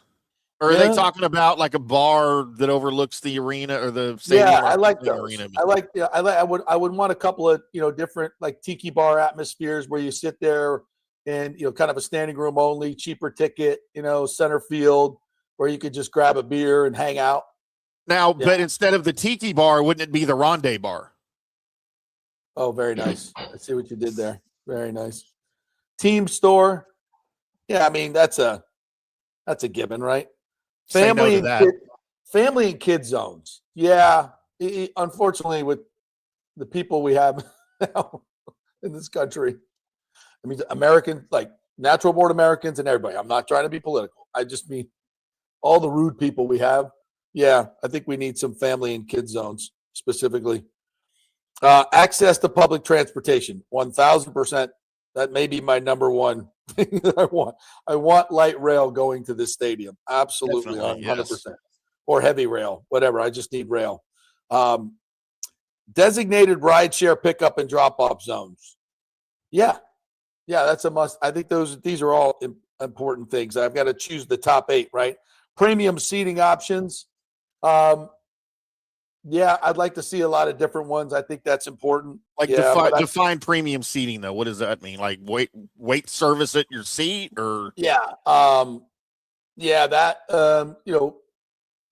Or are they talking about like a bar that overlooks the arena or the stadium? Yeah, I like those. Arena? I would want a couple of different like tiki bar atmospheres where you sit there and kind of a standing room only, cheaper ticket, center field where you could just grab a beer and hang out. Now, but instead of the tiki bar, wouldn't it be the Ronde bar? Oh, very nice. I see what you did there. Very nice. Team store. Yeah, I mean that's a given, right? Family and kid zones. Yeah, unfortunately, with the people we have now in this country, I mean, American, like natural born Americans and everybody. I'm not trying to be political. I just mean all the rude people we have. Yeah, I think we need some family and kid zones specifically. Access to public transportation, 1,000%. That may be my number one thing that I want. I want light rail going to this stadium. Absolutely, 100%. Or heavy rail, whatever. I just need rail. Designated rideshare pickup and drop-off zones. Yeah, that's a must. I think these are all important things. I've got to choose the top 8, right? Premium seating options. Yeah, I'd like to see a lot of different ones. I think that's important. Like define premium seating though. What does that mean? Like wait service at your seat or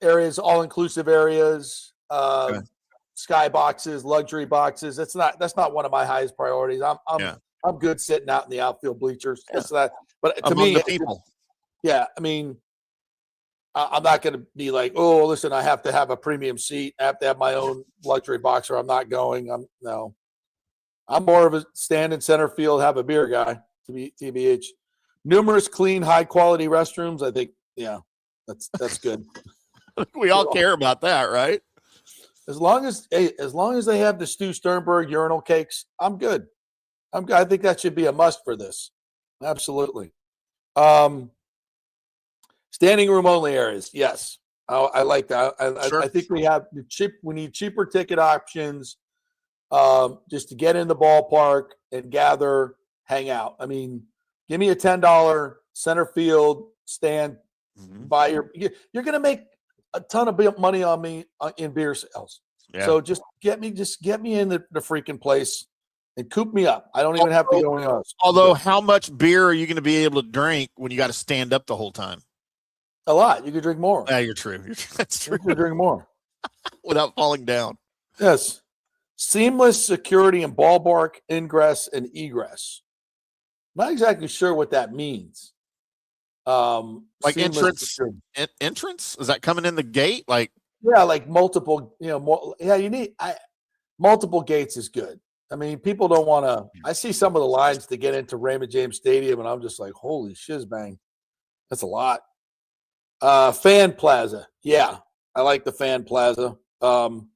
areas, all inclusive areas, Okay. sky boxes, luxury boxes. That's not one of my highest priorities. I'm good sitting out in the outfield bleachers. Yeah. But to among me, the people. yeah, I mean, I'm not going to be like, oh, listen, I have to have a premium seat. I have to have my own luxury box or I'm not going. I'm more of a stand in center field, have a beer guy, TBH. Numerous clean, high quality restrooms. I think, yeah, that's good. We all care about that, right? As long as they have the Stu Sternberg urinal cakes, I'm good. I think that should be a must for this. Absolutely. Standing room only areas. Yes. I like that. Sure. I think we need cheaper ticket options just to get in the ballpark and gather, hang out. I mean, give me a $10 center field stand. You're going to make a ton of money on me in beer sales. Yeah. So just get me in the freaking place and coop me up. I don't even have to go anywhere else. Although, how much beer are you going to be able to drink when you got to stand up the whole time? A lot. You could drink more. Yeah, you're true. That's true. You could drink more without falling down. Yes. Seamless security and ballpark ingress and egress. Not exactly sure what that means. Like entrance. Entrance? Is that coming in the gate? Like multiple. You need multiple gates is good. I mean, people don't want to. I see some of the lines to get into Raymond James Stadium, and I'm just like, holy shizbang, that's a lot. Fan plaza, yeah, I like the fan plaza. Kind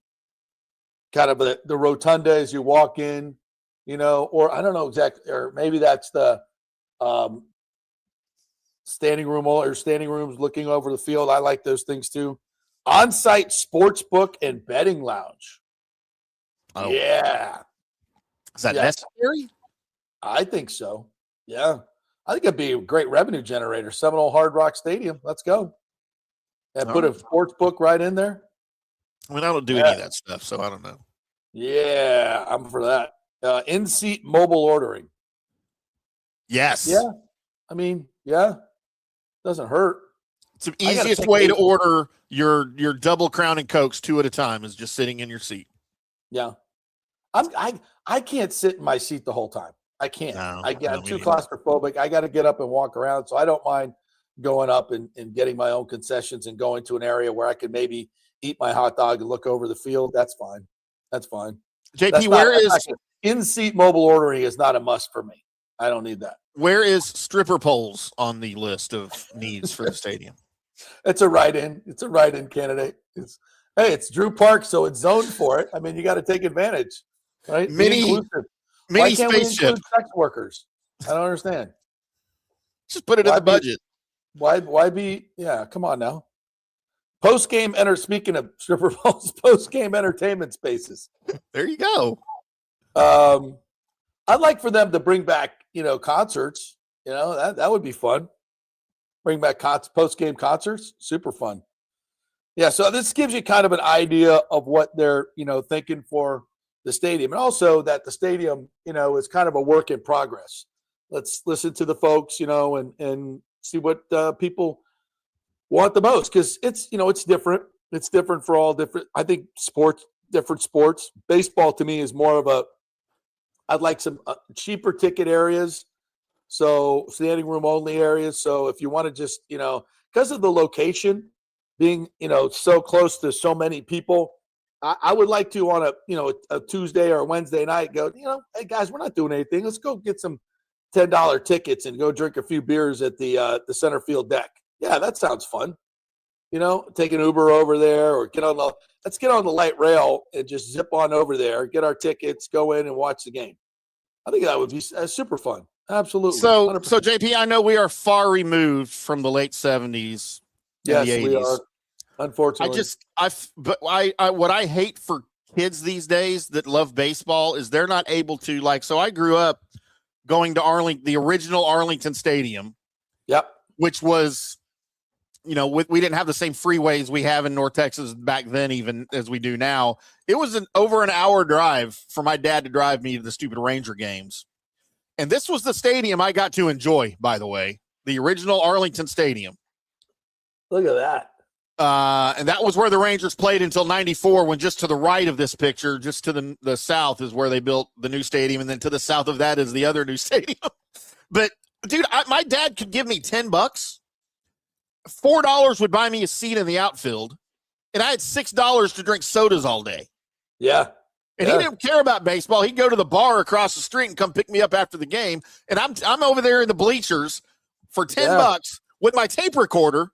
of the rotunda as you walk in, or I don't know exactly, or maybe that's the standing room or standing rooms looking over the field. I like those things too. On-site sports book and betting lounge. Oh. Yeah. Is that necessary? I think so. Yeah. I think it'd be a great revenue generator. Seminole Hard Rock Stadium. Let's go. And put a sports book right in there. I mean, I don't do any of that stuff, so I don't know. Yeah, I'm for that. In-seat mobile ordering. Yes. Yeah. I mean, yeah. Doesn't hurt. It's the easiest way to order your double Crown and Cokes 2 at a time is just sitting in your seat. Yeah. I can't sit in my seat the whole time. I can't. I'm too claustrophobic. I got to get up and walk around. So I don't mind going up and getting my own concessions and going to an area where I could maybe eat my hot dog and look over the field. That's fine. JP, in-seat mobile ordering is not a must for me. I don't need that. Where is stripper poles on the list of needs for the stadium? It's a write-in. It's a write-in candidate. It's Drew Park, so it's zoned for it. I mean, you got to take advantage, right? Mini spaceship. Sex workers. I don't understand. Just put it in the budget. Why be? Yeah, come on now. Post-game speaking of stripper poles, post-game entertainment spaces. There you go. I'd like for them to bring back, concerts. That would be fun. Bring back post-game concerts. Super fun. Yeah, so this gives you kind of an idea of what they're, thinking for the stadium. And also that the stadium, is kind of a work in progress. Let's listen to the folks, and see what people want the most. Because it's different. It's different for all different. I think different sports. Baseball to me is more of I'd like some cheaper ticket areas. So standing room only areas. So if you want to just, because of the location being, so close to so many people, I would like to on a Tuesday or a Wednesday night go, hey guys, we're not doing anything. Let's go get some $10 tickets and go drink a few beers at the center field deck. Yeah, that sounds fun. Take an Uber over there or let's get on the light rail and just zip on over there, get our tickets, go in and watch the game. I think that would be super fun. Absolutely. So 100%. JP, I know we are far removed from the late 70s. Yes, the 80s. we are. Unfortunately, what I hate for kids these days that love baseball is they're not able to, like, so I grew up going to the original Arlington Stadium. Yep. Which was, we didn't have the same freeways we have in North Texas back then, even as we do now. It was over an hour drive for my dad to drive me to the stupid Ranger games. And this was the stadium I got to enjoy, by the way, the original Arlington Stadium. Look at that. And that was where the Rangers played until 94, when just to the right of this picture, just to the south, is where they built the new stadium. And then to the south of that is the other new stadium. But, dude, my dad could give me $10. $4 would buy me a seat in the outfield, and I had $6 to drink sodas all day. Yeah. And he didn't care about baseball. He'd go to the bar across the street and come pick me up after the game. And I'm over there in the bleachers for $10 with my tape recorder,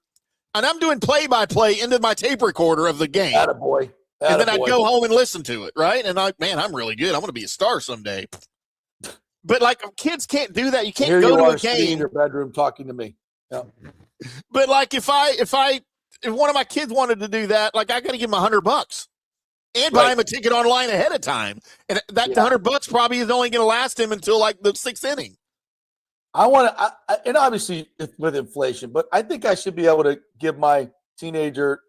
and I'm doing play-by-play into my tape recorder of the game. Attaboy. And then I'd go home and listen to it, right? And I'm really good. I'm going to be a star someday. But, like, kids can't do that. You can't go to a game in your bedroom talking to me. Yeah. But, like, if one of my kids wanted to do that, like, I got to give him $100 and buy him a ticket online ahead of time. And that $100 probably is only going to last him until, like, the 6th inning. And obviously with inflation, but I think I should be able to give my teenager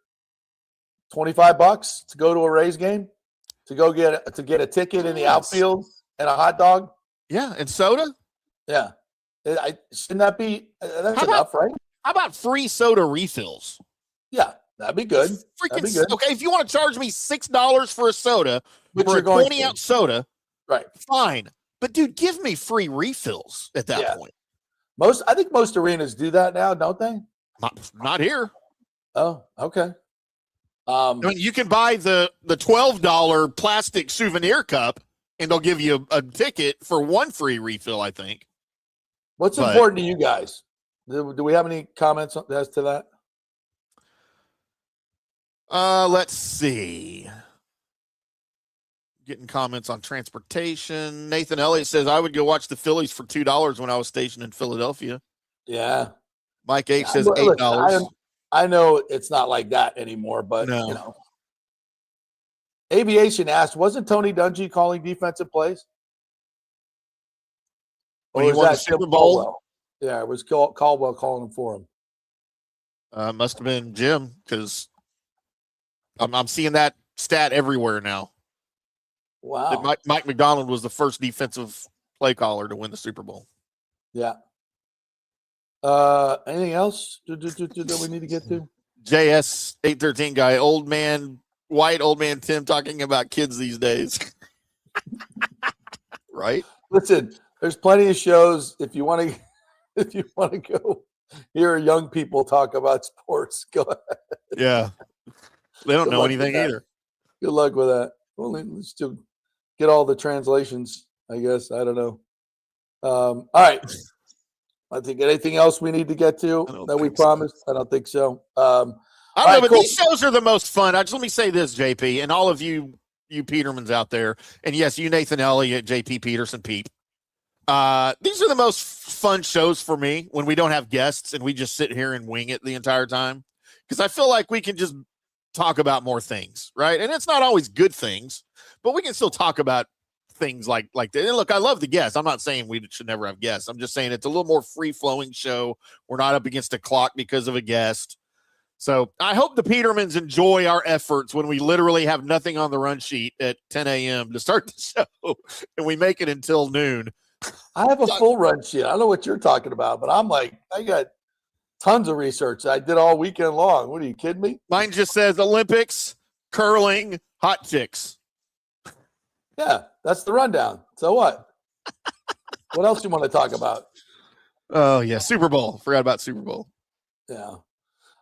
$25 to go to a Rays game, to get a ticket in the outfield and a hot dog. Yeah, and soda. Yeah, shouldn't that be that's enough, right? How about free soda refills? Yeah, that'd be good. That'd be good. Okay, if you want to charge me $6 for a soda, for a 20-ounce soda, right? Fine, but dude, give me free refills at that point. I think most arenas do that now, don't they? Not here. Oh, okay. I mean, you can buy the $12 plastic souvenir cup, and they'll give you a ticket for one free refill, I think. What's important to you guys? Do we have any comments as to that? Let's see. Getting comments on transportation. Nathan Elliott says, I would go watch the Phillies for $2 when I was stationed in Philadelphia. Yeah. Mike H says $8. I know it's not like that anymore, but, Aviation asked, wasn't Tony Dungy calling defensive plays? When he won the Super Bowl? Caldwell? Yeah, it was Caldwell calling them for him. Must have been Jim, because I'm seeing that stat everywhere now. Wow. Mike McDonald was the first defensive play caller to win the Super Bowl. Yeah. Anything else that we need to get to? JS 813 guy, white old man Tim talking about kids these days. Right? Listen, there's plenty of shows if you want to go hear young people talk about sports. Go ahead. Yeah. They don't know anything either. Good luck with that. Well, let's still get all the translations, I guess. I don't know. All right. I think anything else we need to get to that we promised? I don't think so. I don't know, but these shows are the most fun. Let me say this, JP, and all of you Petermans out there, and yes, you Nathan Elliott, JP Peterson, Pete. These are the most fun shows for me when we don't have guests and we just sit here and wing it the entire time, because I feel like we can just talk about more things, right? And it's not always good things, but we can still talk about things like that. And look, I love the guests. I'm not saying we should never have guests. I'm just saying it's a little more free-flowing show. We're not up against a clock because of a guest. So I hope the Petermans enjoy our efforts when we literally have nothing on the run sheet at 10 a.m. to start the show, and we make it until noon. I have a full run sheet. I don't know what you're talking about, but I'm like, I got tons of research I did all weekend long. What, are you kidding me? Mine just says Olympics, curling, hot chicks. Yeah, that's the rundown. So what? What else do you want to talk about? Oh, yeah, Super Bowl. Forgot about Super Bowl. Yeah.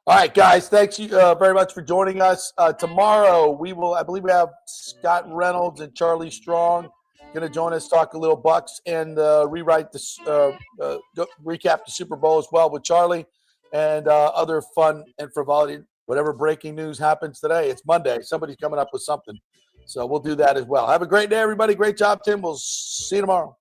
All right, guys, thanks you very much for joining us. Tomorrow, I believe we have Scott Reynolds and Charlie Strong going to join us, talk a little Bucks, and recap the Super Bowl as well with Charlie, and other fun and frivolity. Whatever breaking news happens today, it's Monday. Somebody's coming up with something. So we'll do that as well. Have a great day, everybody. Great job, Tim. We'll see you tomorrow.